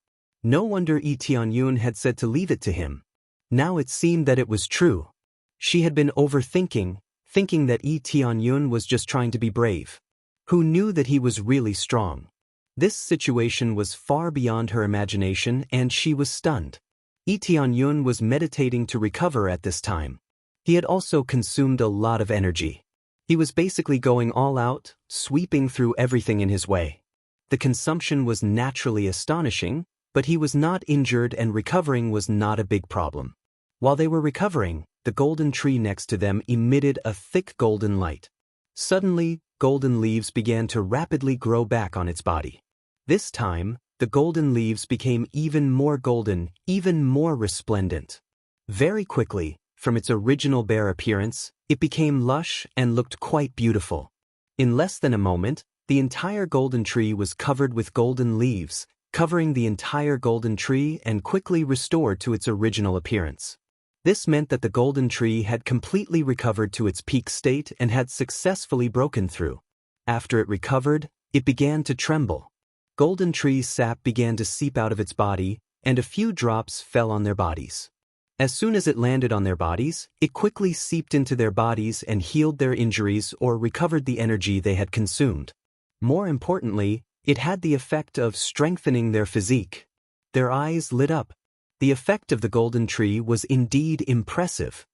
No wonder Yi Tianyun had said to leave it to him. Now it seemed that it was true. She had been overthinking, thinking that Yi Tianyun was just trying to be brave. Who knew that he was really strong? This situation was far beyond her imagination and she was stunned. Yi Tianyun was meditating to recover at this time. He had also consumed a lot of energy. He was basically going all out, sweeping through everything in his way. The consumption was naturally astonishing, but he was not injured and recovering was not a big problem. While they were recovering, the golden tree next to them emitted a thick golden light. Suddenly, golden leaves began to rapidly grow back on its body. This time, the golden leaves became even more golden, even more resplendent. Very quickly, from its original bare appearance, it became lush and looked quite beautiful. In less than a moment, the entire golden tree was covered with golden leaves, covering the entire golden tree and quickly restored to its original appearance. This meant that the golden tree had completely recovered to its peak state and had successfully broken through. After it recovered, it began to tremble. Golden tree's sap began to seep out of its body, and a few drops fell on their bodies. As soon as it landed on their bodies, it quickly seeped into their bodies and healed their injuries or recovered the energy they had consumed. More importantly, it had the effect of strengthening their physique. Their eyes lit up. The effect of the golden tree was indeed impressive.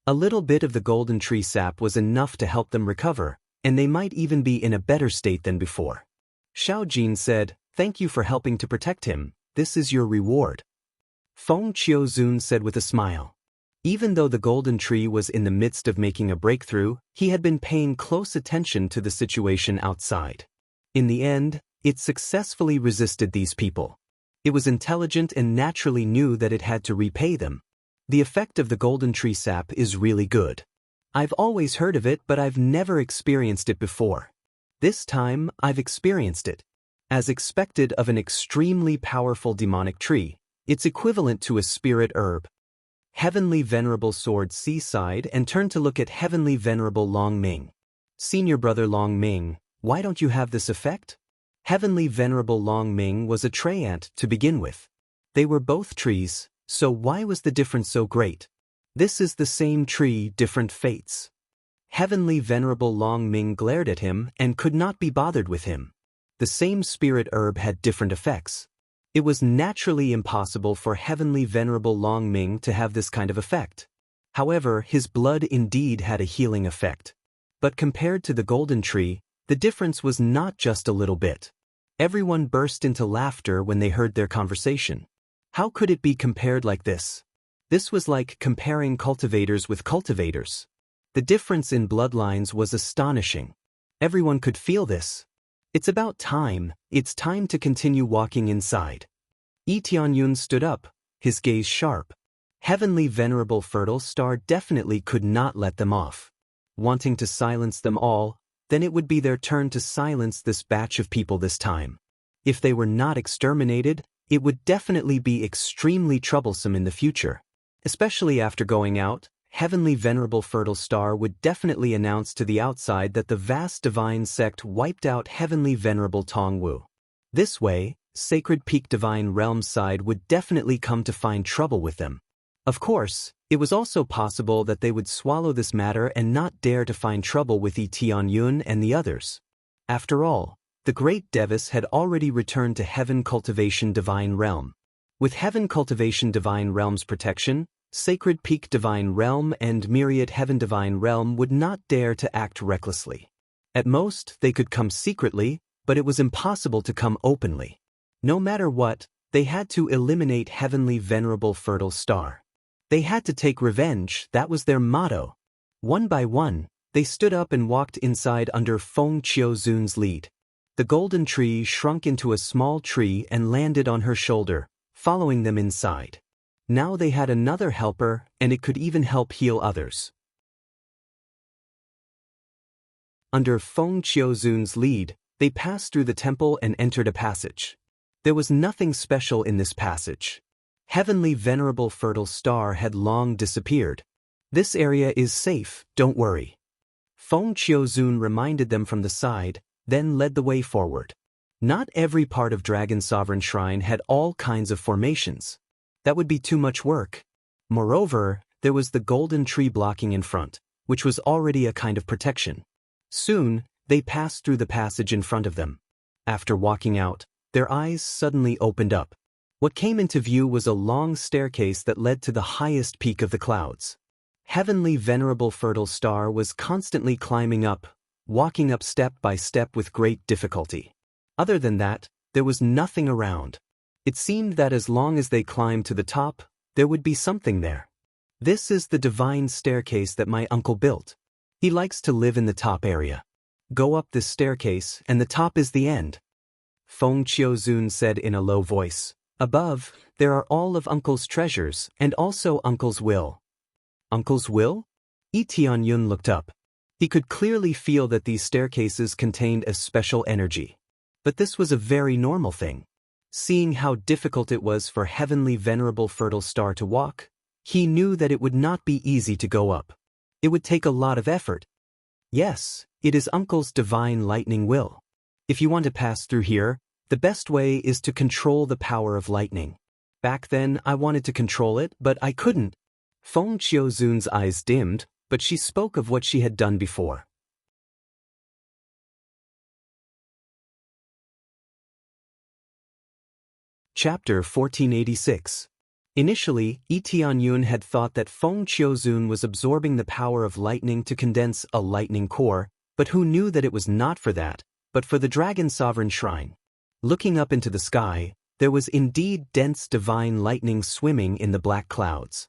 A little bit of the golden tree sap was enough to help them recover, and they might even be in a better state than before. Xiao Jin said, "Thank you for helping to protect him. This is your reward." Feng Qiuzun said with a smile. Even though the golden tree was in the midst of making a breakthrough, he had been paying close attention to the situation outside. In the end, it successfully resisted these people. It was intelligent and naturally knew that it had to repay them. The effect of the golden tree sap is really good. I've always heard of it, but I've never experienced it before. This time, I've experienced it. As expected of an extremely powerful demonic tree, it's equivalent to a spirit herb. Heavenly Venerable Sword Seaside and turned to look at Heavenly Venerable Long Ming. "Senior brother Long Ming, why don't you have this effect?" Heavenly Venerable Long Ming was a tree ant to begin with. They were both trees, so why was the difference so great? This is the same tree, different fates. Heavenly Venerable Long Ming glared at him and could not be bothered with him. The same spirit herb had different effects. It was naturally impossible for Heavenly Venerable Long Ming to have this kind of effect. However, his blood indeed had a healing effect. But compared to the golden tree, the difference was not just a little bit. Everyone burst into laughter when they heard their conversation. How could it be compared like this? This was like comparing cultivators with cultivators. The difference in bloodlines was astonishing. Everyone could feel this. It's about time. It's time to continue walking inside. Yi Tianyun stood up, his gaze sharp. Heavenly Venerable Fertile Star definitely could not let them off. Wanting to silence them all, then it would be their turn to silence this batch of people this time. If they were not exterminated, It would definitely be extremely troublesome in the future. Especially after going out, Heavenly Venerable Fertile Star would definitely announce to the outside that the vast divine sect wiped out Heavenly Venerable Tongwu. This way, Sacred Peak Divine Realm side would definitely come to find trouble with them. Of course, it was also possible that they would swallow this matter and not dare to find trouble with Tianyun and the others. After all, the Great Devis had already returned to Heaven Cultivation Divine Realm. With Heaven Cultivation Divine Realm's protection, Sacred Peak Divine Realm and Myriad Heaven Divine Realm would not dare to act recklessly. At most, they could come secretly, but it was impossible to come openly. No matter what, they had to eliminate Heavenly Venerable Fertile Star. They had to take revenge, that was their motto. One by one, they stood up and walked inside under Feng Qiuzun's lead. The golden tree shrunk into a small tree and landed on her shoulder, following them inside. Now they had another helper, and it could even help heal others. Under Feng Qiuzun's lead, they passed through the temple and entered a passage. There was nothing special in this passage. Heavenly Venerable Fertile Star had long disappeared. This area is safe, don't worry. Feng Qiuzun reminded them from the side, then led the way forward. Not every part of Dragon Sovereign Shrine had all kinds of formations. That would be too much work. Moreover, there was the golden tree blocking in front, which was already a kind of protection. Soon, they passed through the passage in front of them. After walking out, their eyes suddenly opened up. What came into view was a long staircase that led to the highest peak of the clouds. Heavenly Venerable Fertile Star was constantly climbing up, walking up step by step with great difficulty. Other than that, there was nothing around. It seemed that as long as they climbed to the top, there would be something there. This is the divine staircase that my uncle built. He likes to live in the top area. Go up this staircase, and the top is the end. Feng Qiuzun said in a low voice. Above, there are all of Uncle's treasures, and also Uncle's will. Uncle's will? Tianyun looked up. He could clearly feel that these staircases contained a special energy. But this was a very normal thing. Seeing how difficult it was for Heavenly Venerable Fertile Star to walk, he knew that it would not be easy to go up. It would take a lot of effort. Yes, it is Uncle's divine lightning will. If you want to pass through here, the best way is to control the power of lightning. Back then, I wanted to control it, but I couldn't. Feng Qiuzun's eyes dimmed, but she spoke of what she had done before. Chapter 1486. Initially, Tianyun had thought that Feng Qiuzun was absorbing the power of lightning to condense a lightning core, but who knew that it was not for that, but for the Dragon Sovereign Shrine. Looking up into the sky, there was indeed dense divine lightning swimming in the black clouds.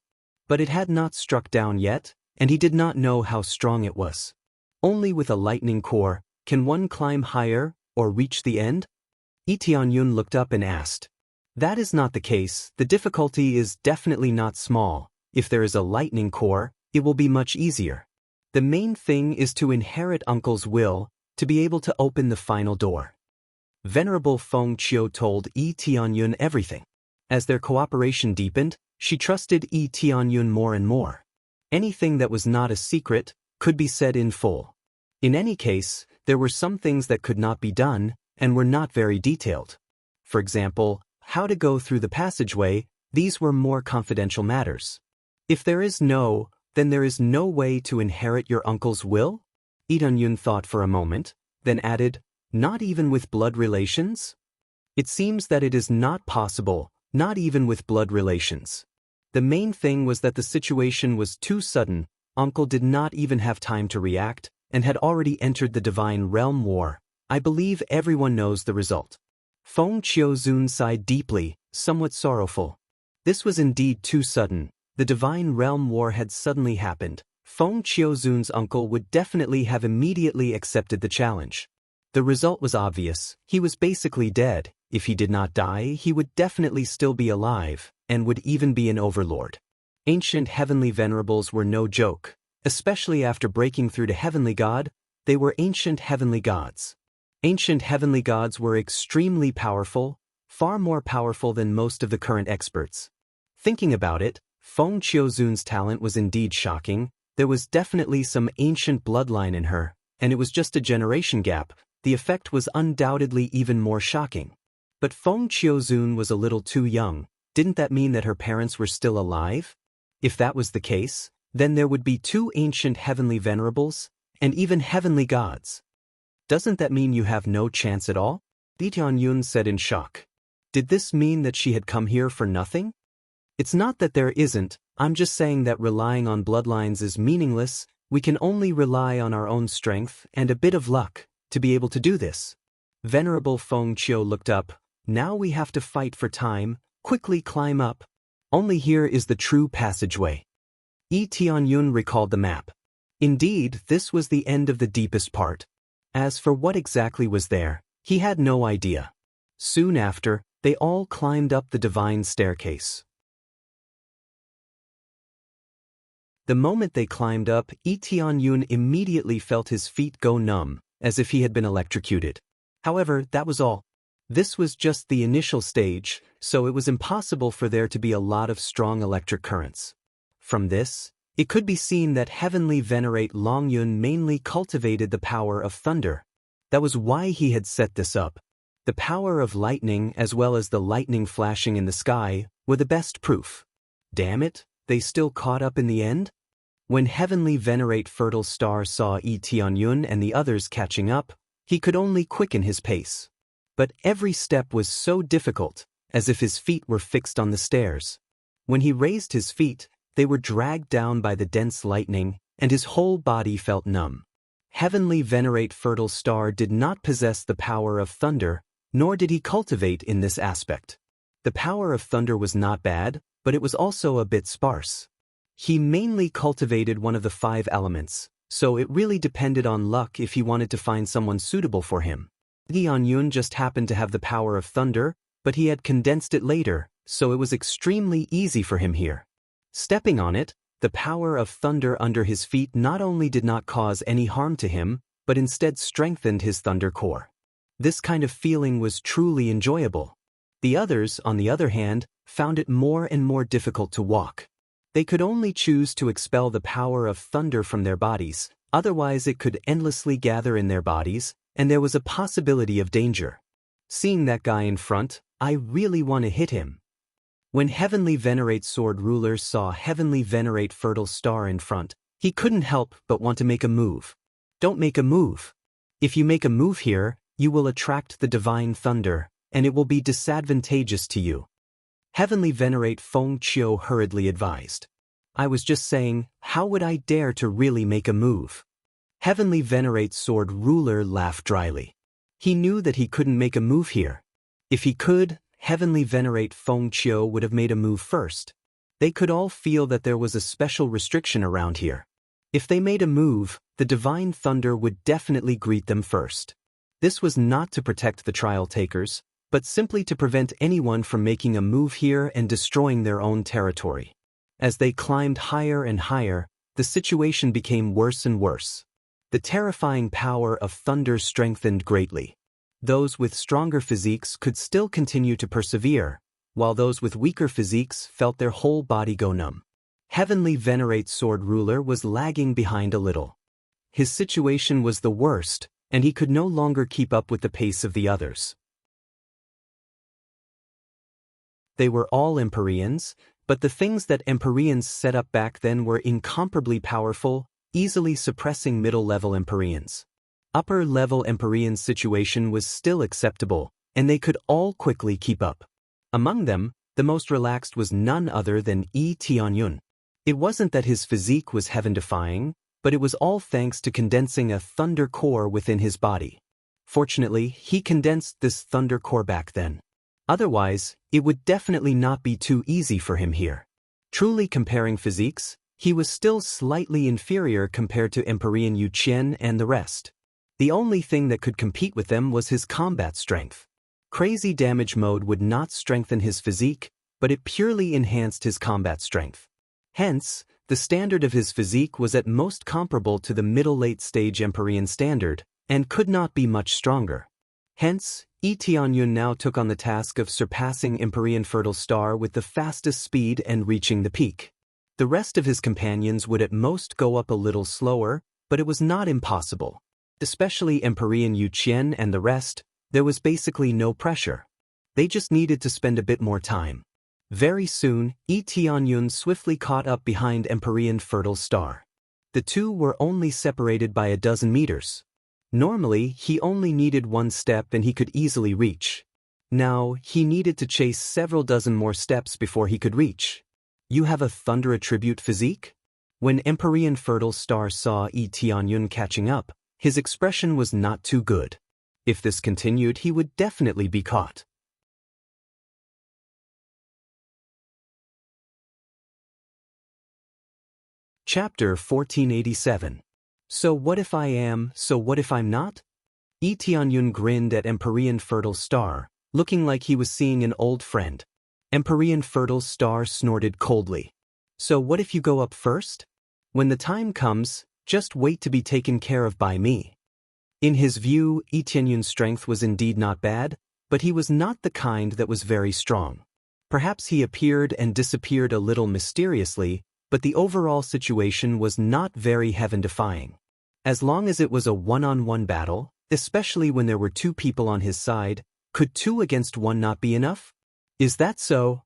But it had not struck down yet, and he did not know how strong it was. Only with a lightning core can one climb higher or reach the end? Tianyun looked up and asked. That is not the case, the difficulty is definitely not small. If there is a lightning core, it will be much easier. The main thing is to inherit Uncle's will, to be able to open the final door. Venerable Feng Qiu told Tianyun everything. As their cooperation deepened, she trusted Tianyun more and more. Anything that was not a secret could be said in full. In any case, there were some things that could not be done and were not very detailed. For example, how to go through the passageway, these were more confidential matters. If there is no, then there is no way to inherit your uncle's will? Tianyun thought for a moment, then added, not even with blood relations? It seems that it is not possible, not even with blood relations. The main thing was that the situation was too sudden, Uncle did not even have time to react, and had already entered the Divine Realm War. I believe everyone knows the result. Feng Qiuzun sighed deeply, somewhat sorrowful. This was indeed too sudden. The Divine Realm War had suddenly happened. Feng Qiuzun's uncle would definitely have immediately accepted the challenge. The result was obvious. He was basically dead. If he did not die, he would definitely still be alive, and would even be an overlord. Ancient heavenly venerables were no joke. Especially after breaking through to Heavenly God, they were ancient heavenly gods. Ancient heavenly gods were extremely powerful, far more powerful than most of the current experts. Thinking about it, Feng Qiuzun's talent was indeed shocking. There was definitely some ancient bloodline in her, and it was just a generation gap. The effect was undoubtedly even more shocking. But Feng Qiuzun was a little too young. Didn't that mean that her parents were still alive? If that was the case, then there would be 2 ancient heavenly venerables, and even heavenly gods. Doesn't that mean you have no chance at all? Li Tianyun said in shock. Did this mean that she had come here for nothing? It's not that there isn't, I'm just saying that relying on bloodlines is meaningless. We can only rely on our own strength and a bit of luck to be able to do this. Venerable Feng Qiu looked up. Now we have to fight for time, quickly climb up. Only here is the true passageway. Yi Tianyun recalled the map. Indeed, this was the end of the deepest part. As for what exactly was there, he had no idea. Soon after, they all climbed up the divine staircase. The moment they climbed up, Yi Tianyun immediately felt his feet go numb, as if he had been electrocuted. However, that was all. This was just the initial stage, so it was impossible for there to be a lot of strong electric currents. From this, it could be seen that Heavenly Venerate Longyun mainly cultivated the power of thunder. That was why he had set this up. The power of lightning as well as the lightning flashing in the sky were the best proof. Damn it, they still caught up in the end? When Heavenly Venerate Fertile Star saw Yi Tianyun and the others catching up, he could only quicken his pace. But every step was so difficult, as if his feet were fixed on the stairs. When he raised his feet, they were dragged down by the dense lightning, and his whole body felt numb. Heavenly Venerate Fertile Star did not possess the power of thunder, nor did he cultivate in this aspect. The power of thunder was not bad, but it was also a bit sparse. He mainly cultivated one of the 5 elements, so it really depended on luck if he wanted to find someone suitable for him. Li Tianyun just happened to have the power of thunder, but he had condensed it later, so it was extremely easy for him here. Stepping on it, the power of thunder under his feet not only did not cause any harm to him, but instead strengthened his thunder core. This kind of feeling was truly enjoyable. The others, on the other hand, found it more and more difficult to walk. They could only choose to expel the power of thunder from their bodies, otherwise it could endlessly gather in their bodies, and there was a possibility of danger. Seeing that guy in front, I really want to hit him. When Heavenly Venerate Sword Ruler saw Heavenly Venerate Fertile Star in front, he couldn't help but want to make a move. Don't make a move. If you make a move here, you will attract the divine thunder, and it will be disadvantageous to you. Heavenly Venerate Feng Qiu hurriedly advised. I was just saying, how would I dare to really make a move? Heavenly Venerate Sword Ruler laughed dryly. He knew that he couldn't make a move here. If he could, Heavenly Venerate Feng Qiu would have made a move first. They could all feel that there was a special restriction around here. If they made a move, the divine thunder would definitely greet them first. This was not to protect the trial takers, but simply to prevent anyone from making a move here and destroying their own territory. As they climbed higher and higher, the situation became worse and worse. The terrifying power of thunder strengthened greatly. Those with stronger physiques could still continue to persevere, while those with weaker physiques felt their whole body go numb. Heavenly Venerate Sword Ruler was lagging behind a little. His situation was the worst, and he could no longer keep up with the pace of the others. They were all Empyreans, but the things that Empyreans set up back then were incomparably powerful, easily suppressing middle-level Empyreans. Upper-level Empyreans' situation was still acceptable, and they could all quickly keep up. Among them, the most relaxed was none other than Yi Tianyun. It wasn't that his physique was heaven-defying, but it was all thanks to condensing a thunder core within his body. Fortunately, he condensed this thunder core back then. Otherwise, it would definitely not be too easy for him here. Truly comparing physiques, he was still slightly inferior compared to Empyrean Yu Qian and the rest. The only thing that could compete with them was his combat strength. Crazy damage mode would not strengthen his physique, but it purely enhanced his combat strength. Hence, the standard of his physique was at most comparable to the middle-late stage Empyrean standard, and could not be much stronger. Hence, Yi Tianyun now took on the task of surpassing Empyrean Fertile Star with the fastest speed and reaching the peak. The rest of his companions would at most go up a little slower, but it was not impossible. Especially Empyrean Yu Qian and the rest, there was basically no pressure. They just needed to spend a bit more time. Very soon, Yi Tianyun swiftly caught up behind Empyrean Fertile Star. The two were only separated by a dozen meters. Normally, he only needed one step and he could easily reach. Now, he needed to chase several dozen more steps before he could reach. You have a thunder attribute physique? When Empyrean Fertile Star saw Yi Tianyun catching up, his expression was not too good. If this continued, he would definitely be caught. Chapter 1487. So what if I am, so what if I'm not? Yi Tianyun grinned at Empyrean Fertile Star, looking like he was seeing an old friend. Empyrean Fertile Star snorted coldly. So what if you go up first? When the time comes, just wait to be taken care of by me. In his view, Yi Tianyun's strength was indeed not bad, but he was not the kind that was very strong. Perhaps he appeared and disappeared a little mysteriously, but the overall situation was not very heaven-defying. As long as it was a one-on-one battle, especially when there were two people on his side, could 2 against 1 not be enough? Is that so?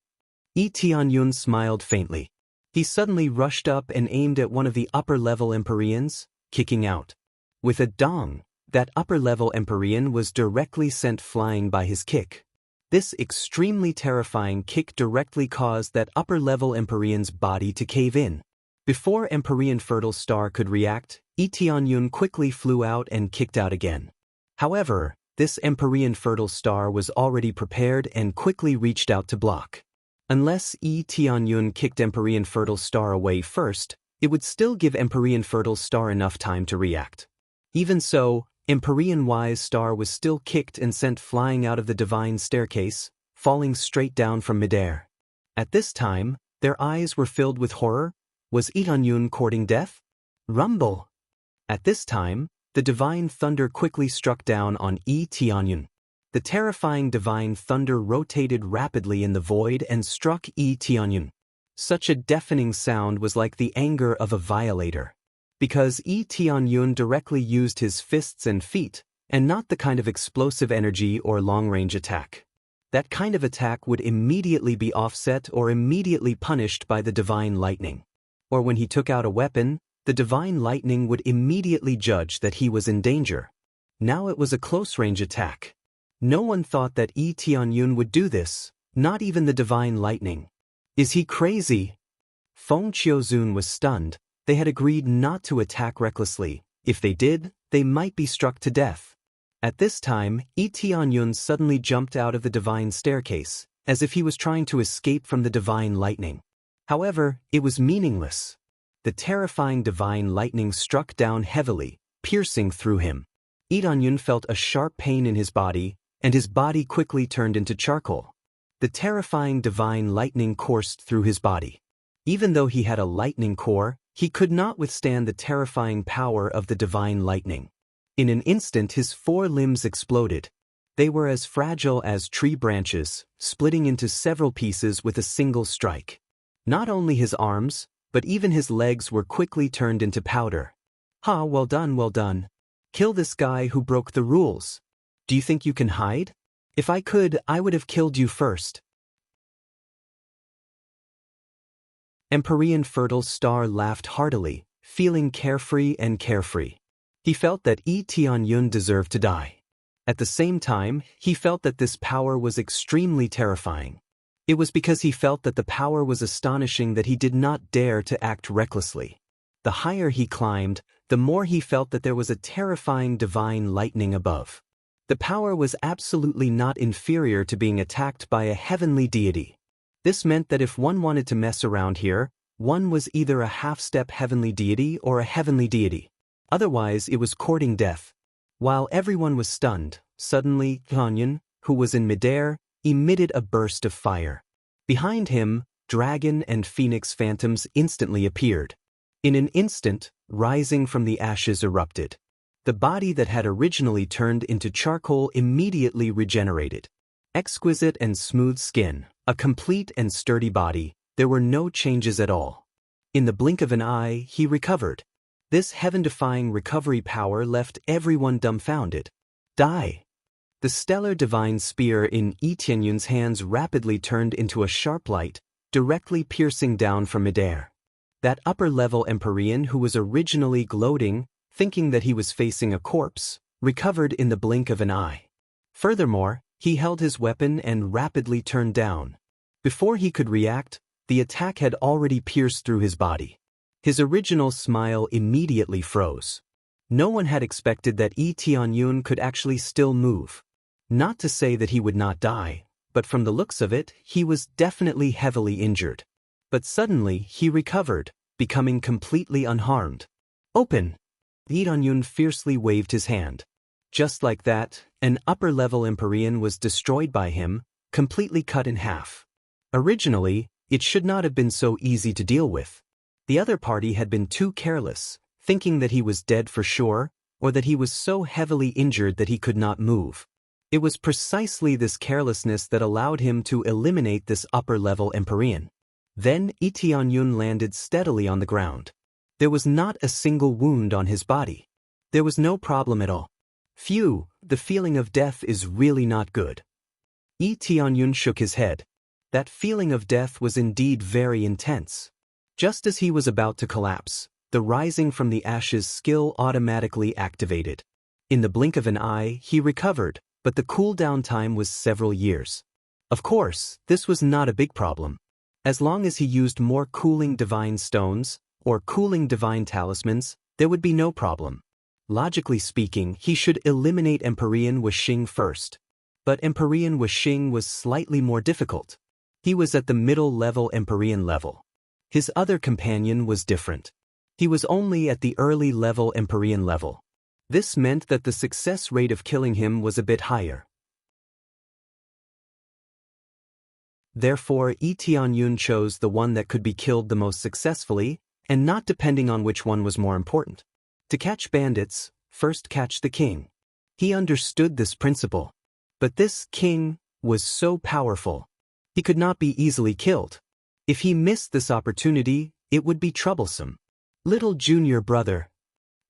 Yi Tianyun smiled faintly. He suddenly rushed up and aimed at one of the upper-level Empyreans, kicking out. With a dong, that upper-level Empyrean was directly sent flying by his kick. This extremely terrifying kick directly caused that upper-level Empyrean's body to cave in. Before Empyrean Fertile Star could react, Yi Tianyun quickly flew out and kicked out again. However, this Empyrean Fertile Star was already prepared and quickly reached out to block. Unless Yi Tianyun kicked Empyrean Fertile Star away first, it would still give Empyrean Fertile Star enough time to react. Even so, Empyrean Wise Star was still kicked and sent flying out of the divine staircase, falling straight down from midair. At this time, their eyes were filled with horror. Was Yi Tianyun courting death? Rumble! At this time, the divine thunder quickly struck down on Yi Tianyun. The terrifying divine thunder rotated rapidly in the void and struck Yi Tianyun. Such a deafening sound was like the anger of a violator. Because Yi Tianyun directly used his fists and feet, and not the kind of explosive energy or long-range attack. That kind of attack would immediately be offset or immediately punished by the divine lightning. Or when he took out a weapon, the divine lightning would immediately judge that he was in danger. Now it was a close-range attack. No one thought that Yi Tianyun would do this, not even the divine lightning. Is he crazy? Feng Qiuzun was stunned. They had agreed not to attack recklessly. If they did, they might be struck to death. At this time, Yi Tianyun suddenly jumped out of the divine staircase, as if he was trying to escape from the divine lightning. However, it was meaningless. The terrifying divine lightning struck down heavily, piercing through him. Yi Tianyun felt a sharp pain in his body, and his body quickly turned into charcoal. The terrifying divine lightning coursed through his body. Even though he had a lightning core, he could not withstand the terrifying power of the divine lightning. In an instant his 4 limbs exploded. They were as fragile as tree branches, splitting into several pieces with a single strike. Not only his arms, but even his legs were quickly turned into powder. Ha, well done, well done. Kill this guy who broke the rules. Do you think you can hide? If I could, I would have killed you first. Empyrean Fertile Star laughed heartily, feeling carefree and carefree. He felt that Yi Tianyun deserved to die. At the same time, he felt that this power was extremely terrifying. It was because he felt that the power was astonishing that he did not dare to act recklessly. The higher he climbed, the more he felt that there was a terrifying divine lightning above. The power was absolutely not inferior to being attacked by a heavenly deity. This meant that if one wanted to mess around here, one was either a half-step heavenly deity or a heavenly deity. Otherwise, it was courting death. While everyone was stunned, suddenly, Tianyun, who was in midair, emitted a burst of fire. Behind him, dragon and phoenix phantoms instantly appeared. In an instant, rising from the ashes erupted. The body that had originally turned into charcoal immediately regenerated. Exquisite and smooth skin, a complete and sturdy body, there were no changes at all. In the blink of an eye, he recovered. This heaven-defying recovery power left everyone dumbfounded. Die! The stellar divine spear in Yi Tianyun's hands rapidly turned into a sharp light, directly piercing down from midair. That upper-level Empyrean who was originally gloating, thinking that he was facing a corpse, recovered in the blink of an eye. Furthermore, he held his weapon and rapidly turned down. Before he could react, the attack had already pierced through his body. His original smile immediately froze. No one had expected that Yi Tianyun could actually still move. Not to say that he would not die, but from the looks of it, he was definitely heavily injured. But suddenly, he recovered, becoming completely unharmed. Open! Yi Tianyun fiercely waved his hand. Just like that, an upper-level Empyrean was destroyed by him, completely cut in half. Originally, it should not have been so easy to deal with. The other party had been too careless, thinking that he was dead for sure, or that he was so heavily injured that he could not move. It was precisely this carelessness that allowed him to eliminate this upper-level Empyrean. Then Yi Tianyun landed steadily on the ground. There was not a single wound on his body. There was no problem at all. Phew, the feeling of death is really not good. Yi Tianyun shook his head. That feeling of death was indeed very intense. Just as he was about to collapse, the rising from the ashes skill automatically activated. In the blink of an eye, he recovered, but the cooldown time was several years. Of course, this was not a big problem. As long as he used more cooling divine stones, or cooling divine talismans, there would be no problem. Logically speaking, he should eliminate Empyrean Wuxing first. But Empyrean Wuxing was slightly more difficult. He was at the middle-level Empyrean level. His other companion was different. He was only at the early-level Empyrean level. This meant that the success rate of killing him was a bit higher. Therefore, Yi Tianyun chose the one that could be killed the most successfully, and not depending on which one was more important. To catch bandits, first catch the king. He understood this principle. But this king was so powerful. He could not be easily killed. If he missed this opportunity, it would be troublesome. Little junior brother.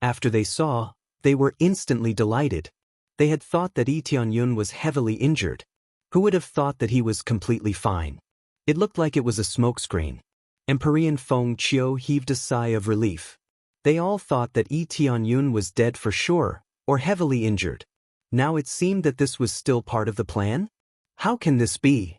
After they saw, they were instantly delighted. They had thought that Yi Tianyun was heavily injured. Who would have thought that he was completely fine? It looked like it was a smokescreen. Empyrean Feng Qiu heaved a sigh of relief. They all thought that Yi Tianyun was dead for sure, or heavily injured. Now it seemed that this was still part of the plan? How can this be?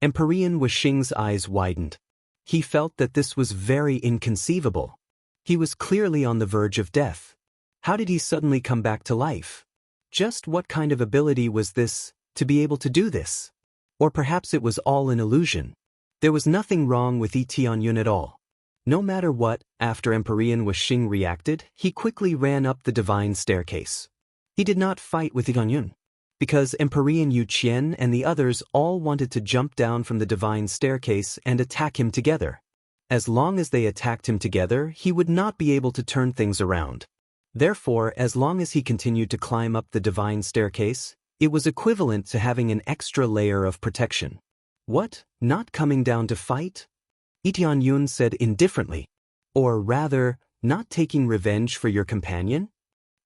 Empyrean Wuxing's eyes widened. He felt that this was very inconceivable. He was clearly on the verge of death. How did he suddenly come back to life? Just what kind of ability was this, to be able to do this? Or perhaps it was all an illusion. There was nothing wrong with Yi Tianyun at all. No matter what, after Empyrean Wuxing reacted, he quickly ran up the divine staircase. He did not fight with Yi Tianyun, because Empyrean Yu Qian and the others all wanted to jump down from the divine staircase and attack him together. As long as they attacked him together, he would not be able to turn things around. Therefore, as long as he continued to climb up the divine staircase, it was equivalent to having an extra layer of protection. What? Not coming down to fight? Yi Tianyun said indifferently. Or rather, not taking revenge for your companion?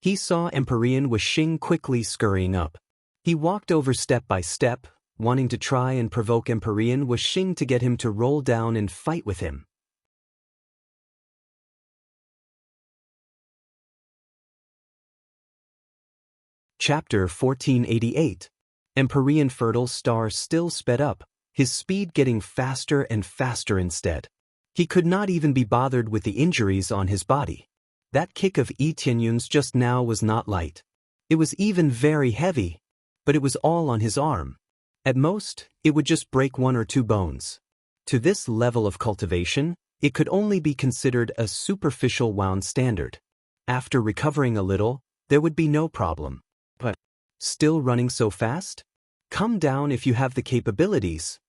He saw Empyrean Wuxing quickly scurrying up. He walked over step by step, wanting to try and provoke Empyrean Wuxing to get him to roll down and fight with him. Chapter 1488. Empyrean Fertile Star still sped up, his speed getting faster and faster instead. He could not even be bothered with the injuries on his body. That kick of Yi Tianyun's just now was not light. It was even very heavy, but it was all on his arm. At most, it would just break one or two bones. To this level of cultivation, it could only be considered a superficial wound standard. After recovering a little, there would be no problem. But still running so fast? Come down if you have the capabilities.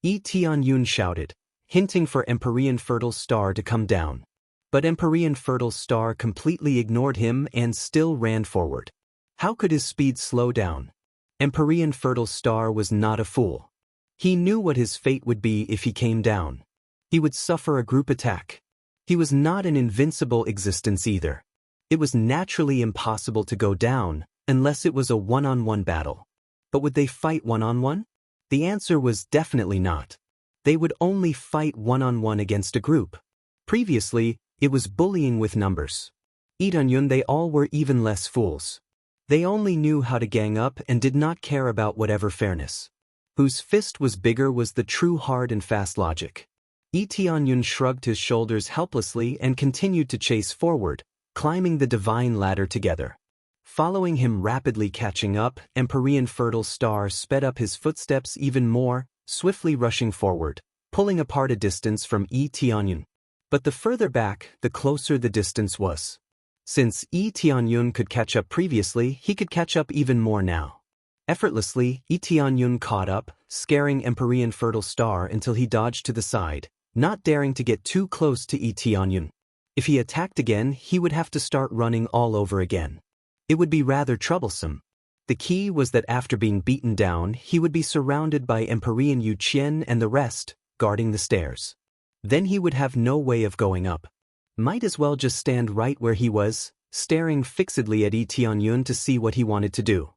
Yi Tianyun shouted, hinting for Empyrean Fertile Star to come down. But Empyrean Fertile Star completely ignored him and still ran forward. How could his speed slow down? Empyrean Fertile Star was not a fool. He knew what his fate would be if he came down. He would suffer a group attack. He was not an invincible existence either. It was naturally impossible to go down, unless it was a one-on-one battle. But would they fight one-on-one? The answer was definitely not. They would only fight one-on-one against a group. Previously, it was bullying with numbers. Lee Dong-yun, they all were even less fools. They only knew how to gang up and did not care about whatever fairness. Whose fist was bigger was the true hard and fast logic. Lee Dong-yun shrugged his shoulders helplessly and continued to chase forward, climbing the divine ladder together. Following him, rapidly catching up, Empyrean Fertile Star sped up his footsteps even more, swiftly rushing forward, pulling apart a distance from Lee Dong-yun. But the further back, the closer the distance was. Since Lee Dong-yun could catch up previously, he could catch up even more now. Effortlessly, Lee Dong-yun caught up, scaring Empyrean Fertile Star until he dodged to the side, not daring to get too close to Lee Dong-yun. If he attacked again, he would have to start running all over again. It would be rather troublesome. The key was that after being beaten down, he would be surrounded by Empyrean Yu Qian and the rest, guarding the stairs. Then he would have no way of going up. Might as well just stand right where he was, staring fixedly at Lee Dong-yun to see what he wanted to do.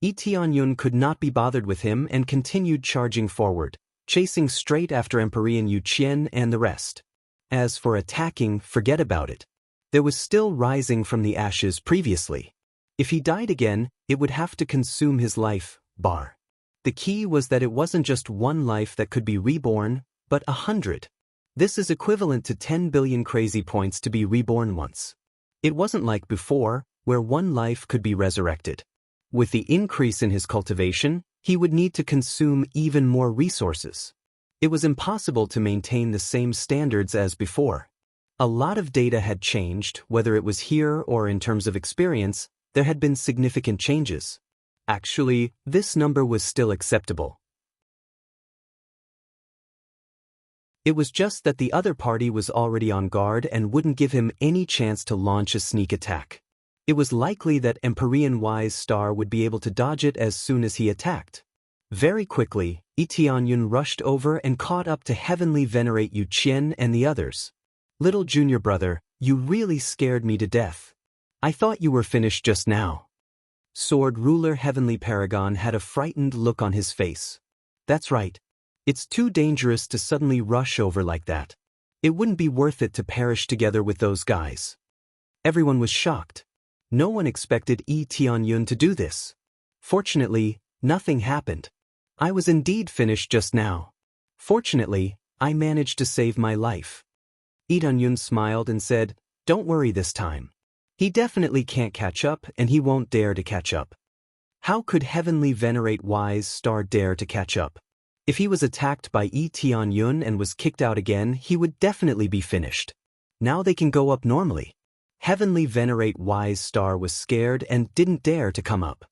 Lee Dong-yun could not be bothered with him and continued charging forward, chasing straight after Empyrean Yu Qian and the rest. As for attacking, forget about it. There was still rising from the ashes previously. If he died again, it would have to consume his life, bar. The key was that it wasn't just one life that could be reborn, but 100. This is equivalent to 10 billion crazy points to be reborn once. It wasn't like before, where one life could be resurrected. With the increase in his cultivation, he would need to consume even more resources. It was impossible to maintain the same standards as before. A lot of data had changed, whether it was here or in terms of experience, there had been significant changes. Actually, this number was still acceptable. It was just that the other party was already on guard and wouldn't give him any chance to launch a sneak attack. It was likely that Empyrean Wise Star would be able to dodge it as soon as he attacked. Very quickly, Lee Dong-yun rushed over and caught up to Heavenly Venerate Yu Qian and the others. Little junior brother, you really scared me to death. I thought you were finished just now. Sword Ruler Heavenly Paragon had a frightened look on his face. That's right. It's too dangerous to suddenly rush over like that. It wouldn't be worth it to perish together with those guys. Everyone was shocked. No one expected Lee Dong-yun to do this. Fortunately, nothing happened. I was indeed finished just now. Fortunately, I managed to save my life. Lee Dong-yun smiled and said, "Don't worry this time. He definitely can't catch up and he won't dare to catch up." How could Heavenly Venerate Wise Star dare to catch up? If he was attacked by Lee Dong-yun and was kicked out again, he would definitely be finished. Now they can go up normally. Heavenly Venerate Wise Star was scared and didn't dare to come up.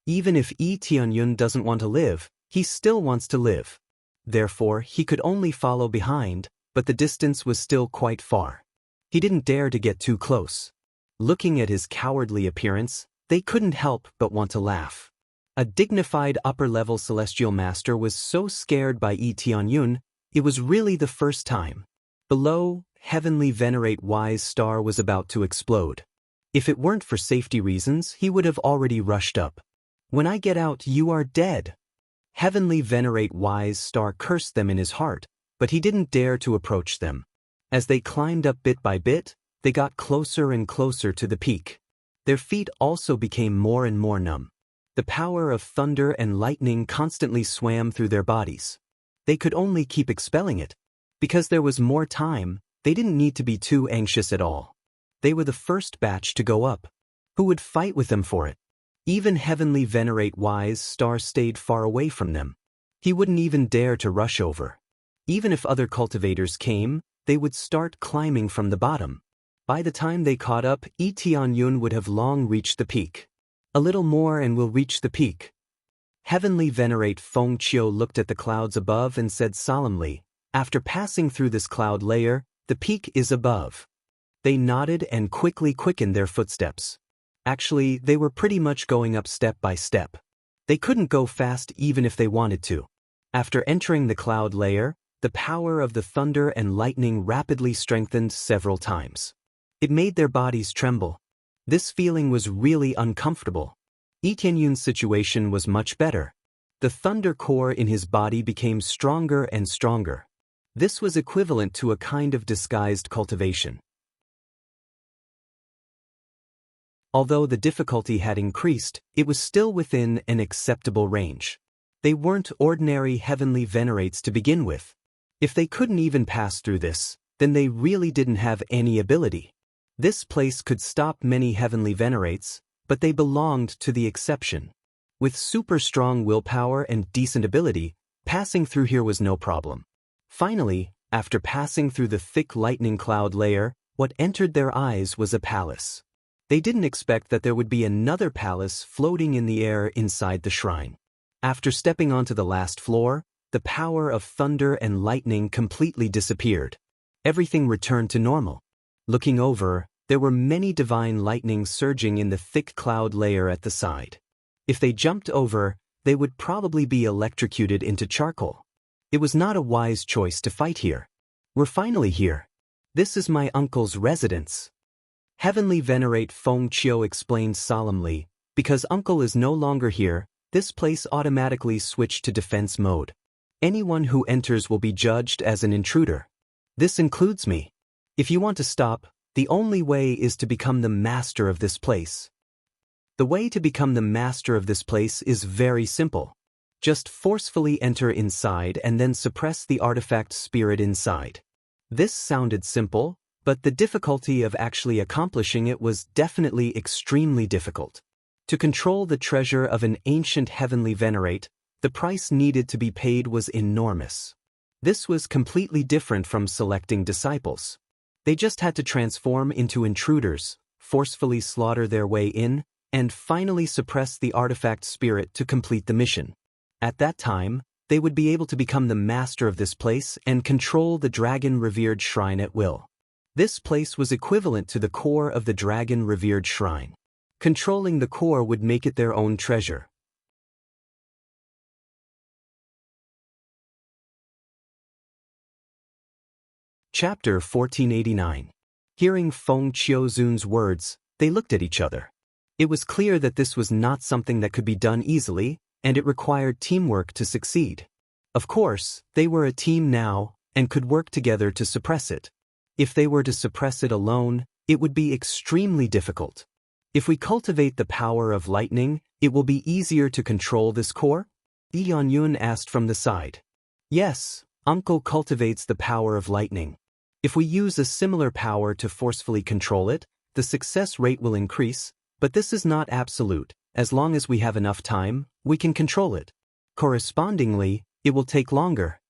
Even if Lee Dong-yun doesn't want to live, he still wants to live. Therefore, he could only follow behind, but the distance was still quite far. He didn't dare to get too close. Looking at his cowardly appearance, they couldn't help but want to laugh. A dignified upper-level celestial master was so scared by Lee Dong-yun, it was really the first time. Below, Heavenly Venerate Wise Star was about to explode. If it weren't for safety reasons, he would have already rushed up. "When I get out, you are dead." Heavenly Venerate Wise Star cursed them in his heart, but he didn't dare to approach them. As they climbed up bit by bit, they got closer and closer to the peak. Their feet also became more and more numb. The power of thunder and lightning constantly swam through their bodies. They could only keep expelling it. Because there was more time, they didn't need to be too anxious at all. They were the first batch to go up. Who would fight with them for it? Even Heavenly Venerate Wise Star stayed far away from them. He wouldn't even dare to rush over. Even if other cultivators came, they would start climbing from the bottom. By the time they caught up, Lee Dong-yun would have long reached the peak. A little more and we'll reach the peak. Heavenly Venerate Feng Qiu looked at the clouds above and said solemnly, "After passing through this cloud layer, the peak is above." They nodded and quickly quickened their footsteps. Actually, they were pretty much going up step by step. They couldn't go fast even if they wanted to. After entering the cloud layer, the power of the thunder and lightning rapidly strengthened several times. It made their bodies tremble. This feeling was really uncomfortable. Yi Tianyun's situation was much better. The thunder core in his body became stronger and stronger. This was equivalent to a kind of disguised cultivation. Although the difficulty had increased, it was still within an acceptable range. They weren't ordinary heavenly venerates to begin with. If they couldn't even pass through this, then they really didn't have any ability. This place could stop many heavenly venerates, but they belonged to the exception. With super strong willpower and decent ability, passing through here was no problem. Finally, after passing through the thick lightning cloud layer, what entered their eyes was a palace. They didn't expect that there would be another palace floating in the air inside the shrine. After stepping onto the last floor, the power of thunder and lightning completely disappeared. Everything returned to normal. Looking over, there were many divine lightnings surging in the thick cloud layer at the side. If they jumped over, they would probably be electrocuted into charcoal. It was not a wise choice to fight here. We're finally here. This is my uncle's residence. Heavenly Venerate Feng Qiu explained solemnly, because uncle is no longer here, this place automatically switched to defense mode. Anyone who enters will be judged as an intruder. This includes me. If you want to stop, the only way is to become the master of this place. The way to become the master of this place is very simple. Just forcefully enter inside and then suppress the artifact spirit inside. This sounded simple, but the difficulty of actually accomplishing it was definitely extremely difficult. To control the treasure of an ancient heavenly venerate, the price needed to be paid was enormous. This was completely different from selecting disciples. They just had to transform into intruders, forcefully slaughter their way in, and finally suppress the artifact spirit to complete the mission. At that time, they would be able to become the master of this place and control the dragon-revered shrine at will. This place was equivalent to the core of the dragon-revered shrine. Controlling the core would make it their own treasure. Chapter 1489. Hearing Feng Qiuzun's words, they looked at each other. It was clear that this was not something that could be done easily, and it required teamwork to succeed. Of course, they were a team now, and could work together to suppress it. If they were to suppress it alone, it would be extremely difficult. If we cultivate the power of lightning, it will be easier to control this core? Yi Tianyun asked from the side. Yes, Uncle cultivates the power of lightning. If we use a similar power to forcefully control it, the success rate will increase, but this is not absolute. As long as we have enough time, we can control it. Correspondingly, it will take longer.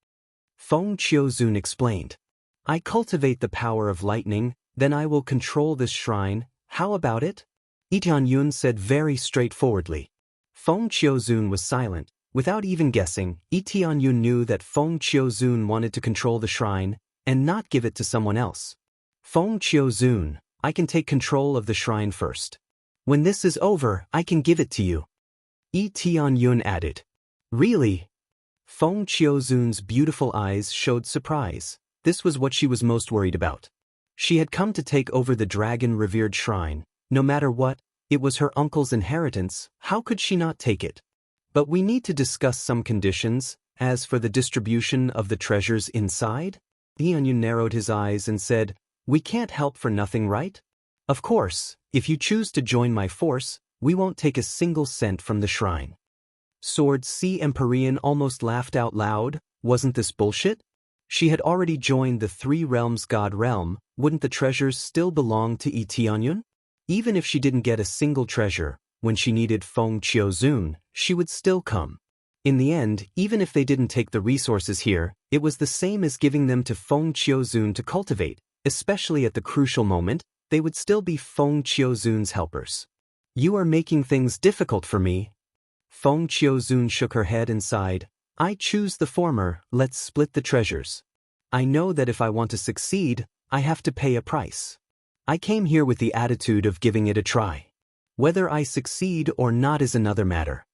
Feng Qiuzun explained. I cultivate the power of lightning, then I will control this shrine. How about it? Yi Tianyun said very straightforwardly. Feng Qiuzun was silent. Without even guessing, Yi Tianyun knew that Feng Qiuzun wanted to control the shrine and not give it to someone else. Feng Qiuzun, I can take control of the shrine first. When this is over, I can give it to you. Yi Tianyun added. Really? Feng Qiuzun's beautiful eyes showed surprise. This was what she was most worried about. She had come to take over the dragon-revered shrine. No matter what, it was her uncle's inheritance. How could she not take it? But we need to discuss some conditions. As for the distribution of the treasures inside, Yi Tianyun narrowed his eyes and said, we can't help for nothing, right? Of course, if you choose to join my force, we won't take a single cent from the shrine. Sword C. Empyrean almost laughed out loud. Wasn't this bullshit? She had already joined the Three Realms God Realm. Wouldn't the treasures still belong to Yi Tianyun? Even if she didn't get a single treasure, when she needed Feng Qiuzun, she would still come. In the end, even if they didn't take the resources here, it was the same as giving them to Feng Qiuzun to cultivate. Especially at the crucial moment, they would still be Feng Qiuzun's helpers. You are making things difficult for me. Feng Qiuzun shook her head and sighed. I choose the former. Let's split the treasures. I know that if I want to succeed, I have to pay a price. I came here with the attitude of giving it a try. Whether I succeed or not is another matter.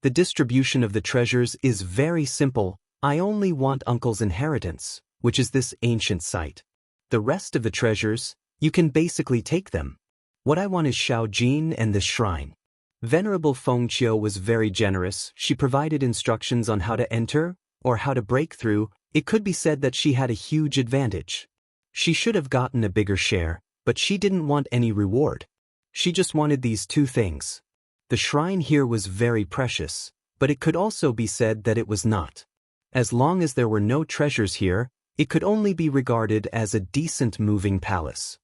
The distribution of the treasures is very simple. I only want Uncle's inheritance, which is this ancient site. The rest of the treasures, you can basically take them. What I want is Shaojin and this shrine. Venerable Fengqiu was very generous. She provided instructions on how to enter, or how to break through. It could be said that she had a huge advantage. She should have gotten a bigger share, but she didn't want any reward. She just wanted these two things. The shrine here was very precious, but it could also be said that it was not. As long as there were no treasures here, it could only be regarded as a decent moving palace.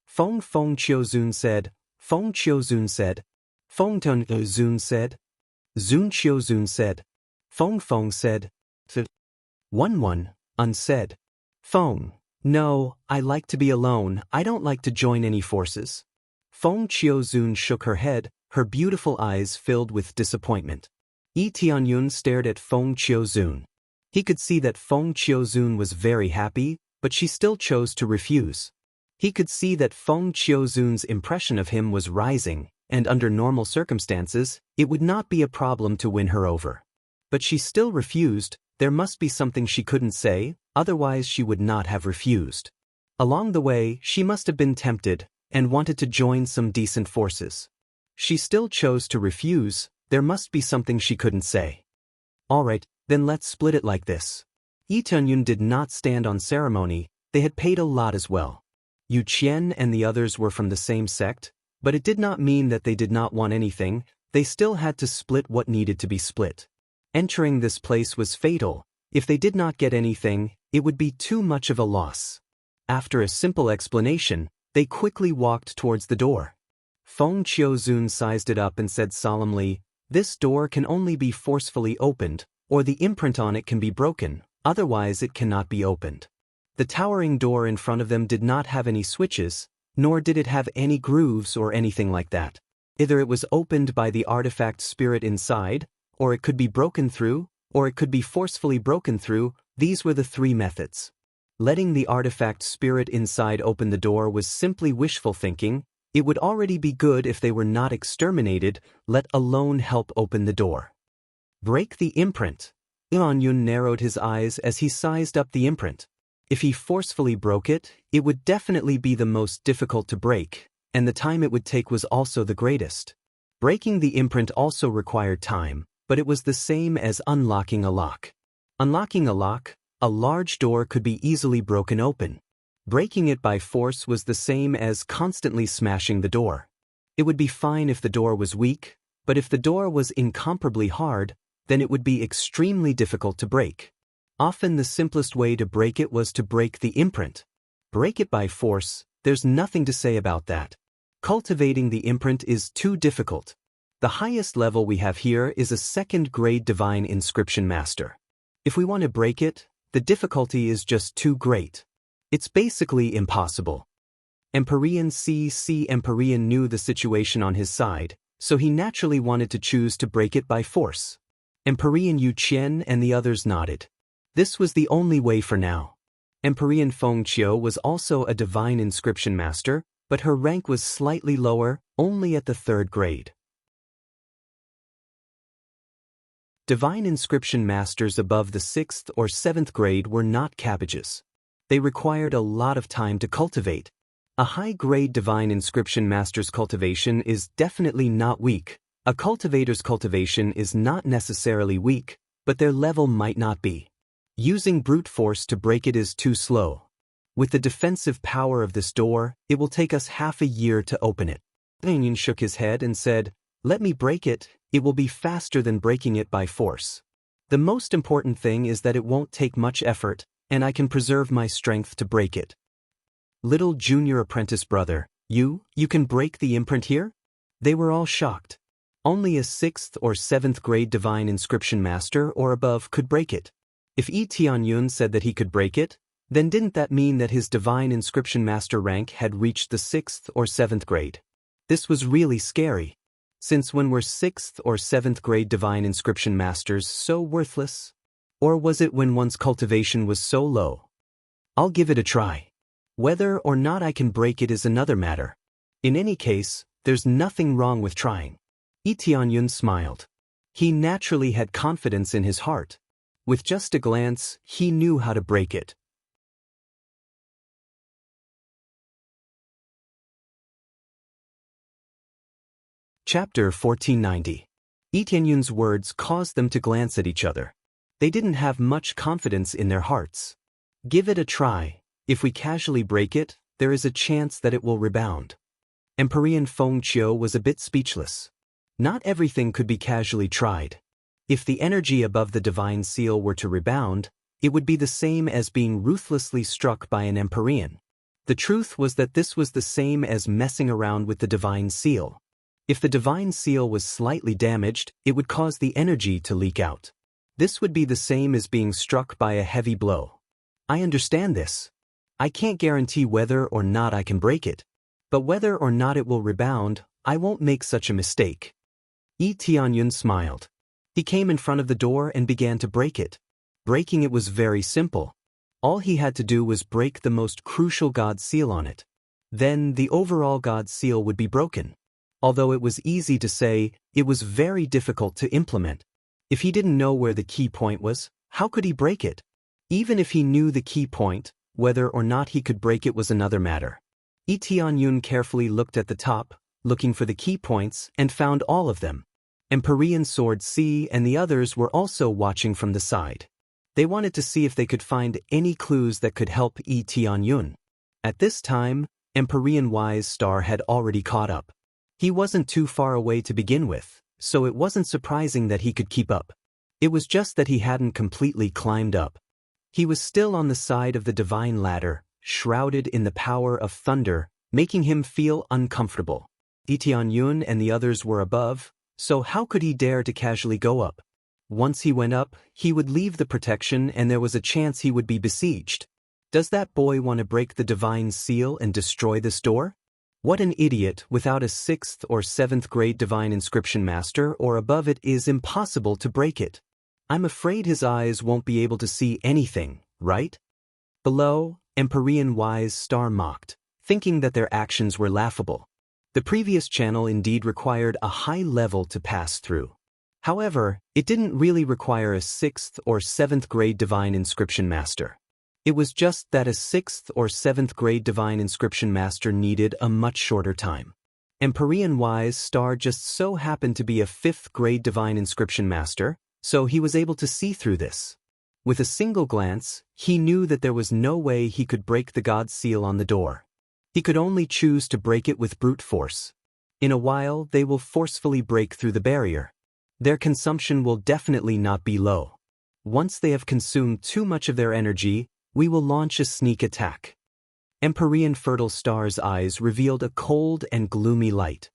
Feng Qiuzun said, Feng Qiuzun said, Feng Qiuzun said, Zun Qiuzun said, Feng said, 1 unsaid. Feng, no, I like to be alone, I don't like to join any forces. Feng Qiuzun shook her head, her beautiful eyes filled with disappointment. Yi Tianyun stared at Feng Qiuzun. He could see that Feng Qiuzun was very happy, but she still chose to refuse. He could see that Feng Qiuzun's impression of him was rising, and under normal circumstances, it would not be a problem to win her over. But she still refused. There must be something she couldn't say, otherwise she would not have refused. Along the way, she must have been tempted, and wanted to join some decent forces. She still chose to refuse. There must be something she couldn't say. Alright, then let's split it like this. Yi Tianyun did not stand on ceremony, they had paid a lot as well. Yu Qian and the others were from the same sect, but it did not mean that they did not want anything. They still had to split what needed to be split. Entering this place was fatal. If they did not get anything, it would be too much of a loss. After a simple explanation, they quickly walked towards the door. Feng Qiuzun sized it up and said solemnly, "This door can only be forcefully opened, or the imprint on it can be broken, otherwise it cannot be opened." The towering door in front of them did not have any switches, nor did it have any grooves or anything like that. Either it was opened by the artifact spirit inside, or it could be broken through, or it could be forcefully broken through. These were the three methods. Letting the artifact spirit inside open the door was simply wishful thinking. It would already be good if they were not exterminated, let alone help open the door. Break the imprint. Tianyun narrowed his eyes as he sized up the imprint. If he forcefully broke it, it would definitely be the most difficult to break, and the time it would take was also the greatest. Breaking the imprint also required time, but it was the same as unlocking a lock. Unlocking a lock, a large door could be easily broken open. Breaking it by force was the same as constantly smashing the door. It would be fine if the door was weak, but if the door was incomparably hard, then it would be extremely difficult to break. Often the simplest way to break it was to break the imprint. Break it by force, there's nothing to say about that. Cultivating the imprint is too difficult. The highest level we have here is a second-grade Divine Inscription Master. If we want to break it, the difficulty is just too great. It's basically impossible. Empyrean Empyrean knew the situation on his side, so he naturally wanted to choose to break it by force. Empyrean Yu Qian and the others nodded. This was the only way for now. Empyrean Fengqiu was also a Divine Inscription Master, but her rank was slightly lower, only at the 3rd grade. Divine Inscription Masters above the 6th or 7th grade were not cabbages. They required a lot of time to cultivate. A high-grade Divine Inscription Master's cultivation is definitely not weak. A cultivator's cultivation is not necessarily weak, but their level might not be. Using brute force to break it is too slow. With the defensive power of this door, it will take us half a year to open it. Tianyun shook his head and said, "Let me break it, it will be faster than breaking it by force. The most important thing is that it won't take much effort, and I can preserve my strength to break it." "Little junior apprentice brother, you can break the imprint here?" They were all shocked. Only a 6th or 7th grade Divine Inscription Master or above could break it. If Yi Tianyun said that he could break it, then didn't that mean that his Divine Inscription Master rank had reached the 6th or 7th grade? This was really scary. Since when were 6th or 7th grade Divine Inscription Masters so worthless? Or was it when one's cultivation was so low? I'll give it a try. Whether or not I can break it is another matter. In any case, there's nothing wrong with trying. Lee Tianyun smiled. He naturally had confidence in his heart. With just a glance, he knew how to break it. Chapter 1490. Lee Tianyun's words caused them to glance at each other. They didn't have much confidence in their hearts. Give it a try. If we casually break it, there is a chance that it will rebound. Emperor Feng Qiu was a bit speechless. Not everything could be casually tried. If the energy above the divine seal were to rebound, it would be the same as being ruthlessly struck by an Empyrean. The truth was that this was the same as messing around with the divine seal. If the divine seal was slightly damaged, it would cause the energy to leak out. This would be the same as being struck by a heavy blow. I understand this. I can't guarantee whether or not I can break it. But whether or not it will rebound, I won't make such a mistake. Lee Tianyun smiled. He came in front of the door and began to break it. Breaking it was very simple. All he had to do was break the most crucial God seal on it. Then the overall God seal would be broken. Although it was easy to say, it was very difficult to implement. If he didn't know where the key point was, how could he break it? Even if he knew the key point, whether or not he could break it was another matter. Lee Tianyun carefully looked at the top, looking for the key points, and found all of them. Empyrean Sword C and the others were also watching from the side. They wanted to see if they could find any clues that could help Lee Tianyun. At this time, Empyrean Wise Star had already caught up. He wasn't too far away to begin with, so it wasn't surprising that he could keep up. It was just that he hadn't completely climbed up. He was still on the side of the divine ladder, shrouded in the power of thunder, making him feel uncomfortable. Lee Tianyun and the others were above, so how could he dare to casually go up? Once he went up, he would leave the protection and there was a chance he would be besieged. Does that boy want to break the divine seal and destroy this door? What an idiot! Without a 6th or 7th grade divine inscription master or above, it is impossible to break it. I'm afraid his eyes won't be able to see anything, right? Below, Empyrean Wise Star mocked, thinking that their actions were laughable. The previous channel indeed required a high level to pass through. However, it didn't really require a 6th or 7th grade divine inscription master. It was just that a 6th or 7th grade divine inscription master needed a much shorter time. Empyrean Wise Star just so happened to be a 5th grade divine inscription master, so he was able to see through this. With a single glance, he knew that there was no way he could break the God seal on the door. He could only choose to break it with brute force. In a while, they will forcefully break through the barrier. Their consumption will definitely not be low. Once they have consumed too much of their energy, we will launch a sneak attack. Empyrean Fertile Star's eyes revealed a cold and gloomy light.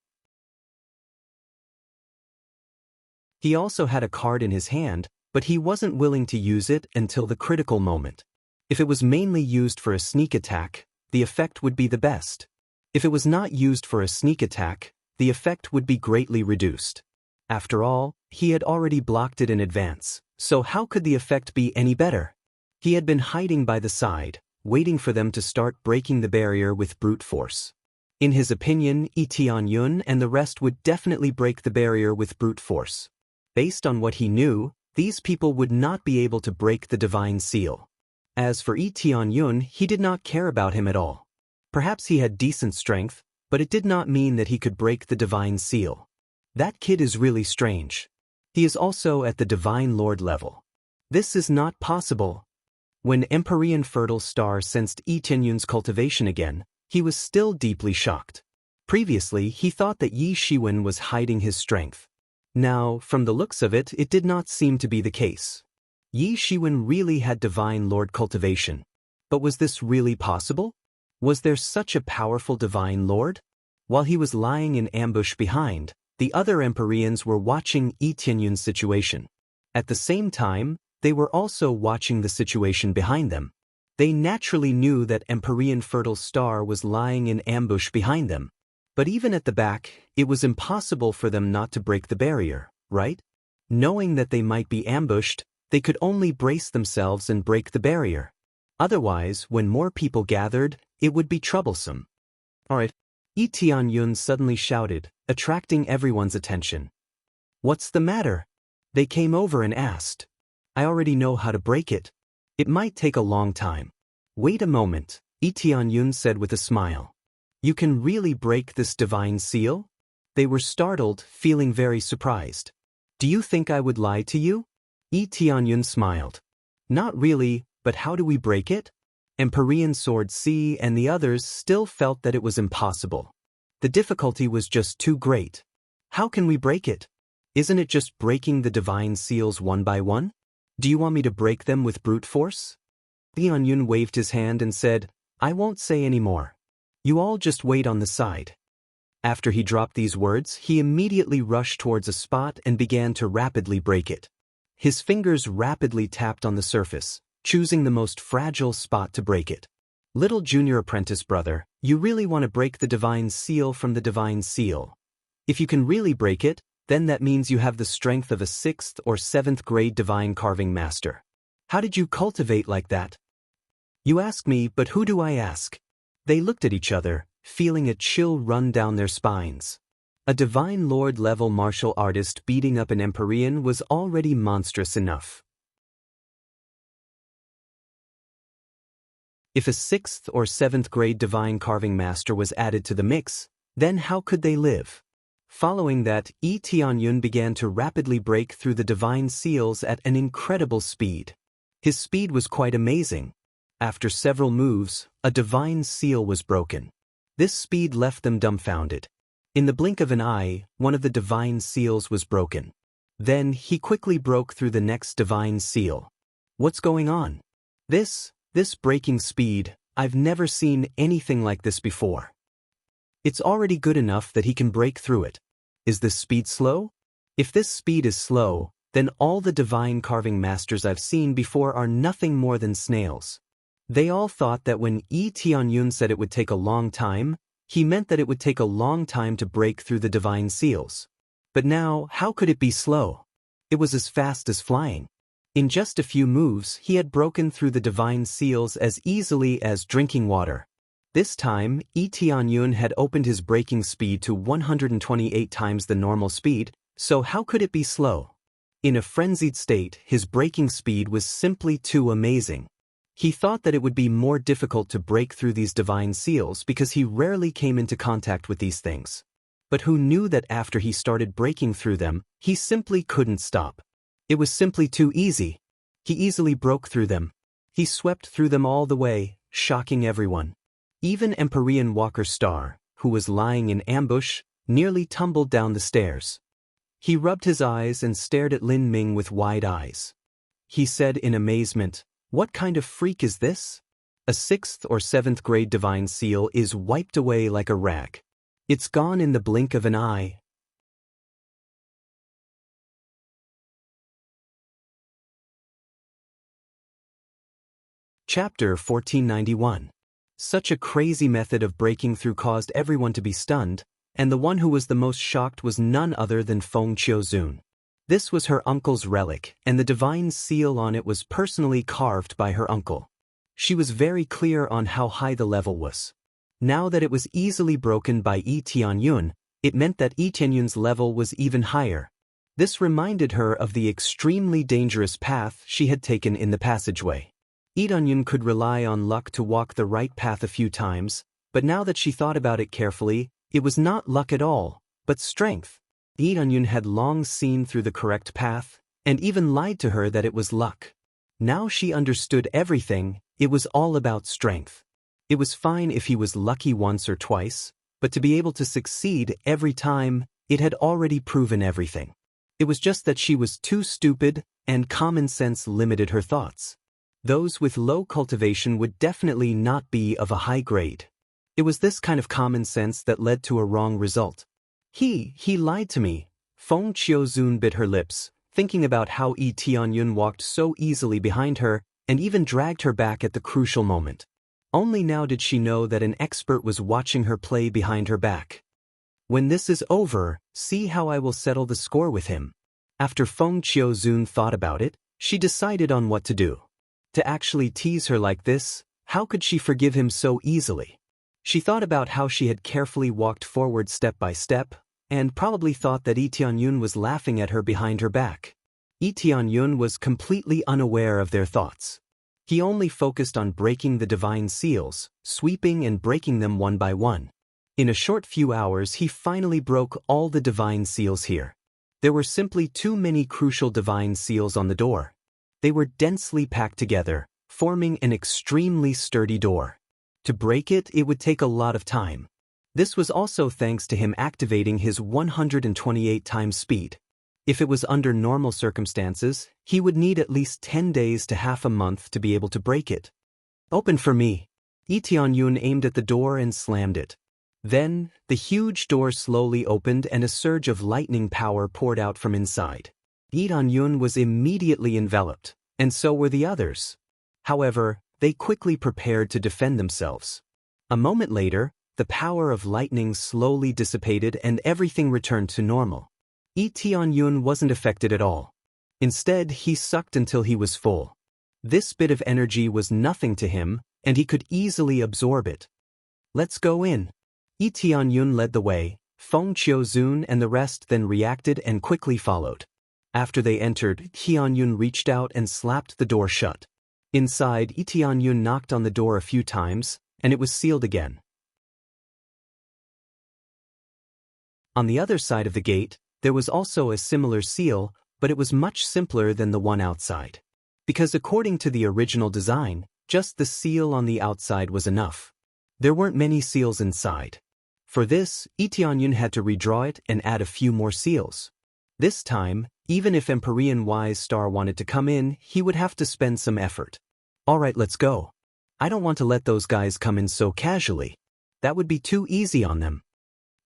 He also had a card in his hand, but he wasn't willing to use it until the critical moment. If it was mainly used for a sneak attack, the effect would be the best. If it was not used for a sneak attack, the effect would be greatly reduced. After all, he had already blocked it in advance, so how could the effect be any better? He had been hiding by the side, waiting for them to start breaking the barrier with brute force. In his opinion, Lee Tianyun and the rest would definitely break the barrier with brute force. Based on what he knew, these people would not be able to break the divine seal. As for Lee Tianyun, he did not care about him at all. Perhaps he had decent strength, but it did not mean that he could break the divine seal. That kid is really strange. He is also at the Divine Lord level. This is not possible. When Empyrean Fertile Star sensed Lee Tianyun's cultivation again, he was still deeply shocked. Previously, he thought that Yi Shiwen was hiding his strength. Now, from the looks of it, it did not seem to be the case. Yi Shiwen really had Divine Lord cultivation. But was this really possible? Was there such a powerful Divine Lord? While he was lying in ambush behind, the other Empyreans were watching Lee Tianyun's situation. At the same time, they were also watching the situation behind them. They naturally knew that Empyrean Fertile Star was lying in ambush behind them. But even at the back, it was impossible for them not to break the barrier, right? Knowing that they might be ambushed, they could only brace themselves and break the barrier. Otherwise, when more people gathered, it would be troublesome. Alright. Yi Tianyun suddenly shouted, attracting everyone's attention. What's the matter? They came over and asked. I already know how to break it. It might take a long time. Wait a moment, Yi Tianyun said with a smile. You can really break this divine seal? They were startled, feeling very surprised. Do you think I would lie to you? Yi Tianyun smiled. Not really, but how do we break it? Empyrean Sword C and the others still felt that it was impossible. The difficulty was just too great. How can we break it? Isn't it just breaking the divine seals one by one? Do you want me to break them with brute force? Tianyun waved his hand and said, I won't say any more. You all just wait on the side. After he dropped these words, he immediately rushed towards a spot and began to rapidly break it. His fingers rapidly tapped on the surface, choosing the most fragile spot to break it. Little junior apprentice brother, you really want to break the divine seal from the divine seal. If you can really break it, then that means you have the strength of a 6th or 7th grade divine carving master. How did you cultivate like that? You ask me, but who do I ask? They looked at each other, feeling a chill run down their spines. A divine lord level martial artist beating up an Empyrean was already monstrous enough. If a 6th or 7th grade divine carving master was added to the mix, then how could they live? Following that, Yi Tianyun began to rapidly break through the divine seals at an incredible speed. His speed was quite amazing. After several moves, a divine seal was broken. This speed left them dumbfounded. In the blink of an eye, one of the divine seals was broken. Then, he quickly broke through the next divine seal. What's going on? This breaking speed, I've never seen anything like this before. It's already good enough that he can break through it. Is this speed slow? If this speed is slow, then all the divine carving masters I've seen before are nothing more than snails. They all thought that when Yi Tianyun said it would take a long time, he meant that it would take a long time to break through the divine seals. But now, how could it be slow? It was as fast as flying. In just a few moves, he had broken through the divine seals as easily as drinking water. This time, Yi Tianyun had opened his breaking speed to 128 times the normal speed, so how could it be slow? In a frenzied state, his breaking speed was simply too amazing. He thought that it would be more difficult to break through these divine seals because he rarely came into contact with these things. But who knew that after he started breaking through them, he simply couldn't stop. It was simply too easy. He easily broke through them. He swept through them all the way, shocking everyone. Even Empyrean Walker Star, who was lying in ambush, nearly tumbled down the stairs. He rubbed his eyes and stared at Lin Ming with wide eyes. He said in amazement, "What kind of freak is this? A 6th or 7th grade divine seal is wiped away like a rag. It's gone in the blink of an eye." Chapter 1491. Such a crazy method of breaking through caused everyone to be stunned, and the one who was the most shocked was none other than Feng Qiuzun. This was her uncle's relic, and the divine seal on it was personally carved by her uncle. She was very clear on how high the level was. Now that it was easily broken by Yi Tianyun, it meant that Yi Tianyun's level was even higher. This reminded her of the extremely dangerous path she had taken in the passageway. Yi Tianyun could rely on luck to walk the right path a few times, but now that she thought about it carefully, it was not luck at all, but strength. Yi Tianyun had long seen through the correct path, and even lied to her that it was luck. Now she understood everything, it was all about strength. It was fine if he was lucky once or twice, but to be able to succeed every time, it had already proven everything. It was just that she was too stupid, and common sense limited her thoughts. Those with low cultivation would definitely not be of a high grade. It was this kind of common sense that led to a wrong result. He lied to me. Feng Qiuzun bit her lips, thinking about how Yi Tianyun walked so easily behind her and even dragged her back at the crucial moment. Only now did she know that an expert was watching her play behind her back. When this is over, see how I will settle the score with him. After Feng Qiuzun thought about it, she decided on what to do. To actually tease her like this, how could she forgive him so easily? She thought about how she had carefully walked forward step by step, and probably thought that Lee Tianyun was laughing at her behind her back. Lee Tianyun was completely unaware of their thoughts. He only focused on breaking the divine seals, sweeping and breaking them one by one. In a short few hours he finally broke all the divine seals here. There were simply too many crucial divine seals on the door. They were densely packed together, forming an extremely sturdy door. To break it, it would take a lot of time. This was also thanks to him activating his 128 times speed. If it was under normal circumstances, he would need at least 10 days to half a month to be able to break it. "Open for me." Lee Tianyun aimed at the door and slammed it. Then, the huge door slowly opened and a surge of lightning power poured out from inside. Lee Tianyun was immediately enveloped, and so were the others. However, they quickly prepared to defend themselves. A moment later, the power of lightning slowly dissipated and everything returned to normal. Lee Tianyun wasn't affected at all. Instead, he sucked until he was full. This bit of energy was nothing to him, and he could easily absorb it. "Let's go in." Lee Tianyun led the way, Feng Qiuzun and the rest then reacted and quickly followed. After they entered, Tianyun reached out and slapped the door shut. Inside, Lee Tianyun knocked on the door a few times, and it was sealed again. On the other side of the gate, there was also a similar seal, but it was much simpler than the one outside. Because according to the original design, just the seal on the outside was enough. There weren't many seals inside. For this, Lee Tianyun had to redraw it and add a few more seals. This time, even if Empyrean Wise Star wanted to come in, he would have to spend some effort. "Alright, let's go. I don't want to let those guys come in so casually. That would be too easy on them."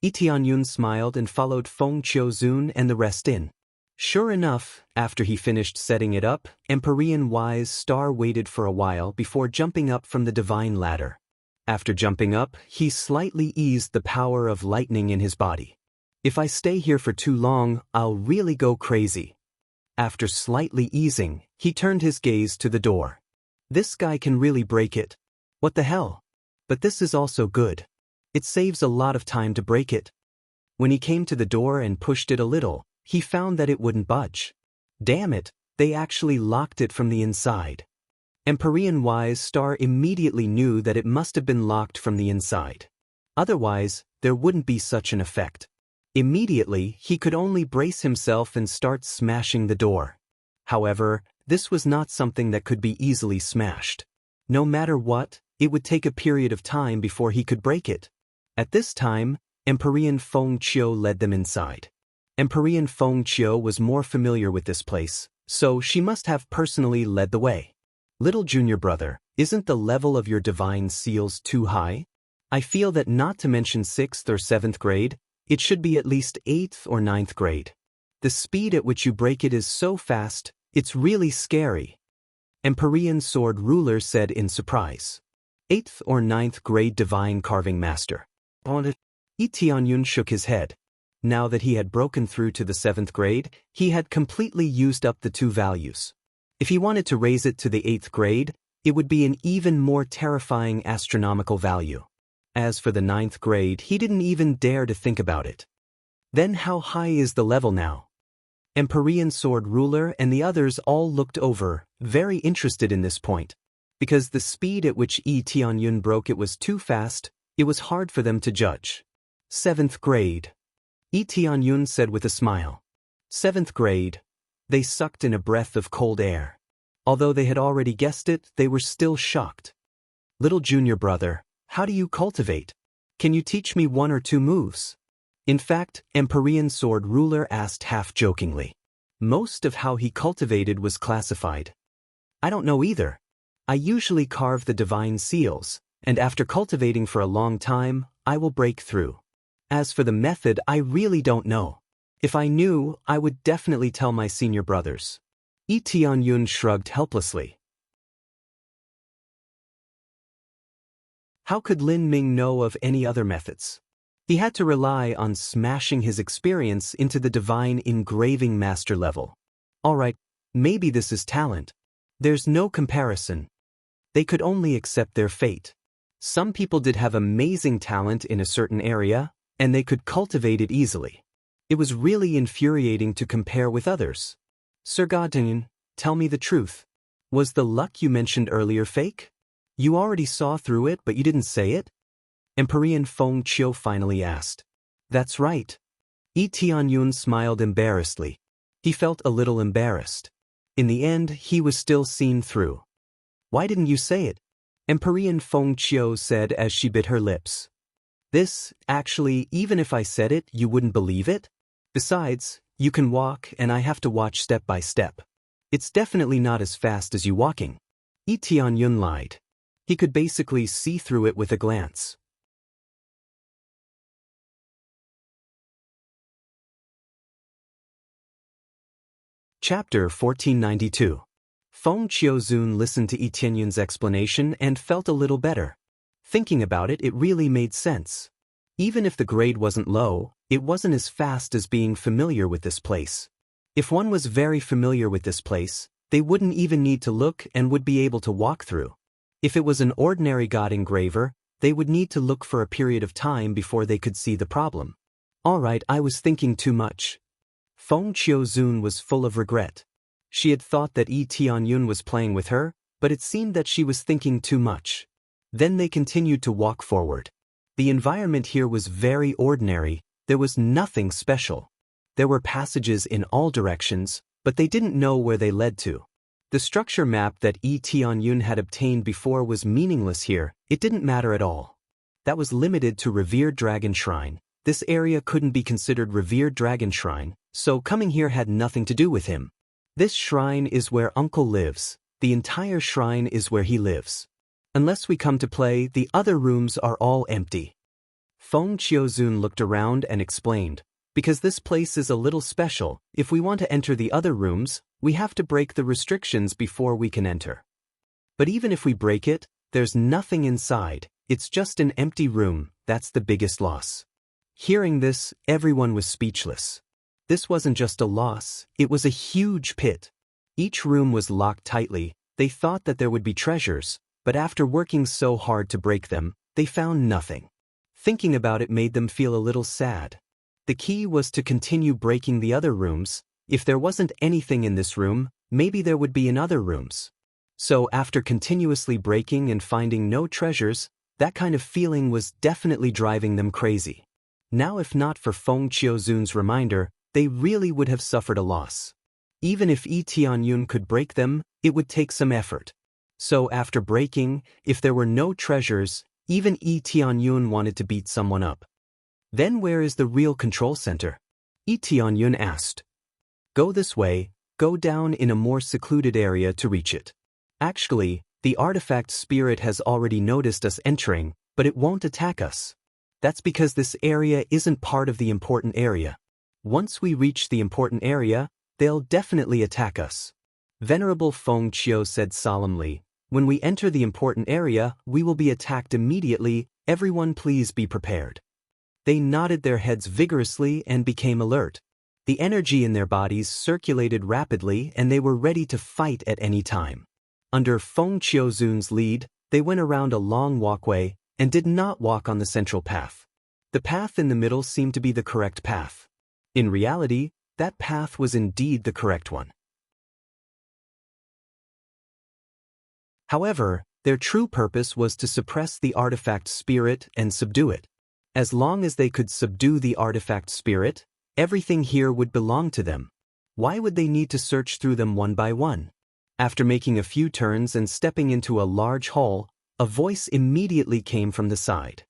Lee Tianyun smiled and followed Feng Qiuzun and the rest in. Sure enough, after he finished setting it up, Empyrean Wise Star waited for a while before jumping up from the divine ladder. After jumping up, he slightly eased the power of lightning in his body. "If I stay here for too long, I'll really go crazy." After slightly easing, he turned his gaze to the door. This guy can really break it. What the hell? But this is also good. It saves a lot of time to break it. When he came to the door and pushed it a little, he found that it wouldn't budge. Damn it, they actually locked it from the inside. Empyrean Wise Star immediately knew that it must have been locked from the inside. Otherwise, there wouldn't be such an effect. Immediately, he could only brace himself and start smashing the door. However, this was not something that could be easily smashed. No matter what, it would take a period of time before he could break it. At this time, Empyrean Feng Qiu led them inside. Empyrean Feng Qiu was more familiar with this place, so she must have personally led the way. "Little junior brother, isn't the level of your divine seals too high? I feel that not to mention 6th or 7th grade, it should be at least 8th or 9th grade. The speed at which you break it is so fast, it's really scary." Empyrean Sword Ruler said in surprise. 8th or 9th grade divine carving master. Lee Tianyun shook his head. Now that he had broken through to the 7th grade, he had completely used up the 2 values. If he wanted to raise it to the 8th grade, it would be an even more terrifying astronomical value. As for the 9th grade, he didn't even dare to think about it. Then how high is the level now? Empyrean Sword Ruler and the others all looked over, very interested in this point. Because the speed at which Lee Tianyun broke it was too fast, it was hard for them to judge. 7th grade. Lee Tianyun said with a smile. 7th grade. They sucked in a breath of cold air. Although they had already guessed it, they were still shocked. "Little junior brother, how do you cultivate? Can you teach me 1 or 2 moves?" In fact, Empyrean Sword Ruler asked half-jokingly. Most of how he cultivated was classified. "I don't know either. I usually carve the divine seals, and after cultivating for a long time, I will break through. As for the method, I really don't know. If I knew, I would definitely tell my senior brothers." Lee Tianyun shrugged helplessly. How could Lin Ming know of any other methods? He had to rely on smashing his experience into the divine engraving master level. Alright, maybe this is talent. There's no comparison. They could only accept their fate. Some people did have amazing talent in a certain area, and they could cultivate it easily. It was really infuriating to compare with others. Sir Godin, tell me the truth. Was the luck you mentioned earlier fake? You already saw through it but you didn't say it? Emperor Feng Qiu finally asked. That's right. Yi Tianyun smiled embarrassedly. He felt a little embarrassed. In the end, he was still seen through. Why didn't you say it? Emperor Feng Qiu said as she bit her lips. This, actually, even if I said it, you wouldn't believe it? Besides, you can walk and I have to watch step by step. It's definitely not as fast as you walking. Yi Tianyun lied. He could basically see through it with a glance. Chapter 1492. Feng Qiuzun listened to Yi Tianyun's explanation and felt a little better. Thinking about it, it really made sense. Even if the grade wasn't low, it wasn't as fast as being familiar with this place. If one was very familiar with this place, they wouldn't even need to look and would be able to walk through. If it was an ordinary god engraver, they would need to look for a period of time before they could see the problem. Alright, I was thinking too much. Feng Qiuzun was full of regret. She had thought that Yi Tianyun was playing with her, but it seemed that she was thinking too much. Then they continued to walk forward. The environment here was very ordinary, there was nothing special. There were passages in all directions, but they didn't know where they led to. The structure map that Yi Tianyun had obtained before was meaningless here, it didn't matter at all. That was limited to Revered Dragon Shrine. This area couldn't be considered Revered Dragon Shrine, so coming here had nothing to do with him. This shrine is where Uncle lives, the entire shrine is where he lives. Unless we come to play, the other rooms are all empty. Feng Qiuzun looked around and explained, because this place is a little special, if we want to enter the other rooms, we have to break the restrictions before we can enter. But even if we break it, there's nothing inside, it's just an empty room, that's the biggest loss. Hearing this, everyone was speechless. This wasn't just a loss, it was a huge pit. Each room was locked tightly, they thought that there would be treasures, but after working so hard to break them, they found nothing. Thinking about it made them feel a little sad. The key was to continue breaking the other rooms. If there wasn't anything in this room, maybe there would be in other rooms. So after continuously breaking and finding no treasures, that kind of feeling was definitely driving them crazy. Now if not for Feng Qiuzun's reminder, they really would have suffered a loss. Even if Yi Tianyun could break them, it would take some effort. So after breaking, if there were no treasures, even Yi Tianyun wanted to beat someone up. Then where is the real control center? Yi Tianyun asked. Go this way, go down in a more secluded area to reach it. Actually, the artifact spirit has already noticed us entering, but it won't attack us. That's because this area isn't part of the important area. Once we reach the important area, they'll definitely attack us. Venerable Feng Qiu said solemnly, when we enter the important area, we will be attacked immediately, everyone please be prepared. They nodded their heads vigorously and became alert. The energy in their bodies circulated rapidly and they were ready to fight at any time. Under Feng Qiuzun's lead, they went around a long walkway and did not walk on the central path. The path in the middle seemed to be the correct path. In reality, that path was indeed the correct one. However, their true purpose was to suppress the artifact spirit and subdue it. As long as they could subdue the artifact spirit, everything here would belong to them. Why would they need to search through them one by one? After making a few turns and stepping into a large hall, a voice immediately came from the side.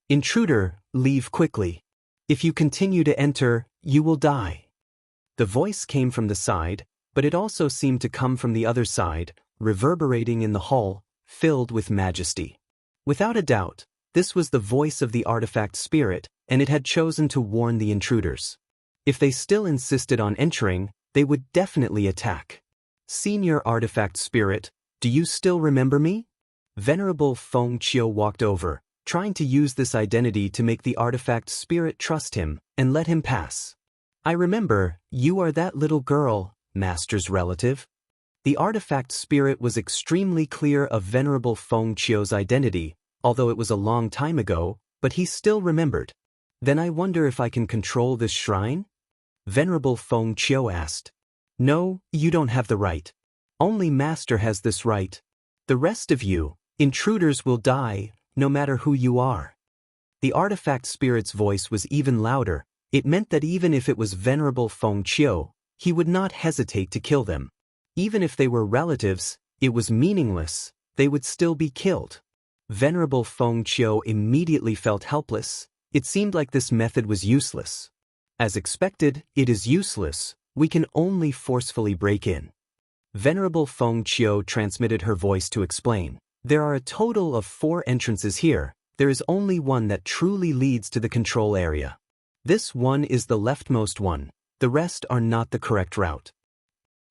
Intruder, leave quickly. If you continue to enter, you will die. The voice came from the side, but it also seemed to come from the other side, reverberating in the hall, filled with majesty. Without a doubt, this was the voice of the artifact spirit, and it had chosen to warn the intruders. If they still insisted on entering, they would definitely attack. Senior artifact spirit, do you still remember me? Venerable Feng Qiu walked over, trying to use this identity to make the artifact spirit trust him and let him pass. I remember, you are that little girl, Master's relative. The artifact spirit was extremely clear of Venerable Feng Qiu's identity, although it was a long time ago, but he still remembered. Then I wonder if I can control this shrine? Venerable Feng Qiu asked. No, you don't have the right. Only Master has this right. The rest of you, intruders, will die, no matter who you are. The artifact spirit's voice was even louder. It meant that even if it was Venerable Feng Qiu, he would not hesitate to kill them. Even if they were relatives, it was meaningless. They would still be killed. Venerable Feng Qiu immediately felt helpless. It seemed like this method was useless. As expected, it is useless. We can only forcefully break in. Venerable Feng Qiu transmitted her voice to explain. There are a total of 4 entrances here. There is only one that truly leads to the control area. This one is the leftmost one. The rest are not the correct route.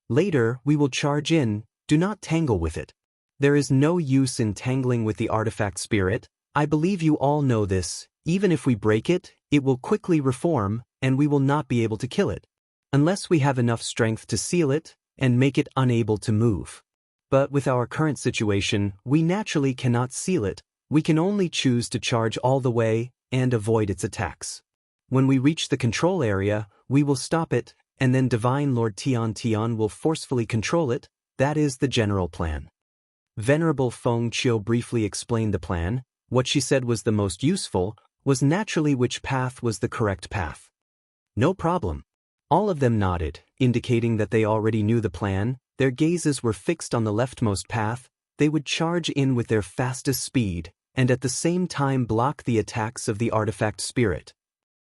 Later, we will charge in. Do not tangle with it. There is no use in tangling with the artifact spirit. I believe you all know this. Even if we break it, it will quickly reform, and we will not be able to kill it. Unless we have enough strength to seal it and make it unable to move. But with our current situation, we naturally cannot seal it. We can only choose to charge all the way and avoid its attacks. When we reach the control area, we will stop it, and then Divine Lord Tian will forcefully control it. That is the general plan. Venerable Feng Qiu briefly explained the plan. What she said was the most useful, was naturally which path was the correct path. No problem. All of them nodded, indicating that they already knew the plan. Their gazes were fixed on the leftmost path. They would charge in with their fastest speed, and at the same time block the attacks of the artifact spirit.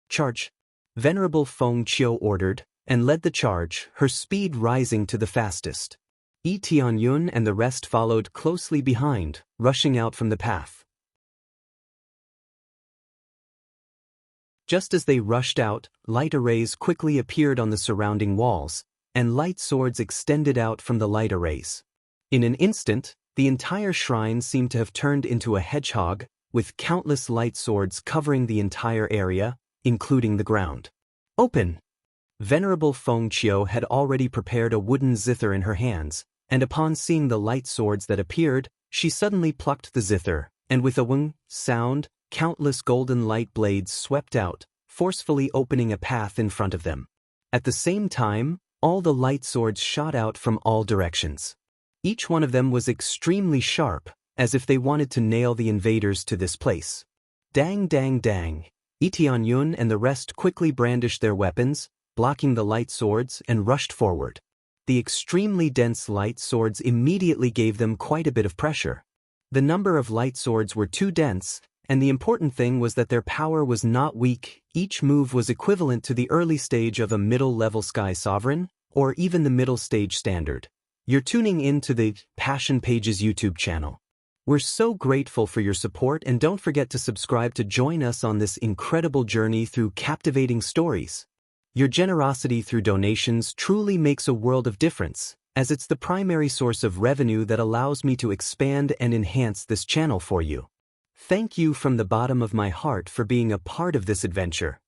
Charge! Venerable Feng Qiu ordered, and led the charge, her speed rising to the fastest. Tianyun and the rest followed closely behind, rushing out from the path. Just as they rushed out, light arrays quickly appeared on the surrounding walls, and light swords extended out from the light arrays. In an instant, the entire shrine seemed to have turned into a hedgehog, with countless light swords covering the entire area, including the ground. Open! Venerable Feng Qiu had already prepared a wooden zither in her hands, and upon seeing the light swords that appeared, she suddenly plucked the zither, and with a wing sound, countless golden light blades swept out, forcefully opening a path in front of them. At the same time, all the light swords shot out from all directions. Each one of them was extremely sharp, as if they wanted to nail the invaders to this place. Dang dang dang! Tianyun and the rest quickly brandished their weapons, blocking the light swords, and rushed forward. The extremely dense light swords immediately gave them quite a bit of pressure. The number of light swords were too dense, and the important thing was that their power was not weak. Each move was equivalent to the early stage of a middle-level Sky Sovereign, or even the middle stage standard. You're tuning in to the Passion Pages YouTube channel. We're so grateful for your support, and don't forget to subscribe to join us on this incredible journey through captivating stories. Your generosity through donations truly makes a world of difference, as it's the primary source of revenue that allows me to expand and enhance this channel for you. Thank you from the bottom of my heart for being a part of this adventure.